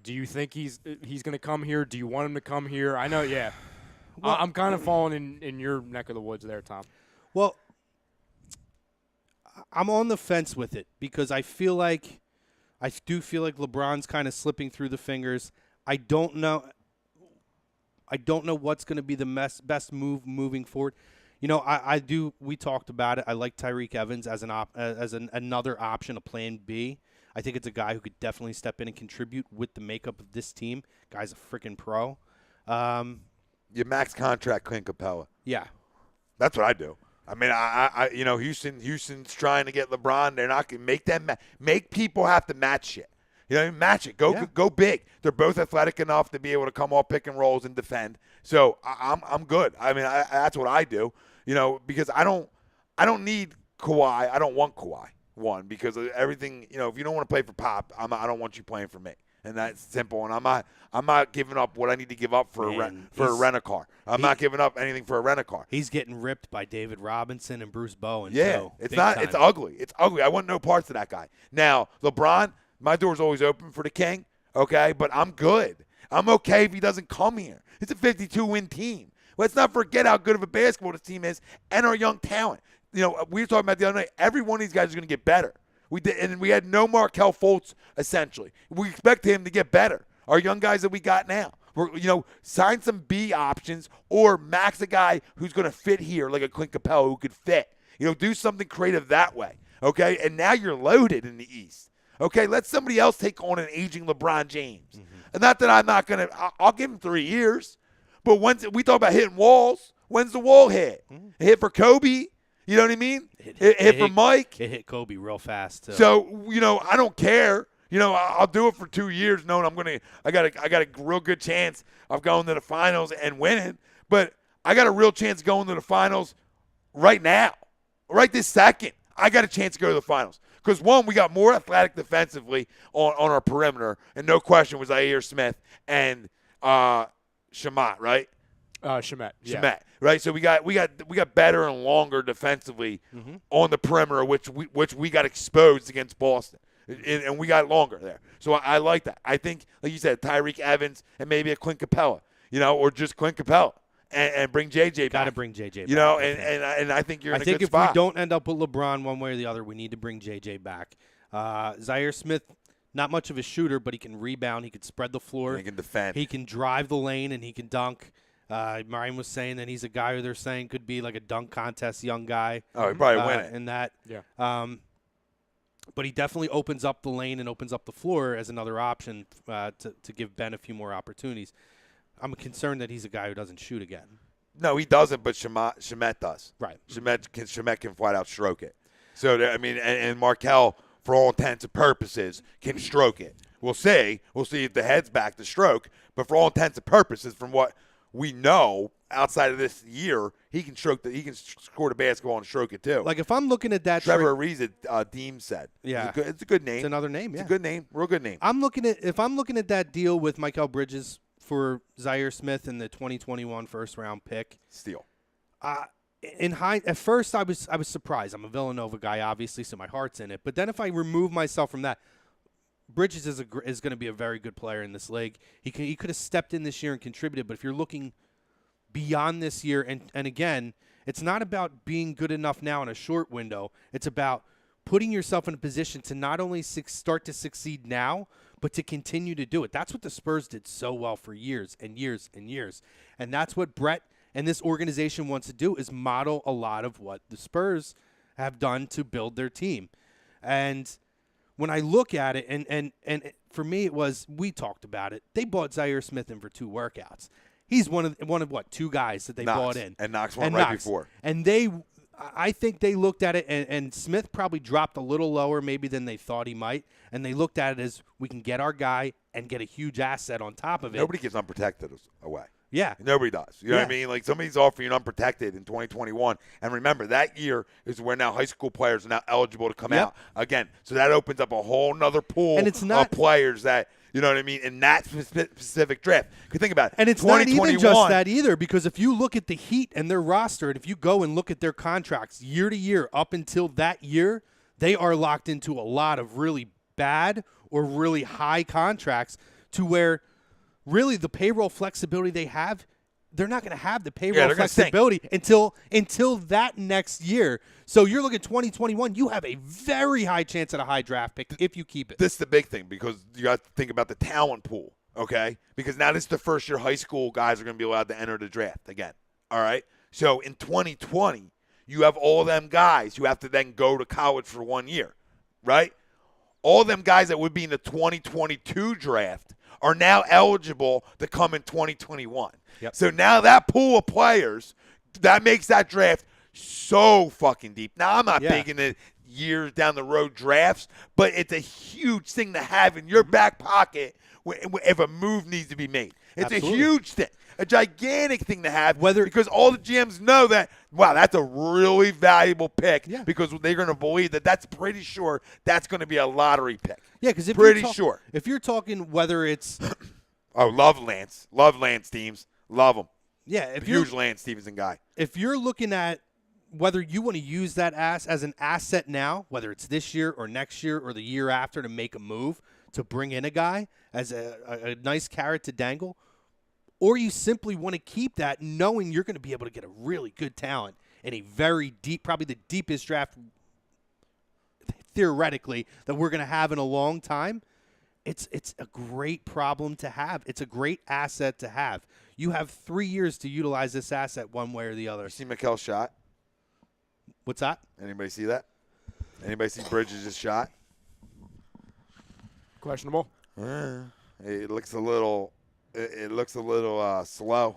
Do you think he's going to come here? Do you want him to come here? I know, yeah. Well, I'm kind of falling in your neck of the woods there, Tom. Well, I'm on the fence with it because I do feel like LeBron's kind of slipping through the fingers. I don't know what's going to be the best move moving forward. I do. We talked about it. I like Tyreek Evans as another option, a plan B. I think it's a guy who could definitely step in and contribute with the makeup of this team. Guy's a freaking pro. Your max contract, Clint Capella. Yeah. That's what I do. I mean, Houston's trying to get LeBron. They're not going to make them make people have to match shit. Match it. Go big. They're both athletic enough to be able to come off pick and rolls and defend. So I'm good. I mean, that's what I do. Because I don't need Kawhi. I don't want Kawhi. One, because of everything. If you don't want to play for Pop, I don't want you playing for me. And that's simple. And I'm not giving up what I need to give up for a rent-a-car. I'm not giving up anything for a rent-a-car. He's getting ripped by David Robinson and Bruce Bowen. Yeah, too, it's not. Time. It's ugly. It's ugly. I want no parts of that guy. Now, LeBron, my door's always open for the king. Okay, but I'm good. I'm okay if he doesn't come here. It's a 52-win team. Let's not forget how good of a basketball this team is and our young talent. We were talking about the other night. Every one of these guys is going to get better. We did, and we had no Markelle Fultz, essentially. We expect him to get better. Our young guys that we got now. Sign some B options or max a guy who's going to fit here like a Clint Capella who could fit. Do something creative that way, okay? And now you're loaded in the East, okay? Let somebody else take on an aging LeBron James. Mm-hmm. And not that I'm not going to – I'll give him 3 years. But once we talk about hitting walls, when's the wall hit? Mm-hmm. A hit for Kobe. You know what I mean? Hit for Mike. It hit Kobe real fast, too. So, I don't care. I'll do it for 2 years knowing I got a real good chance of going to the finals and winning. But I got a real chance of going to the finals right now. Right this second. I got a chance to go to the finals. Because, one, we got more athletic defensively on our perimeter. And no question was Zaire Smith and Shamat, right? Shamet. Yeah. Shamet, right? So we got better and longer defensively on the perimeter, which we got exposed against Boston, and we got longer there. So I like that. I think, like you said, Tyreek Evans and maybe a Clint Capella, or just Clint Capella, and bring JJ back. Got to bring JJ back. And I think you're in a good spot. I think if we don't end up with LeBron one way or the other, we need to bring JJ back. Zaire Smith, not much of a shooter, but he can rebound. He can spread the floor. And he can defend. He can drive the lane, and he can dunk. Marion was saying that he's a guy who they're saying could be like a dunk contest young guy. Oh, he probably win it. In that. Yeah. But he definitely opens up the lane and opens up the floor as another option to give Ben a few more opportunities. I'm concerned that he's a guy who doesn't shoot again. No, he doesn't, but Shamet does. Right. Shamet can flat out stroke it. So, and Markelle, for all intents and purposes, can stroke it. We'll see. We'll see if the head's back to stroke. But for all intents and purposes, from what we know outside of this year, he can score the basketball and stroke it too. Like if I'm looking at that, Trevor Ariza, Deem said, yeah, it's a good name. It's another name. Yeah, it's a good name, real good name. If I'm looking at that deal with Mikal Bridges for Zaire Smith and the 2021 first round pick, steal. At first I was surprised. I'm a Villanova guy, obviously, so my heart's in it. But then if I remove myself from that, Bridges is going to be a very good player in this league. He could have stepped in this year and contributed, but if you're looking beyond this year, and again, it's not about being good enough now in a short window. It's about putting yourself in a position to not only start to succeed now, but to continue to do it. That's what the Spurs did so well for years and years and years. And that's what Brett and this organization wants to do, is model a lot of what the Spurs have done to build their team. And when I look at it, and for me it was, we talked about it, they bought Zaire Smith in for 2 workouts. He's one of what, 2 guys that they bought in. And Knox went right before. And I think they looked at it, and Smith probably dropped a little lower maybe than they thought he might, and they looked at it as, we can get our guy and get a huge asset on top of it. Nobody gives unprotected away. Yeah. Nobody does. You know what I mean? Like, somebody's offering you unprotected in 2021. And remember, that year is where now high school players are now eligible to come out again. So that opens up a whole nother pool of players that, you know what I mean, in that specific draft. Because think about it. And it's not even just that either, because if you look at the Heat and their roster, and if you go and look at their contracts year to year up until that year, they are locked into a lot of really bad or really high contracts to where – really, the payroll flexibility they have, they're not going to have the payroll flexibility until that next year. So you're looking at 2021, you have a very high chance at a high draft pick if you keep it. This is the big thing, because you got to think about the talent pool, okay? Because now this is the first year high school guys are going to be allowed to enter the draft again, all right? So in 2020, you have all them guys who have to then go to college for 1 year, right? All them guys that would be in the 2022 draft are now eligible to come in 2021. Yep. So now that pool of players, that makes that draft so fucking deep. Now, I'm not big in the years down the road drafts, but it's a huge thing to have in your back pocket if a move needs to be made. It's Absolutely. a huge thing, a gigantic thing to have, because all the GMs know that, wow, that's a really valuable pick, because they're going to believe that that's pretty sure that's going to be a lottery pick. Yeah, because if you're talking whether it's love Lance teams, love them. Yeah, if huge Lance Stevenson guy. If you're looking at whether you want to use that as an asset now, whether it's this year or next year or the year after to make a move to bring in a guy as a nice carrot to dangle, or you simply want to keep that knowing you're going to be able to get a really good talent in a very deep, probably the deepest draft theoretically that we're going to have in a long time, it's a great problem to have. It's a great asset to have. You have 3 years to utilize this asset one way or the other. You see Mikel's shot? What's that? Anybody see that? Anybody see Bridges' shot? Questionable. It looks a little. It looks a little slow,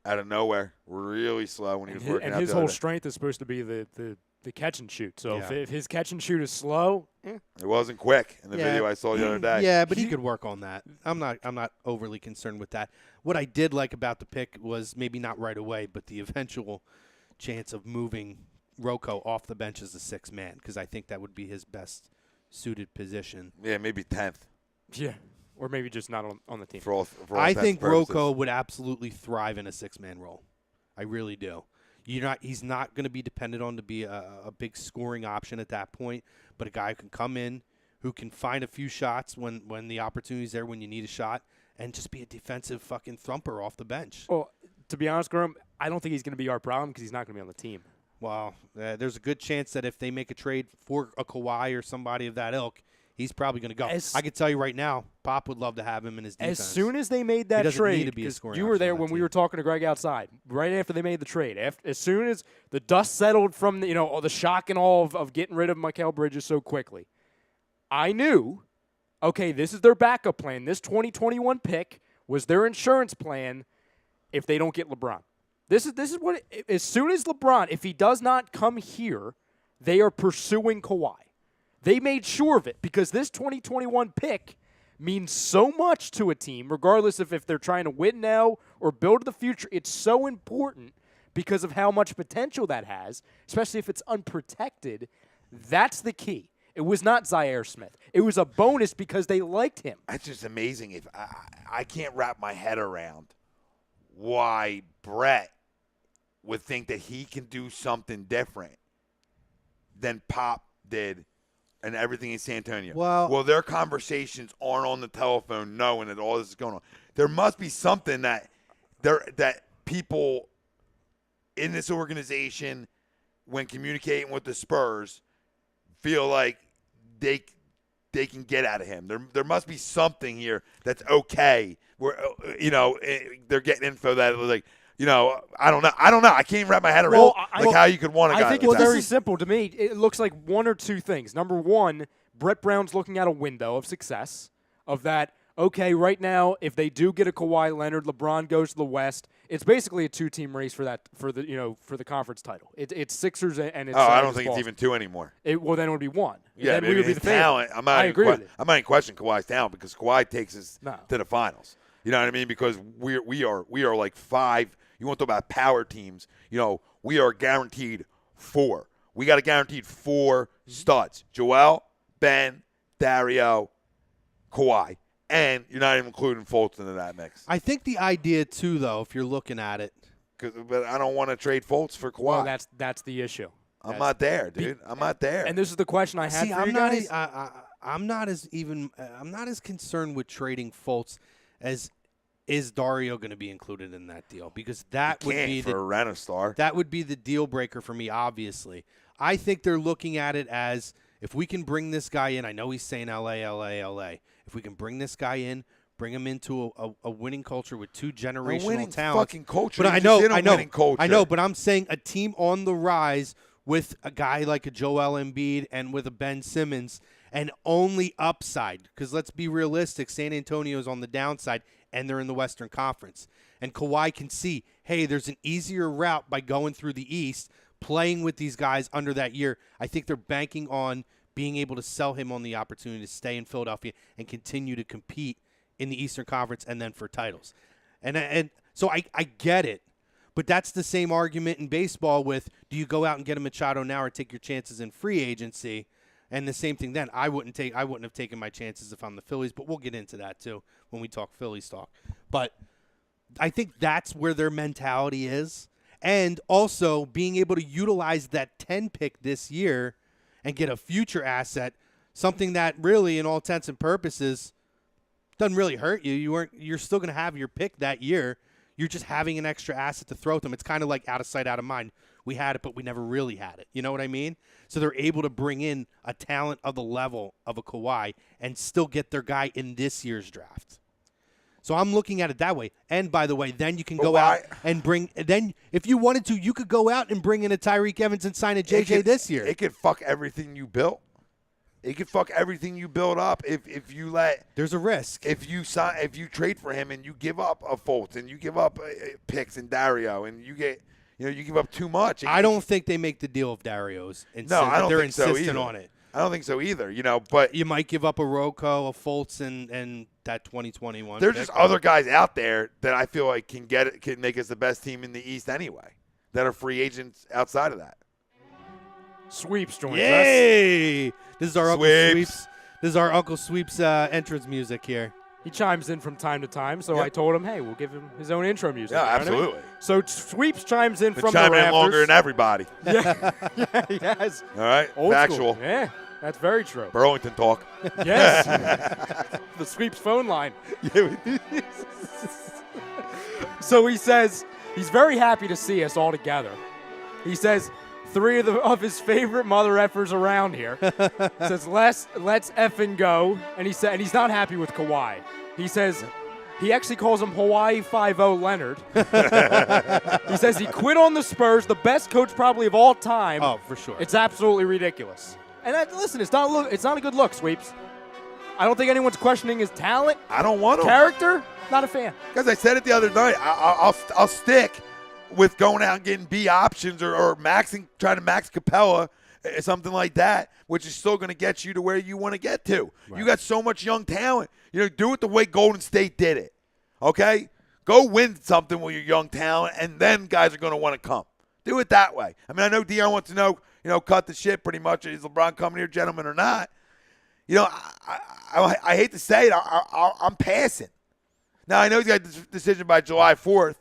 out of nowhere. Really slow when he was working out. And his whole strength is supposed to be the catch and shoot. So if his catch and shoot is slow, it wasn't quick in the video I saw the other day. Yeah, but he could work on that. I'm not overly concerned with that. What I did like about the pick was maybe not right away, but the eventual chance of moving Rocco off the bench as a sixth man, because I think that would be his best suited position. Yeah, maybe 10th. Yeah, or maybe just not on the team. For all I think Rocco would absolutely thrive in a six-man role. I really do. He's not going to be dependent on to be a big scoring option at that point, but a guy who can come in, who can find a few shots when the opportunity's there, when you need a shot, and just be a defensive fucking thumper off the bench. Well, to be honest, Graham, I don't think he's going to be our problem because he's not going to be on the team. Well, there's a good chance that if they make a trade for a Kawhi or somebody of that ilk, he's probably going to go. I can tell you right now, Pop would love to have him in his defense. As soon as they made that trade, because you were there when we were talking to Greg outside, right after they made the trade. As soon as the dust settled from the shock and awe of getting rid of Mikal Bridges so quickly, I knew, okay, this is their backup plan. This 2021 pick was their insurance plan if they don't get LeBron. This is what as soon as LeBron, if he does not come here, they are pursuing Kawhi. They made sure of it because this 2021 pick means so much to a team, regardless of if they're trying to win now or build the future. It's so important because of how much potential that has, especially if it's unprotected. That's the key. It was not Zaire Smith. It was a bonus because they liked him. That's just amazing. If I can't wrap my head around why Brett would think that he can do something different than Pop did and everything in San Antonio. Well, their conversations aren't on the telephone knowing that all this is going on. There must be something that people in this organization, when communicating with the Spurs, feel like they can get out of him. There must be something here that's okay. Where they're getting info that like. I don't know. I can't even wrap my head around how you could want a guy. I think it's very simple to me. It looks like one or two things. Number one, Brett Brown's looking at a window of success of that. Okay, right now, if they do get a Kawhi Leonard, LeBron goes to the West. It's basically a two-team race for the conference title. It's Sixers and it's. I don't think it's even two anymore. Well, then it would be one. Yeah, then we would be the talent. I agree with it. I'm not even questioning Kawhi's talent because Kawhi takes us to the finals. You know what I mean? Because we are like 5. You want to talk about power teams. We are guaranteed 4. We got a guaranteed 4 studs. Joel, Ben, Dario, Kawhi. And you're not even including Fultz into that mix. I think the idea, too, though, if you're looking at it. But I don't want to trade Fultz for Kawhi. Well, that's the issue. I'm not there, dude. I'm not there. And this is the question I had for you guys. I'm not as concerned with trading Fultz as is Dario going to be included in that deal? Because that would be for a Rent-A-Star. That would be the deal breaker for me, obviously. I think they're looking at it as if we can bring this guy in. I know he's saying LA. If we can bring this guy in, bring him into a winning culture with two generational A winning talents. fucking culture. But You're I just know, in a winning culture. I know, but I'm saying a team on the rise with a guy like a Joel Embiid and with a Ben Simmons, and only upside. Because let's be realistic, San Antonio's on the downside, and they're in the Western Conference. And Kawhi can see, hey, there's an easier route by going through the East, playing with these guys under that year. I think they're banking on being able to sell him on the opportunity to stay in Philadelphia and continue to compete in the Eastern Conference and then for titles. And so I get it. But that's the same argument in baseball with, do you go out and get a Machado now or take your chances in free agency? And the same thing then. I wouldn't have taken my chances if I'm the Phillies, but we'll get into that too when we talk Phillies talk. But I think that's where their mentality is. And also being able to utilize that 10 pick this year and get a future asset, something that really, in all intents and purposes, doesn't really hurt you. You're still going to have your pick that year. You're just having an extra asset to throw at them. It's kind of like out of sight, out of mind. We had it, but we never really had it. You know what I mean? So they're able to bring in a talent of the level of a Kawhi and still get their guy in this year's draft. So I'm looking at it that way. And by the way, then you can go out and bring – then if you wanted to, you could go out and bring in a Tyreek Evans and sign a JJ this year. It could fuck everything you built. It could fuck everything you build up if you let. There's a risk. If you trade for him and you give up a Fultz and you give up picks and Dario and you give up too much. I don't think they make the deal of Dario's. No, I don't they're think so insistent either. on it. I don't think so either. But you might give up a Rocco, a Fultz, and that 2021. There's just other guys out there that I feel like can make us the best team in the East anyway. That are free agents outside of that. Sweeps joins us. Yay! This is our Uncle Sweeps. Sweeps. This is our Uncle Sweeps entrance music here. He chimes in from time to time, so Yep. I told him, hey, we'll give him his own intro music. Yeah, You know what I mean? absolutely. So Sweeps chimes in Been from the chiming rafters. in longer than everybody. Yeah, yes. All right, Old factual. School. Yeah, that's very true. Burlington talk. Yes. The Sweeps phone line. So he says he's very happy to see us all together. He says 3 of his favorite mother effers around here. Says let's effing go, and he's not happy with Kawhi. He says he actually calls him Hawaii 5-0 Leonard. He says he quit on the Spurs, the best coach probably of all time. Oh, for sure. It's absolutely ridiculous. And listen, it's not a good look, Sweeps. I don't think anyone's questioning his talent. I don't want to. Character, not a fan. Because I said it the other night. I'll stick with going out and getting B options or trying to max Capella, something like that, which is still going to get you to where you want to get to. Right. You got so much young talent. Do it the way Golden State did it. Okay? Go win something with your young talent, and then guys are going to want to come. Do it that way. I mean, I know Dion wants to know, cut the shit pretty much. Is LeBron coming here, gentlemen, or not? I hate to say it. I'm passing. Now, I know he's got this decision by July 4th,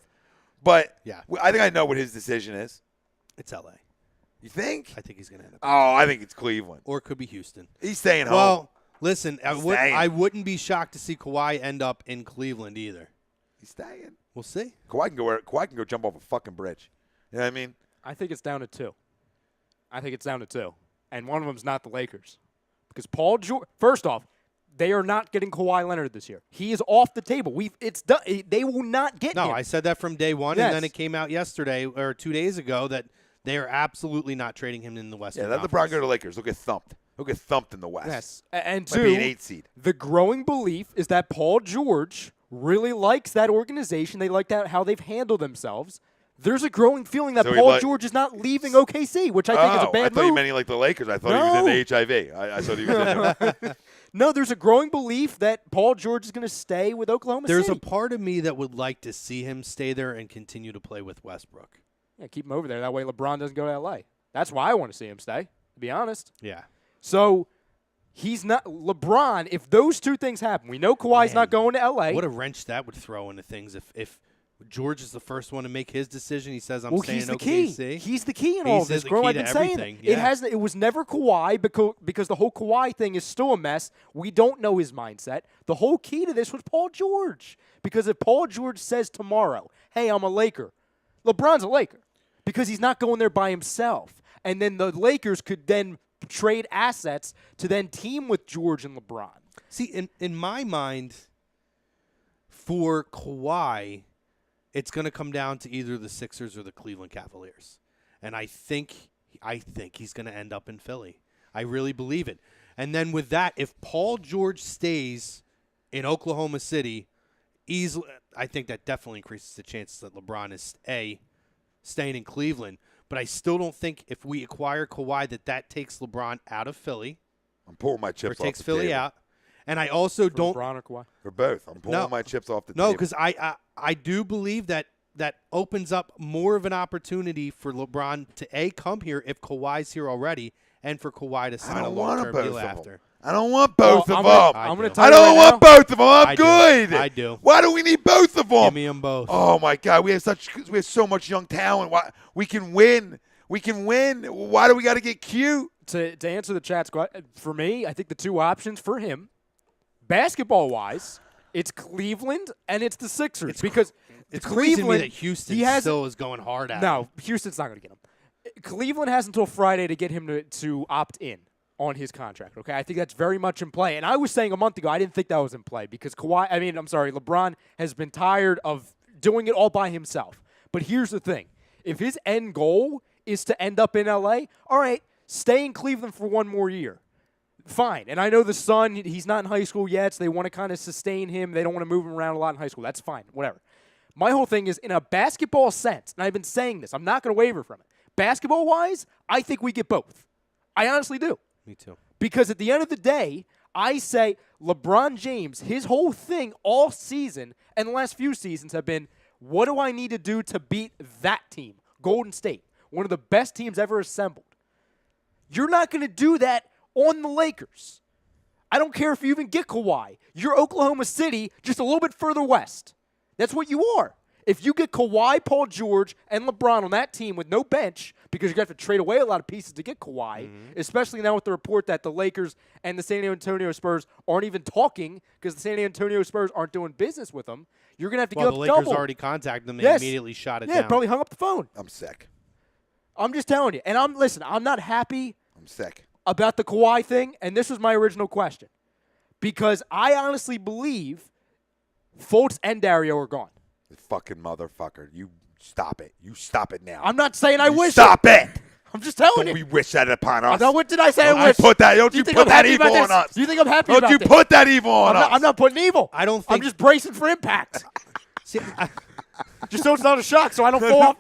but yeah. I think I know what his decision is. It's L.A. You think? I think he's going to end up. Oh, I think it's Cleveland. Or it could be Houston. He's staying home. Well, listen, I wouldn't be shocked to see Kawhi end up in Cleveland either. He's staying. We'll see. Kawhi can go jump off a fucking bridge. You know what I mean? I think it's down to 2. And one of them's not the Lakers. Because Paul George, first off, they are not getting Kawhi Leonard this year. He is off the table. It's done. They will not get him. No, I said that from day one, Yes. and then it came out yesterday or 2 days ago that they are absolutely not trading him in the West. Yeah, let LeBron go to the Lakers. He'll get thumped. He'll get thumped in the West. Yes. And Might be an 2, 8 seed. the growing belief is that Paul George really likes that organization. They like how they've handled themselves. There's a growing feeling that Paul George is not leaving OKC, which I think is a bad move. I thought you meant he liked the Lakers. I thought he was into HIV. I thought he was into it. No, there's a growing belief that Paul George is going to stay with Oklahoma City. There's a part of me that would like to see him stay there and continue to play with Westbrook. Yeah, keep him over there. That way LeBron doesn't go to L.A. That's why I want to see him stay, to be honest. Yeah. So he's not – LeBron, if those two things happen, we know Kawhi's not going to L.A. What a wrench that would throw into things if George is the first one to make his decision. He says, I'm staying in OKC. Key. He's the key in all this, bro. I've been saying it. Yeah. It was never Kawhi because the whole Kawhi thing is still a mess. We don't know his mindset. The whole key to this was Paul George. Because if Paul George says tomorrow, hey, I'm a Laker, LeBron's a Laker because he's not going there by himself. And then the Lakers could then trade assets to then team with George and LeBron. See, in my mind, For Kawhi, it's going to come down to either the Sixers or the Cleveland Cavaliers. And I think he's going to end up in Philly. I really believe it. And then with that, if Paul George stays in Oklahoma City, easily, I think that definitely increases the chances that LeBron is staying in Cleveland. But I still don't think if we acquire Kawhi that takes LeBron out of Philly. I'm pulling my chips off takes the Philly table. out. And I also don't. LeBron or Kawhi? For both. I'm pulling my chips off the table. No, because I do believe that opens up more of an opportunity for LeBron to come here if Kawhi's here already, and for Kawhi to sign a long-term deal after. I don't want both of them. I'm going to tell I you don't want both of them. I'm good. I do. Why do we need both of them? Give me them both. Oh my God, we have so much young talent. Why we can win? We can win. Why do we got to get cute? To answer the chat's question, for me, I think the two options for him, basketball-wise, it's Cleveland and it's the Sixers. Because it's crazy to me Cleveland, that Houston still is going hard at him. No, Houston's not going to get him. Cleveland has until Friday to get him to opt in on his contract, okay? I think that's very much in play. And I was saying a month ago I didn't think that was in play because LeBron has been tired of doing it all by himself. But here's the thing. If his end goal is to end up in L.A., all right, stay in Cleveland for one more year. Fine. And I know the son, he's not in high school yet, so they want to kind of sustain him. They don't want to move him around a lot in high school. That's fine. Whatever. My whole thing is in a basketball sense, and I've been saying this, I'm not going to waver from it. Basketball-wise, I think we get both. I honestly do. Me too. Because at the end of the day, I say LeBron James, his whole thing all season and the last few seasons have been, what do I need to do to beat that team, Golden State, one of the best teams ever assembled? You're not going to do that on the Lakers. I don't care if you even get Kawhi. You're Oklahoma City, just a little bit further west. That's what you are. If you get Kawhi, Paul George, and LeBron on that team with no bench, because you're going to have to trade away a lot of pieces to get Kawhi, especially now with the report that the Lakers and the San Antonio Spurs aren't even talking because the San Antonio Spurs aren't doing business with them, you're going to have to give up the Lakers double. already contacted them and immediately shot it down. Yeah, probably hung up the phone. I'm sick. I'm just telling you. And I'm not happy I'm sick about the Kawhi thing, and this was my original question. Because I honestly believe Fultz and Dario are gone. The fucking motherfucker. You stop it. You stop it now. I'm not saying I wish Stop it. I'm just telling Don't you. we wish that upon us? No, what did I say Don't I wish? you put that, don't Do you think put I'm that happy evil about on this? us. Do you think I'm happy Don't about you this? put that evil on us. I'm not putting evil. I don't think. I'm just bracing for impact. See, Just so it's not a shock, so I don't fall off.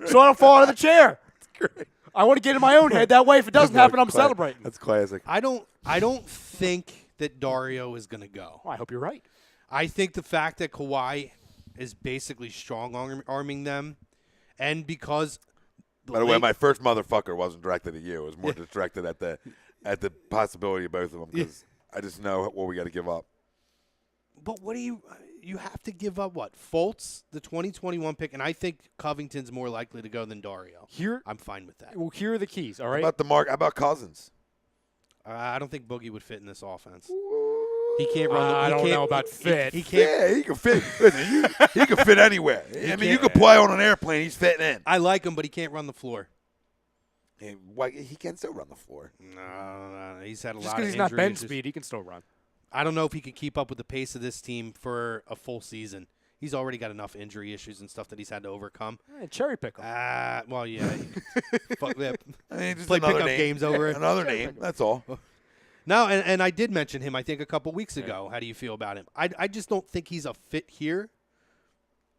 So I don't fall out of the chair. That's great. I want to get in my own head. That way, if it doesn't happen, I'm celebrating. That's classic. I don't think that Dario is going to go. Well, I hope you're right. I think the fact that Kawhi is basically strong-arming them, and because By the way, my first motherfucker wasn't directed at you. It was more just directed at the possibility of both of them because I just know what we got to give up. But what do you have to give up what? Fultz, the 2021 pick, and I think Covington's more likely to go than Dario. I'm fine with that. Well, here are the keys, all right? How about Cousins? I don't think Boogie would fit in this offense. He can't run. I don't know about fit. He can't. Yeah, he can fit. Listen, he can fit anywhere. I mean, you can play on an airplane. He's fitting in. I like him, but he can't run the floor. He can still run the floor. No, he's had a Just lot of because he's not injury Ben issues. speed, he can still run. I don't know if he can keep up with the pace of this team for a full season. He's already got enough injury issues and stuff that he's had to overcome. Cherry pick him. Well, yeah. Fuck that. I mean, just Play another pickup name. games over it. Another name. That's all. No, and I did mention him, I think, a couple weeks ago. How do you feel about him? I just don't think he's a fit here.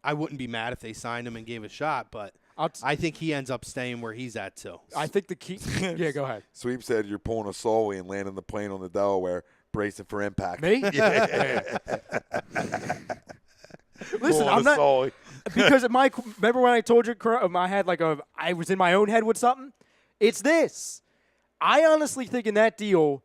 I wouldn't be mad if they signed him and gave a shot, but I think he ends up staying where he's at, too. I think the key – yeah, go ahead. Sweep said you're pulling a Sully and landing the plane on the Delaware, bracing for impact. Me? Yeah. Listen, I'm not – because remember when I told you I had I was in my own head with something? It's this. I honestly think in that deal,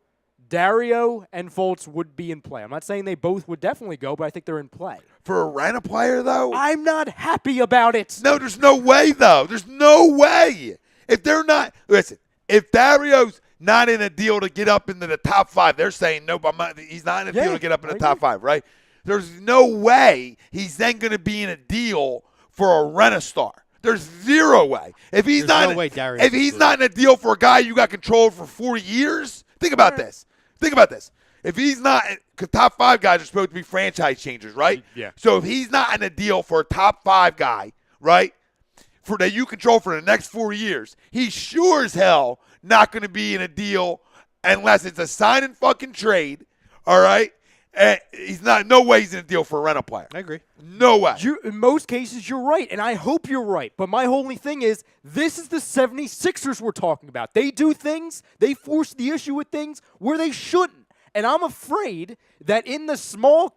Dario and Fultz would be in play. I'm not saying they both would definitely go, but I think they're in play. For a rent player, though? I'm not happy about it. No, there's no way, though. There's no way. If they're not – listen, if Dario's not in a deal to get up into the top 5, they're saying, nope, he's not in a deal to get up in the top 5, right? There's no way he's then going to be in a deal for a rent-a-star. There's zero way. If he's not in a deal for a guy you got control for 4 years, think about this. Think about this. If he's not, because top 5 guys are supposed to be franchise changers, right? Yeah. So if he's not in a deal for a top 5 guy, right, for that you control for the next 4 years, he's sure as hell not going to be in a deal unless it's a sign and fucking trade, all right? And he's not. No way he's in a deal for a rental player. I agree. No way. In most cases, you're right, and I hope you're right. But my only thing is, this is the 76ers we're talking about. They do things, they force the issue with things where they shouldn't. And I'm afraid that in the small,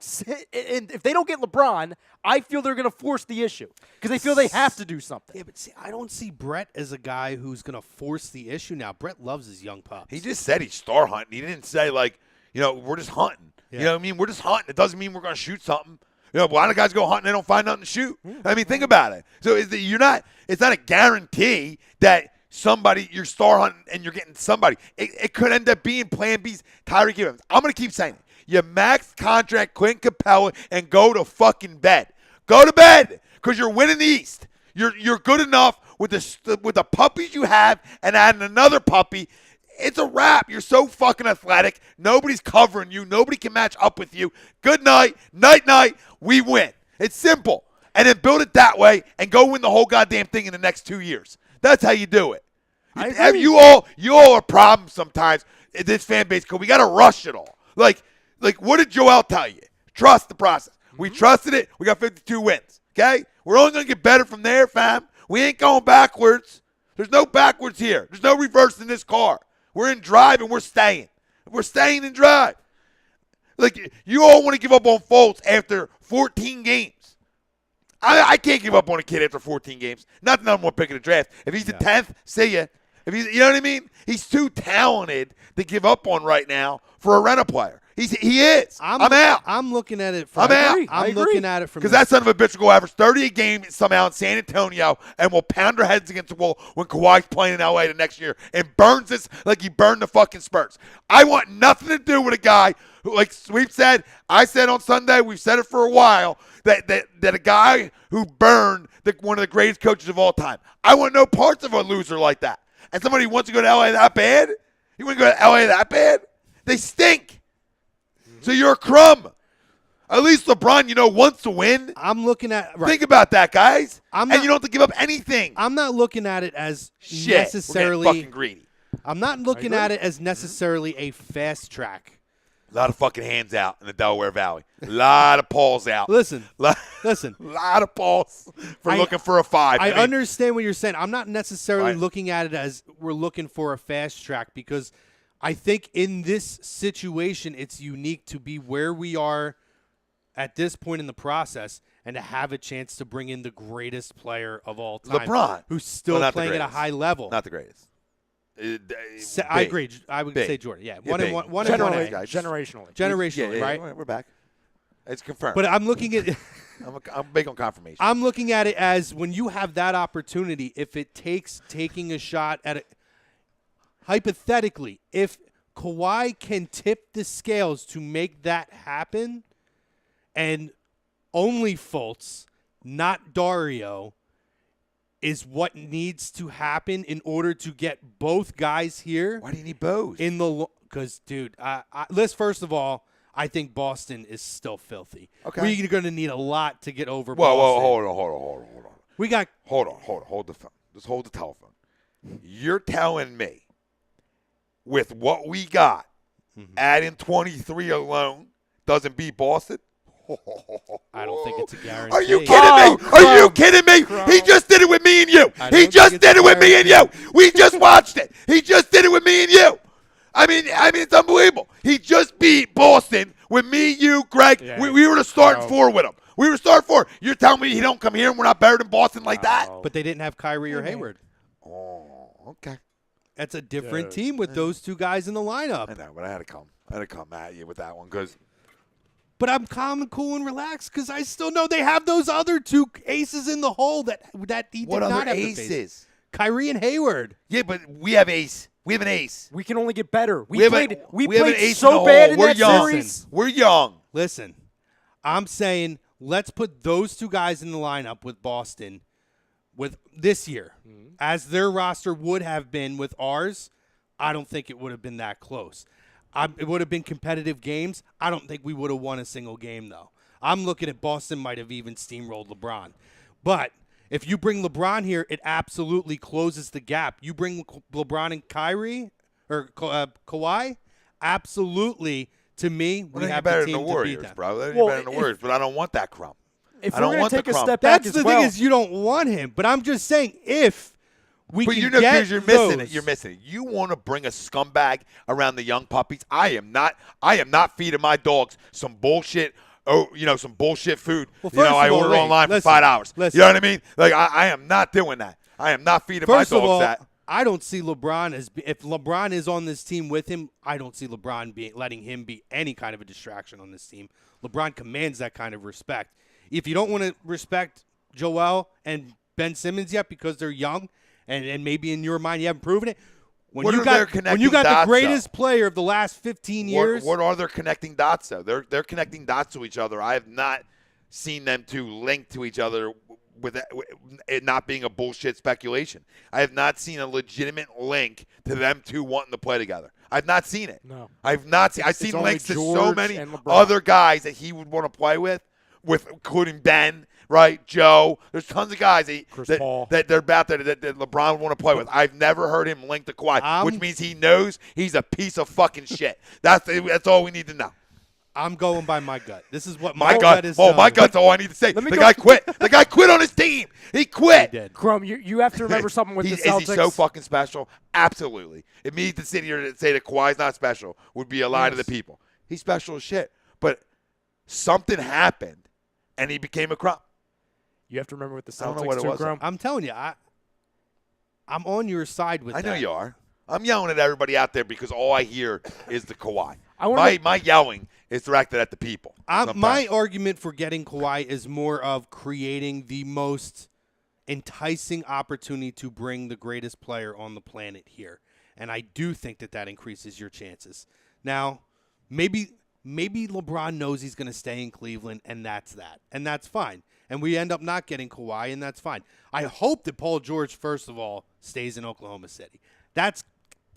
and if they don't get LeBron, I feel they're going to force the issue because they feel they have to do something. Yeah, but see, I don't see Brett as a guy who's going to force the issue now. Brett loves his young pups. He just said he's star hunting. He didn't say, like, we're just hunting. Yeah. You know what I mean? We're just hunting. It doesn't mean we're going to shoot something. A lot of guys go hunting, they don't find nothing to shoot. I mean, think about it. So it's not a guarantee that you're star hunting and you're getting somebody. It could end up being Plan B's Tyreek Evans. I'm going to keep saying it. You max contract Clint Capella and go to fucking bed. Go to bed because you're winning the East. You're good enough with the puppies you have and adding another puppy. It's a wrap. You're so fucking athletic. Nobody's covering you. Nobody can match up with you. Good night. Night. We win. It's simple. And then build it that way and go win the whole goddamn thing in the next 2 years. That's how you do it. You all are problems sometimes in this fan base because we got to rush it all. Like what did Joel tell you? Trust the process. We trusted it. We got 52 wins. Okay? We're only going to get better from there, fam. We ain't going backwards. There's no backwards here. There's no reverse in this car. We're in drive and we're staying. We're staying in drive. Like, you all want to give up on Fultz after 14 games. I can't give up on a kid after 14 games. Not the number 1 pick of the draft. If he's the 10th, see ya. If he's, you know what I mean? He's too talented to give up on right now for a rental player. He is. I'm out. I'm looking at it from. I'm looking at it from because that son of a bitch will go average 30 a game somehow in San Antonio and will pound our heads against the wall when Kawhi's playing in LA the next year and burns us like he burned the fucking Spurs. I want nothing to do with a guy who, like we've said, I said on Sunday, we've said it for a while, that a guy who burned one of the greatest coaches of all time. I want no parts of a loser like that. And somebody who wants to go to LA that bad? You want to go to LA that bad? They stink. So you're a crumb. At least LeBron, wants to win. I'm looking at Think about that, guys. And you don't have to give up anything. I'm not looking at it as Shit, necessarily. we're getting fucking greedy. I'm not looking at it as necessarily a fast track. A lot of fucking hands out in the Delaware Valley. A lot of paws out. Listen. A lot of paws for looking for a 5. I understand what you're saying. I'm not necessarily looking at it as we're looking for a fast track because I think in this situation it's unique to be where we are at this point in the process and to have a chance to bring in the greatest player of all time. LeBron. Who's still playing at a high level. Not the greatest. I agree. I would say Jordan. Yeah. Generationally, right? We're back. It's confirmed. But I'm looking at I'm big on confirmation. I'm looking at it as when you have that opportunity, if it takes taking a shot at it, hypothetically, if Kawhi can tip the scales to make that happen, and only Fultz, not Dario, is what needs to happen in order to get both guys here. Why do you need both? Because, dude, first of all, I think Boston is still filthy. Okay. We're going to need a lot to get over Boston. Boston. Hold on. We got – Hold the phone. Just hold the telephone. You're telling me with what we got, adding 23 alone doesn't beat Boston? I don't think it's a guarantee. Are you kidding me? Are you kidding me? He just did it with me and you. He just did it with me and you. We just watched it. He just did it with me and you. I mean, it's unbelievable. He just beat Boston with me, you, Greg. Yeah. We were the starting 4 with him. We were starting 4. You're telling me he don't come here and we're not better than Boston like that? But they didn't have Kyrie or Hayward. Oh, okay. That's a different team with those 2 guys in the lineup. I know, but I had to come at you with that one because. But I'm calm and cool and relaxed because I still know they have those other 2 aces in the hole that he did not have. What other aces? Kyrie and Hayward. Yeah, but we have ace. We have an ace. We can only get better. We have played an ace so bad in that young. series. We're young. Listen, I'm saying let's put those 2 guys in the lineup with Boston with this year. As their roster would have been with ours, I don't think it would have been that close. It would have been competitive games. I don't think we would have won a single game, though. I'm looking at Boston might have even steamrolled LeBron. But if you bring LeBron here, it absolutely closes the gap. You bring LeBron and Kyrie or Kawhi, absolutely, to me, we have better the team than the to Warriors, beat them. bro. They're better than the Warriors, but I don't want that crumb. If I we're don't going want to take the a crumb. step back That's as the well, thing is you don't want him. But I'm just saying if we But can you know, get because you're missing those, it. You're missing it. You want to bring a scumbag around the young puppies. I am not feeding my dogs some bullshit. Oh, some bullshit food. Well, first I of all, order wait, online for listen, $5. listen. You know what I mean? Like I am not doing that. I am not feeding my First dogs of all, that. I don't see LeBron as if LeBron is on this team with him. I don't see LeBron letting him be any kind of a distraction on this team. LeBron commands that kind of respect. If you don't want to respect Joel and Ben Simmons yet because they're young, and maybe in your mind you haven't proven it. When What you are their got connecting the dots, greatest though? player of the last 15 years, What are their connecting dots though? They're connecting dots to each other. I have not seen them two link to each other with it not being a bullshit speculation. I have not seen a legitimate link to them two wanting to play together. I've not seen it. No. I've not seen. I've seen only links to so George many and LeBron. other guys that he would want to play with including Ben, right? Joe. There's tons of guys Paul. that they're about that LeBron would want to play with. I've never heard him link to Kawhi, which means he knows he's a piece of fucking shit. That's all we need to know. I'm going by my gut. This is what My my gut gut is. my gut's all I need to say. The guy quit. The guy quit on his team. He quit. He did. Crumb, you have to remember something with the Celtics. Is he so fucking special? Absolutely. It means to sit here and say that Kawhi's not special would be a lie to the people. He's special as shit. But something happened, and he became a crumb. You have to remember with the I don't know Celtics what it too, was. Crumb. I'm telling you, I'm on your side with that. I know you are. I'm yelling at everybody out there because all I hear is the Kawhi. I My yelling is directed at the people. My argument for getting Kawhi is more of creating the most enticing opportunity to bring the greatest player on the planet here. And I do think that increases your chances. Now, maybe LeBron knows he's going to stay in Cleveland, and that's that. And that's fine. And we end up not getting Kawhi, and that's fine. I hope that Paul George, first of all, stays in Oklahoma City. That's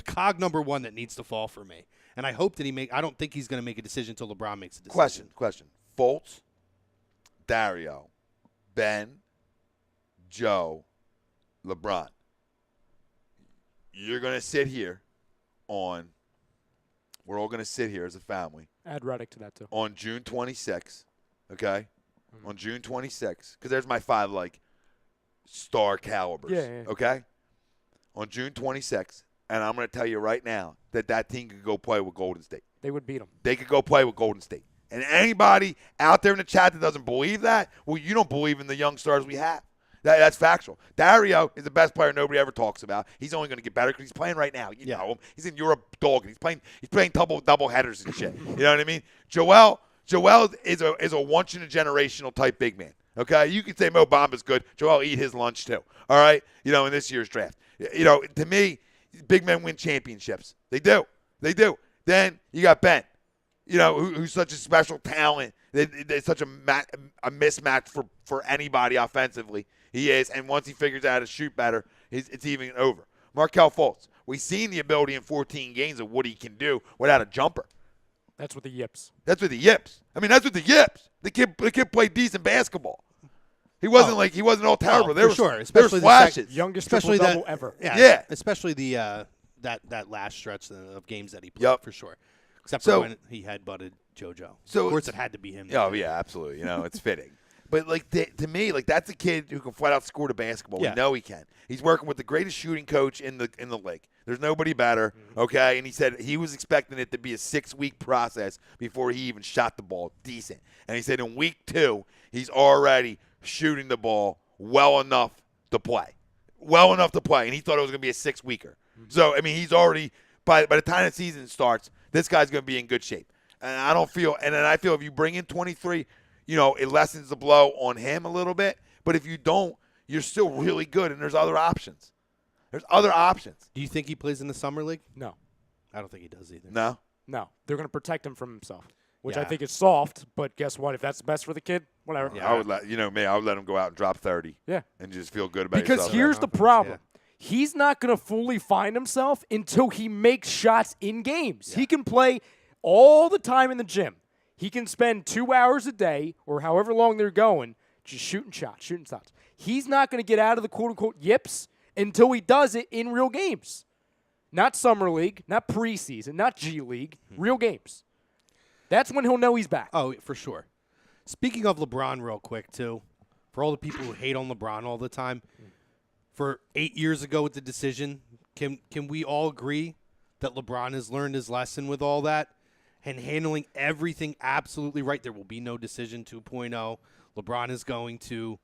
cog number one that needs to fall for me. And I hope that I don't think he's going to make a decision until LeBron makes a decision. Question. Fultz, Dario, Ben, Joe, LeBron. You're going to sit here we're all going to sit here as a family. Add Redick to that too. On June 26th, okay? On June 26th, because there's my 5, star calibers, Yeah. okay? On June 26th, and I'm going to tell you right now that team could go play with Golden State. They would beat them. They could go play with Golden State. And anybody out there in the chat that doesn't believe that, well, you don't believe in the young stars we have. That's factual. Dario is the best player nobody ever talks about. He's only going to get better because he's playing right now. You know him. He's in Europe dogging. He's playing double headers and shit. You know what I mean? Joel is a once in a generational type big man. Okay? You can say Mo Bamba's good. Joel eat his lunch too. All right? In this year's draft. To me, big men win championships. They do. Then you got Ben. Who's such a special talent. It's such a mismatch for anybody offensively. He is, and once he figures out how to shoot better, it's even over. Markelle Fultz, we've seen the ability in 14 games of what he can do without a jumper. That's with the yips. That's with the yips. The kid played decent basketball. He wasn't all terrible. There were flashes. Youngest Especially triple-double ever. Yeah. Especially the that last stretch of games that he played, for sure. Except for when he headbutted JoJo. So of course, it had to be him. Oh, yeah, absolutely. It's fitting. But, to me, that's a kid who can flat out score the basketball. Yeah. We know he can. He's working with the greatest shooting coach in the league. There's nobody better, okay? And he said he was expecting it to be a 6-week process before he even shot the ball decent. And he said in week 2, he's already shooting the ball well enough to play. And he thought it was going to be a 6-weeker. So, he's already by the time the season starts, this guy's going to be in good shape. And I feel if you bring in 23, it lessens the blow on him a little bit. But if you don't, you're still really good, and there's other options. Do you think he plays in the summer league? No. I don't think he does either. No? No. They're going to protect him from himself, which I Yeah. think is soft. But guess what? If that's the best for the kid, whatever. I would let him go out and drop 30. Yeah. And just feel good about Because yourself. here's the problem. he's not going to fully find himself until he makes shots in games. Yeah. He can play all the time in the gym. He can spend 2 hours a day or however long they're going just shooting shots. He's not going to get out of the quote-unquote yips until he does it in real games. Not Summer League, not preseason, not G League, real games. That's when he'll know he's back. Oh, for sure. Speaking of LeBron real quick, too, for all the people who hate on LeBron all the time, for 8 years ago with the decision, can we all agree that LeBron has learned his lesson with all that and handling everything absolutely right? There will be no decision 2.0. LeBron is going to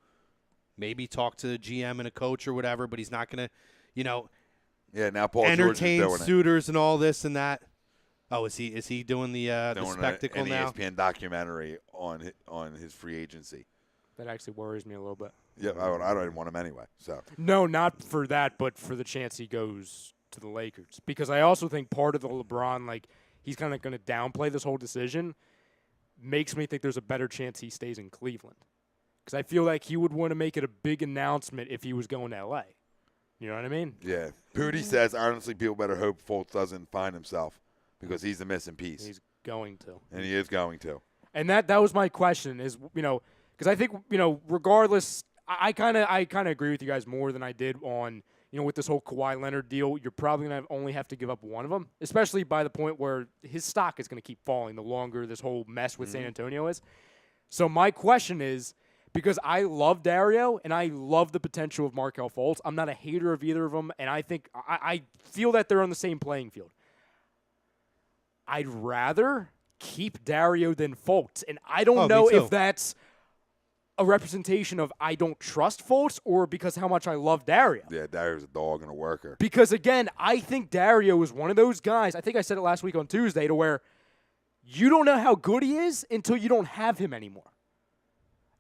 maybe talk to the GM and a coach or whatever, but he's not going to, now Paul entertain George is doing suitors and all this and that. Oh, is he doing the spectacle an now? ESPN documentary on his free agency. That actually worries me a little bit. Yeah, I don't even want him anyway. So no, not for that, but for the chance he goes to the Lakers. Because I also think part of the LeBron, he's kind of going to downplay this whole decision, makes me think there's a better chance he stays in Cleveland. Because I feel like he would want to make it a big announcement if he was going to L.A. You know what I mean? Yeah. Pooty says, honestly, people better hope Fultz doesn't find himself because he's the missing piece. He's going to. And he is going to. And that was my question is, because I think, regardless, I kind of agree with you guys more than I did on, with this whole Kawhi Leonard deal. You're probably going to only have to give up one of them, especially by the point where his stock is going to keep falling the longer this whole mess with San Antonio is. So my question is, because I love Dario and I love the potential of Markelle Fultz, I'm not a hater of either of them, and I think I feel that they're on the same playing field. I'd rather keep Dario than Fultz, and I don't know if that's a representation of I don't trust Fultz or because how much I love Dario. Yeah, Dario's a dog and a worker. Because, again, I think Dario is one of those guys, I think I said it last week on Tuesday, to where you don't know how good he is until you don't have him anymore.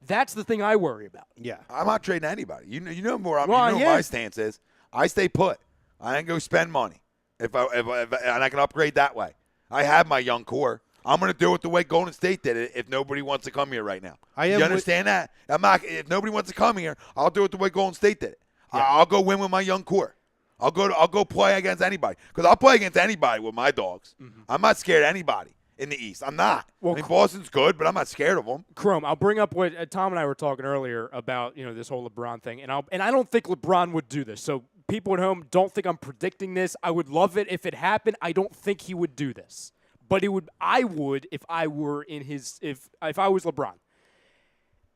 That's the thing I worry about. Yeah. I'm not trading anybody. You know more. What my stance is. I stay put. I ain't go spend money if and I can upgrade that way. I have my young core. I'm going to do it the way Golden State did it if nobody wants to come here right now. You understand that? If nobody wants to come here, I'll do it the way Golden State did it. Yeah. I'll go win with my young core. I'll go play against anybody because I'll play against anybody with my dogs. Mm-hmm. I'm not scared of anybody in the East. I'm not. Well, Boston's good, but I'm not scared of them. Chrome, I'll bring up what Tom and I were talking earlier about, this whole LeBron thing, and I don't think LeBron would do this. So people at home, don't think I'm predicting this. I would love it if it happened. I don't think he would do this, but I would if I were if I was LeBron.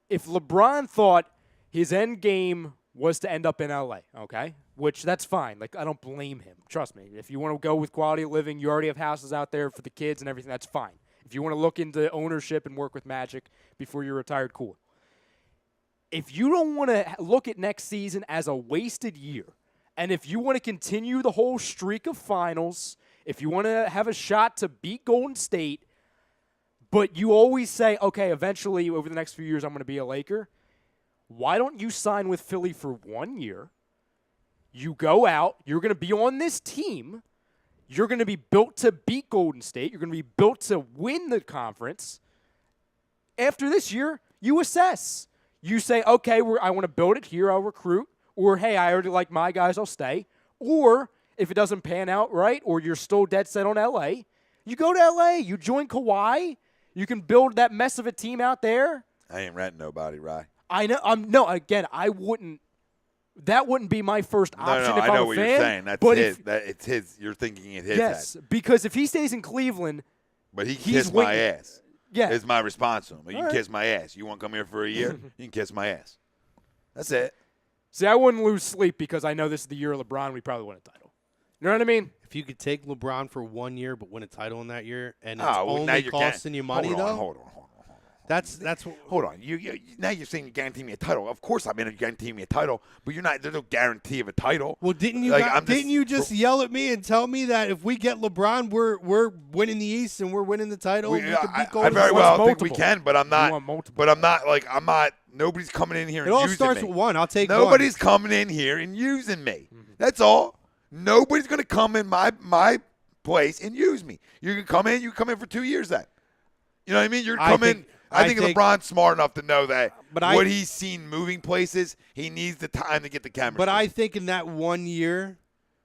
If LeBron thought his end game was to end up in LA, okay, which that's fine. I don't blame him. Trust me. If you want to go with quality of living, you already have houses out there for the kids and everything. That's fine. If you want to look into ownership and work with Magic before you're retired, cool. If you don't want to look at next season as a wasted year, and if you want to continue the whole streak of finals, if you want to have a shot to beat Golden State, but you always say, okay, eventually over the next few years I'm going to be a Laker, why don't you sign with Philly for 1 year? You go out. You're going to be on this team. You're going to be built to beat Golden State. You're going to be built to win the conference. After this year, you assess. You say, okay, I want to build it here. I'll recruit. Or, hey, I already like my guys. I'll stay. Or if it doesn't pan out right or you're still dead set on L.A., you go to L.A. You join Kawhi. You can build that mess of a team out there. I ain't renting nobody, Rye. I know. I wouldn't. That wouldn't be my first option if I'm a fan. I know what you're saying. That's it's his. You're thinking in his head. Yes, because if he stays in Cleveland, but he can kiss my ass. Yeah, is my response to him. You can kiss my ass. You want to come here for a year? You can kiss my ass. That's it. See, I wouldn't lose sleep because I know this is the year of LeBron. We probably win a title. You know what I mean? If you could take LeBron for 1 year but win a title in that year, and it's only costing you money, Hold on. That's hold on. You now you're saying you guarantee me a title. Of course I'm going to guarantee me a title, but you're not. There's no guarantee of a title. Well, didn't you just yell at me and tell me that if we get LeBron, we're winning the East and we're winning the title? I very well think we can, but I'm not. But I'm not. Nobody's coming in here and using me. It all starts with one. I'll take Nobody's coming in here and using me. Mm-hmm. That's all. Nobody's going to come in my place and use me. You can come in. You come in for 2 years then. You know what I mean? You're coming. I think LeBron's smart enough to know that what he's seen moving places, he needs the time to get the chemistry. But I think in that 1 year,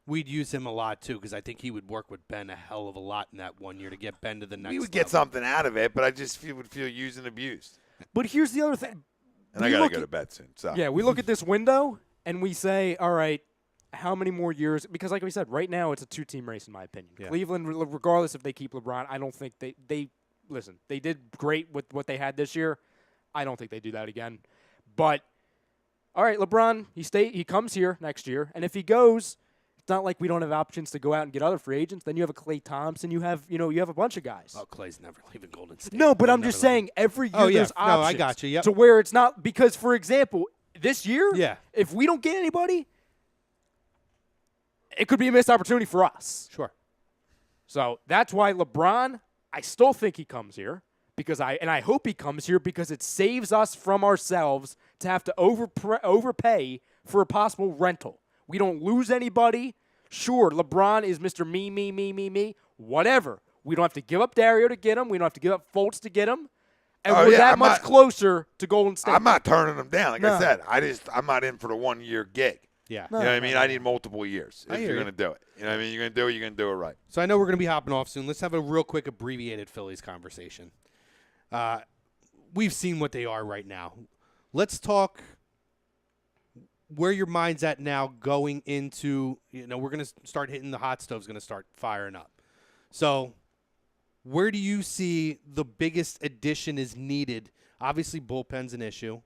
we'd use him a lot too, because I think he would work with Ben a hell of a lot in that 1 year to get Ben to the next level. We would get something out of it, but I just would feel used and abused. But here's the other thing. And I got to go to bed soon. So. Yeah, we look at this window, and we say, all right, how many more years? Because like we said, right now it's a two-team race in my opinion. Yeah. Cleveland, regardless if they keep LeBron, I don't think they listen, they did great with what they had this year. I don't think they do that again. But, all right, LeBron, he comes here next year, and if he goes, it's not like we don't have options to go out and get other free agents. Then you have a Klay Thompson. You have a bunch of guys. Oh, Klay's never leaving Golden State. No, but I'm just saying every year there's options. No, I got you. Yep. To where it's not – because, for example, this year, if we don't get anybody, it could be a missed opportunity for us. Sure. So that's why LeBron – I still think he comes here and I hope he comes here because it saves us from ourselves to have to overpay for a possible rental. We don't lose anybody. Sure, LeBron is Mr. Me, whatever. We don't have to give up Dario to get him. We don't have to give up Fultz to get him. And we're that much closer to Golden State. I'm not turning them down. Like I said, I'm not in for the 1 year gig. Yeah. You know what I mean? I need multiple years if you're going to do it. You know what I mean? You're going to do it, you're going to do it right. So I know we're going to be hopping off soon. Let's have a real quick abbreviated Phillies conversation. We've seen what they are right now. Let's talk where your mind's at now going into, we're going to start hitting the hot stove's going to start firing up. So where do you see the biggest addition is needed? Obviously, bullpen's an issue,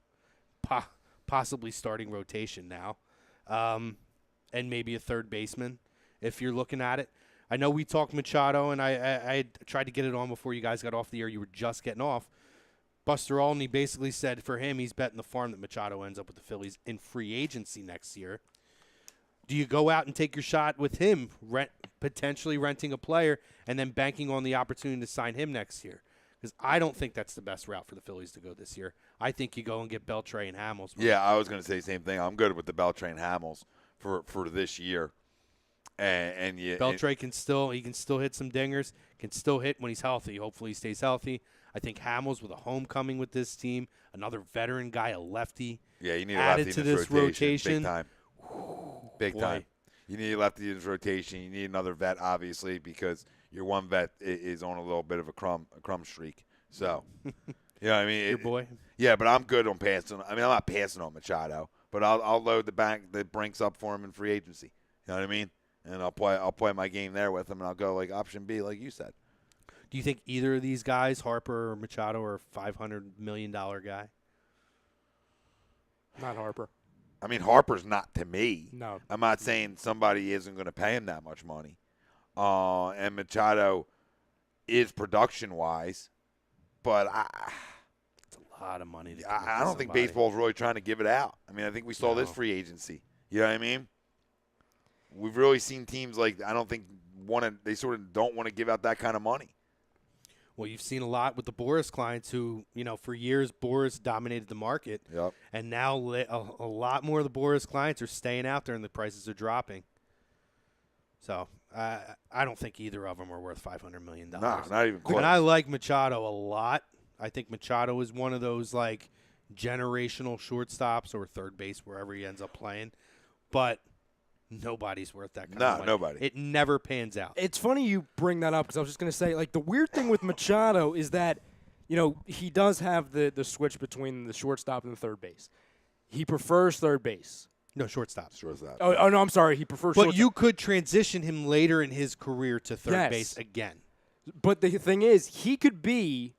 possibly starting rotation now. And maybe a third baseman if you're looking at it. I know we talked Machado, and I tried to get it on before you guys got off the air. You were just getting off. Buster Olney basically said for him he's betting the farm that Machado ends up with the Phillies in free agency next year. Do you go out and take your shot with him, potentially renting a player, and then banking on the opportunity to sign him next year? Because I don't think that's the best route for the Phillies to go this year. I think you go and get Beltre and Hamels. Yeah, I was going to say the same thing. I'm good with the Beltre and Hamels for this year. And Beltre can still hit some dingers, can still hit when he's healthy. Hopefully he stays healthy. I think Hamels with a homecoming with this team, another veteran guy, a lefty. Yeah, you need added a lefty to in this rotation. Big time. Big time. You need a lefty in this rotation. You need another vet, obviously, because your one vet is on a little bit of a crumb streak. So, you know what I mean? Your boy? Yeah, but I'm good on passing. I mean, I'm not passing on Machado, but I'll load the Brinks up for him in free agency. You know what I mean? And I'll play my game there with him, and I'll go like option B, like you said. Do you think either of these guys, Harper or Machado, are a $500 million guy? Not Harper. I mean, Harper's not to me. No. I'm not saying somebody isn't going to pay him that much money. And Machado is production-wise, but it's a lot of money. I don't think baseball's really trying to give it out. I mean, I think we saw this free agency. You know what I mean? We've really seen teams like they sort of don't want to give out that kind of money. Well, you've seen a lot with the Boris clients who, for years Boris dominated the market. Yep. And now a lot more of the Boris clients are staying out there and the prices are dropping. So I don't think either of them are worth $500 million. No, not even close. And I like Machado a lot. I think Machado is one of those like generational shortstops or third base, wherever he ends up playing. But nobody's worth that kind of money. Nobody. It never pans out. It's funny you bring that up because I was just going to say, like, the weird thing with Machado is that, he does have the switch between the shortstop and the third base. He prefers third base. No, shortstop. Oh, no, I'm sorry. He prefers shortstop. But you could transition him later in his career to third base again. But the thing is, he could be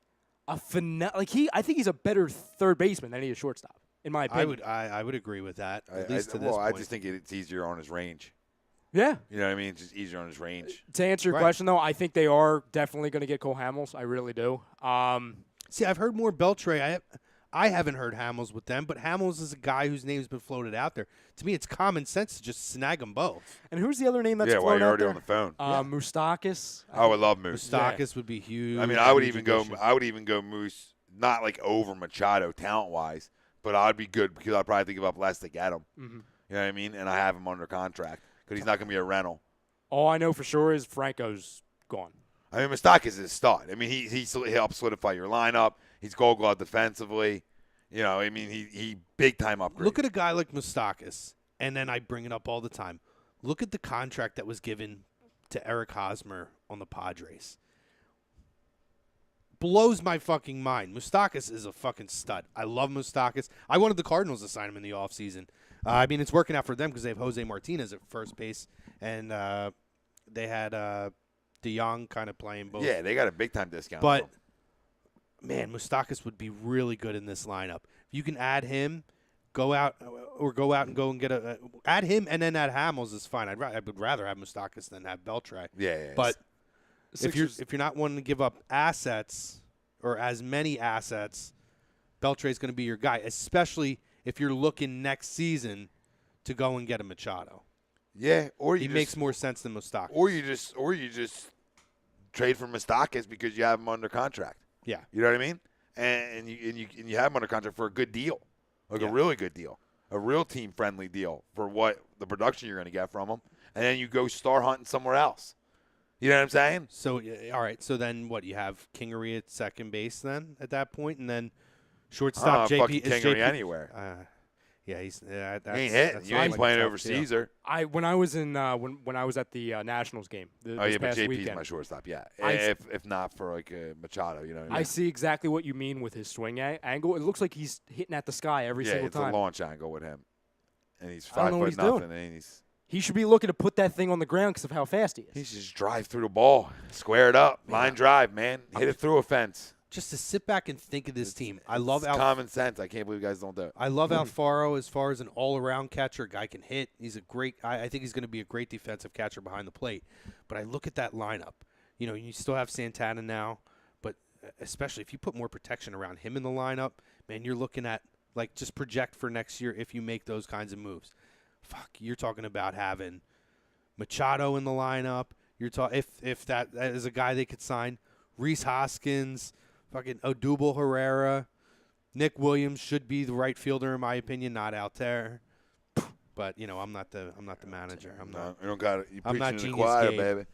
a I think he's a better third baseman than he is shortstop. In my opinion. I would agree with that, at least to this point. I just think it's easier on his range. Yeah. You know what I mean? It's just easier on his range. To answer your question, though, I think they are definitely going to get Cole Hamels. I really do. See, I've heard more Beltre. I haven't heard Hamels with them, but Hamels is a guy whose name's been floated out there. To me, it's common sense to just snag them both. And who's the other name that's floated while out you're there? already on the phone. Moustakis. I would love Moose. Moustakis would be huge. I mean, I would even go Moose, not like over Machado talent-wise, but I'd be good because I'd probably have to give up less to get him. Mm-hmm. You know what I mean? And I have him under contract because he's not going to be a rental. All I know for sure is Franco's gone. I mean, Moustakis is a stud. I mean, he helps solidify your lineup. He's Gold Glove defensively. You know, I mean, he big time upgrade. Look at a guy like Moustakis, and then I bring it up all the time. Look at the contract that was given to Eric Hosmer on the Padres. Blows my fucking mind. Moustakis is a fucking stud. I love Moustakis. I wanted the Cardinals to sign him in the offseason. I mean, it's working out for them because they have Jose Martinez at first base, and they had DeYoung kind of playing both. Yeah, they got a big-time discount. But, man, Moustakis would be really good in this lineup. If you can add him, go out and go and get add him and then add Hamels is fine. I would rather have Moustakis than have Beltray. Yeah. But if you're not wanting to give up assets or as many assets, Beltray's going to be your guy, especially if you're looking next season to go and get a Machado. Yeah, or he makes more sense than Moustakis. Or you just trade for Moustakis because you have him under contract. Yeah, you know what I mean. And you have him under contract for a good deal, like a really good deal, a real team friendly deal for what the production you're going to get from him, and then you go star hunting somewhere else. You know what I'm saying? So all right, so then what? You have Kingery at second base then at that point, and then shortstop JP is Kingery JP anywhere. Yeah, he's he ain't hitting. You ain't playing overseas, or when I was in when I was at the Nationals game. This but past JP's weekend, my shortstop. Yeah, if not for like a Machado, you know. What I mean? I see exactly what you mean with his swing angle. It looks like he's hitting at the sky every single time. Yeah, it's a launch angle with him, and he's I don't know what 5'0" he's doing. and he should be looking to put that thing on the ground because of how fast he is. He should just drive through the ball, square it up, line drive, man, hit it through a fence. Just to sit back and think of this team. I love common sense. I can't believe you guys don't do it. I love Alfaro as far as an all-around catcher. Guy can hit. He's a great. I think he's going to be a great defensive catcher behind the plate. But I look at that lineup. You know, you still have Santana now, but especially if you put more protection around him in the lineup, man, you're looking at like just project for next year if you make those kinds of moves. Fuck, you're talking about having Machado in the lineup. You're if that is a guy they could sign, Rhys Hoskins. Fucking Odubel Herrera, Nick Williams should be the right fielder in my opinion, not out there. But you know, I'm not the manager. I'm not. You don't got it. I'm not in the genius choir, Gabe. baby.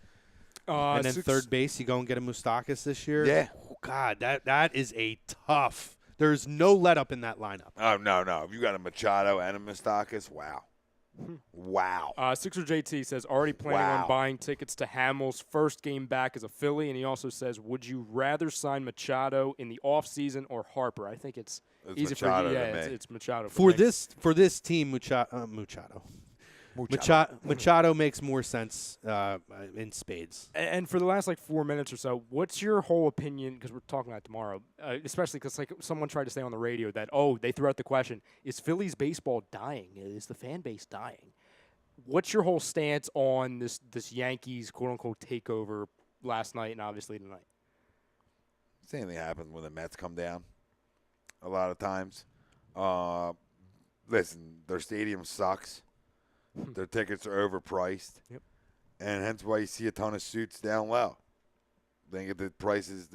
And then third base, you go and get a Moustakis this year. Yeah. Oh, God, that is a tough. There's no let up in that lineup. Oh no. If you got a Machado and a Moustakis, wow. Wow. Sixer JT says already planning on buying tickets to Hamels' first game back as a Philly, and he also says, would you rather sign Machado in the offseason or Harper? I think it's easy Machado for you. to Yeah, me. it's Machado. For this team, Machado makes more sense in spades. And for the last 4 minutes or so, what's your whole opinion? Because we're talking about tomorrow, especially because someone tried to say on the radio that they threw out the question: is Phillies baseball dying? Is the fan base dying? What's your whole stance on this Yankees quote unquote takeover last night and obviously tonight? Same thing happens when the Mets come down. A lot of times, listen, their stadium sucks. Their tickets are overpriced. Yep. And hence why you see a ton of suits down low. They get the prices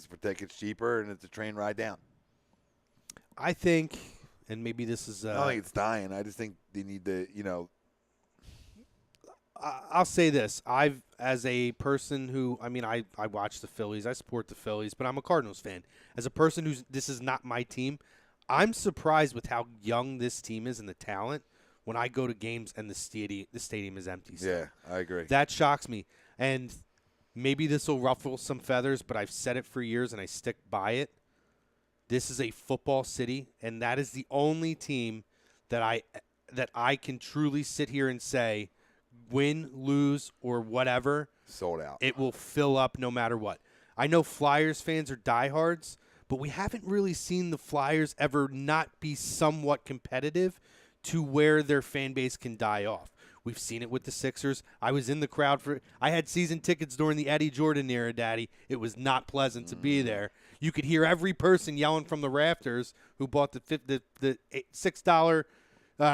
for tickets cheaper, and it's a train ride down. I think, and maybe this is. I don't think it's dying. I just think they need to, I'll say this: as a person who, I watch the Phillies, I support the Phillies, but I'm a Cardinals fan. As a person this is not my team, I'm surprised with how young this team is and the talent. When I go to games and the stadium is empty. So yeah, I agree. That shocks me. And maybe this will ruffle some feathers, but I've said it for years and I stick by it. This is a football city, and that is the only team that I can truly sit here and say, win, lose, or whatever, sold out. It will fill up no matter what. I know Flyers fans are diehards, but we haven't really seen the Flyers ever not be somewhat competitive to where their fan base can die off. We've seen it with the Sixers. I was in the crowd I had season tickets during the Eddie Jordan era, Daddy. It was not pleasant to be there. You could hear every person yelling from the rafters who bought the $6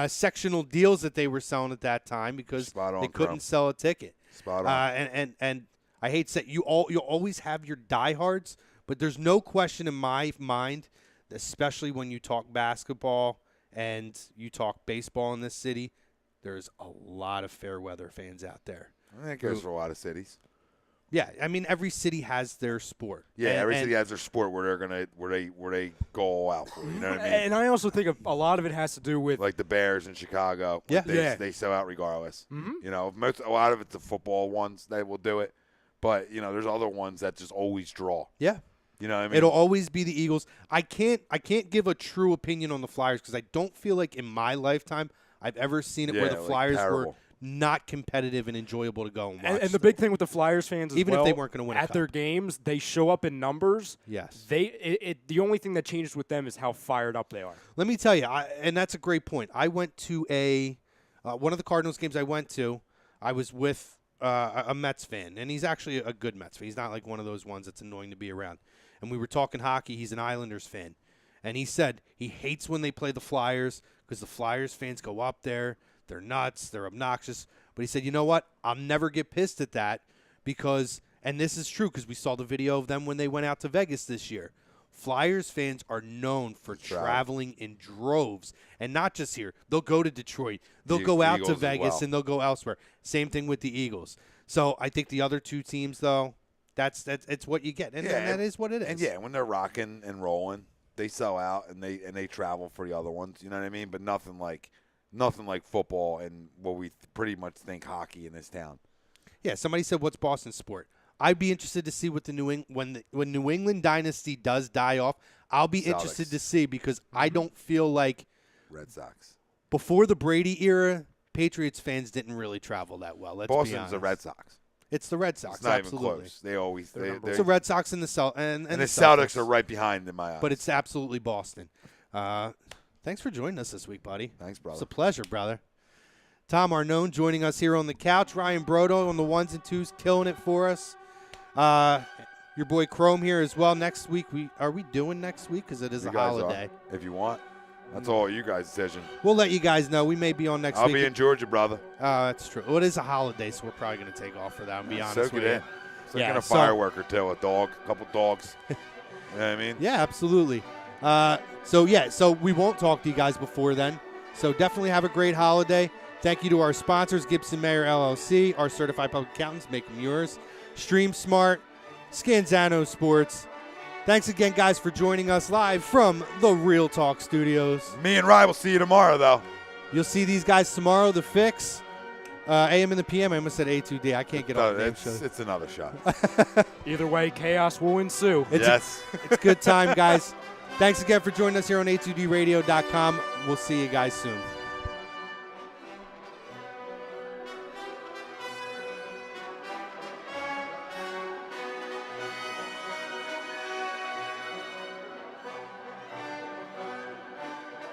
sectional deals that they were selling at that time because they couldn't sell a ticket. Spot on. And I hate to say you'll always have your diehards, but there's no question in my mind, especially when you talk basketball and you talk baseball in this city, there's a lot of fair weather fans out there. I think it goes for a lot of cities. Yeah, I mean every city has their sport. Yeah, every city has their sport where they go all out for. You know what I mean? And I also think a lot of it has to do with like the Bears in Chicago. Yeah. They sell out regardless. Mhm. You know, a lot of it's the football ones that will do it, but you know, there's other ones that just always draw. Yeah. You know what I mean? It'll always be the Eagles. I can't give a true opinion on the Flyers because I don't feel like in my lifetime I've ever seen it where the like Flyers were terrible. not competitive and enjoyable to go and watch. and the big thing with the Flyers fans, Even if well, they weren't gonna win a at their cup. games, they show up in numbers. Yes. The only thing that changes with them is how fired up they are. Let me tell you, and that's a great point. I went to one of the Cardinals games I went to. I was with a Mets fan, and he's actually a good Mets fan. He's not like one of those ones that's annoying to be around. And we were talking hockey. He's an Islanders fan. And he said he hates when they play the Flyers because the Flyers fans go up there. They're nuts. They're obnoxious. But he said, you know what? I'll never get pissed at that because, and this is true because we saw the video of them when they went out to Vegas this year. Flyers fans are known for traveling in droves. And not just here. They'll go to Detroit. They'll go out to Vegas and they'll go elsewhere. Same thing with the Eagles. So I think the other two teams, though, That's it's what you get, and that is what it is. And yeah, when they're rocking and rolling, they sell out and they travel for the other ones. You know what I mean? But nothing like football and what we pretty much think hockey in this town. Yeah, somebody said, "What's Boston's sport?" I'd be interested to see what the when New England dynasty does die off. I'll be interested to see because I don't feel like Red Sox before the Brady era, Patriots fans didn't really travel that well. Let's be honest. Boston's the Red Sox. It's the Red Sox. It's not absolutely. even close. They always it's the Red Sox and the and the Celtics are right behind in my eyes. But it's absolutely Boston. Thanks for joining us this week, buddy. Thanks, brother. It's a pleasure, brother. Tom Arnone joining us here on the couch. Ryan Brodo on the ones and twos, killing it for us. Your boy Chrome here as well. Next week, are we doing next week? Because it is a holiday. If you want. That's all you guys' decision. We'll let you guys know. We may be on next week. I'll be in Georgia, brother. That's true. Well, it is a holiday, so we're probably going to take off for that. I'll be honest with you. So a firework or two, a couple dogs. You know what I mean? Yeah, absolutely. So we won't talk to you guys before then. So definitely have a great holiday. Thank you to our sponsors, Gibson Mayer LLC, our certified public accountants, make them yours, Stream Smart, Scanzano Sports. Thanks again, guys, for joining us live from the Real Talk Studios. Me and Rye will see you tomorrow, though. You'll see these guys tomorrow, The Fix, AM and the PM. I almost said A2D. I can't get all the names. It's another shot. Either way, chaos will ensue. Yes. It's a good time, guys. Thanks again for joining us here on A2DRadio.com. We'll see you guys soon.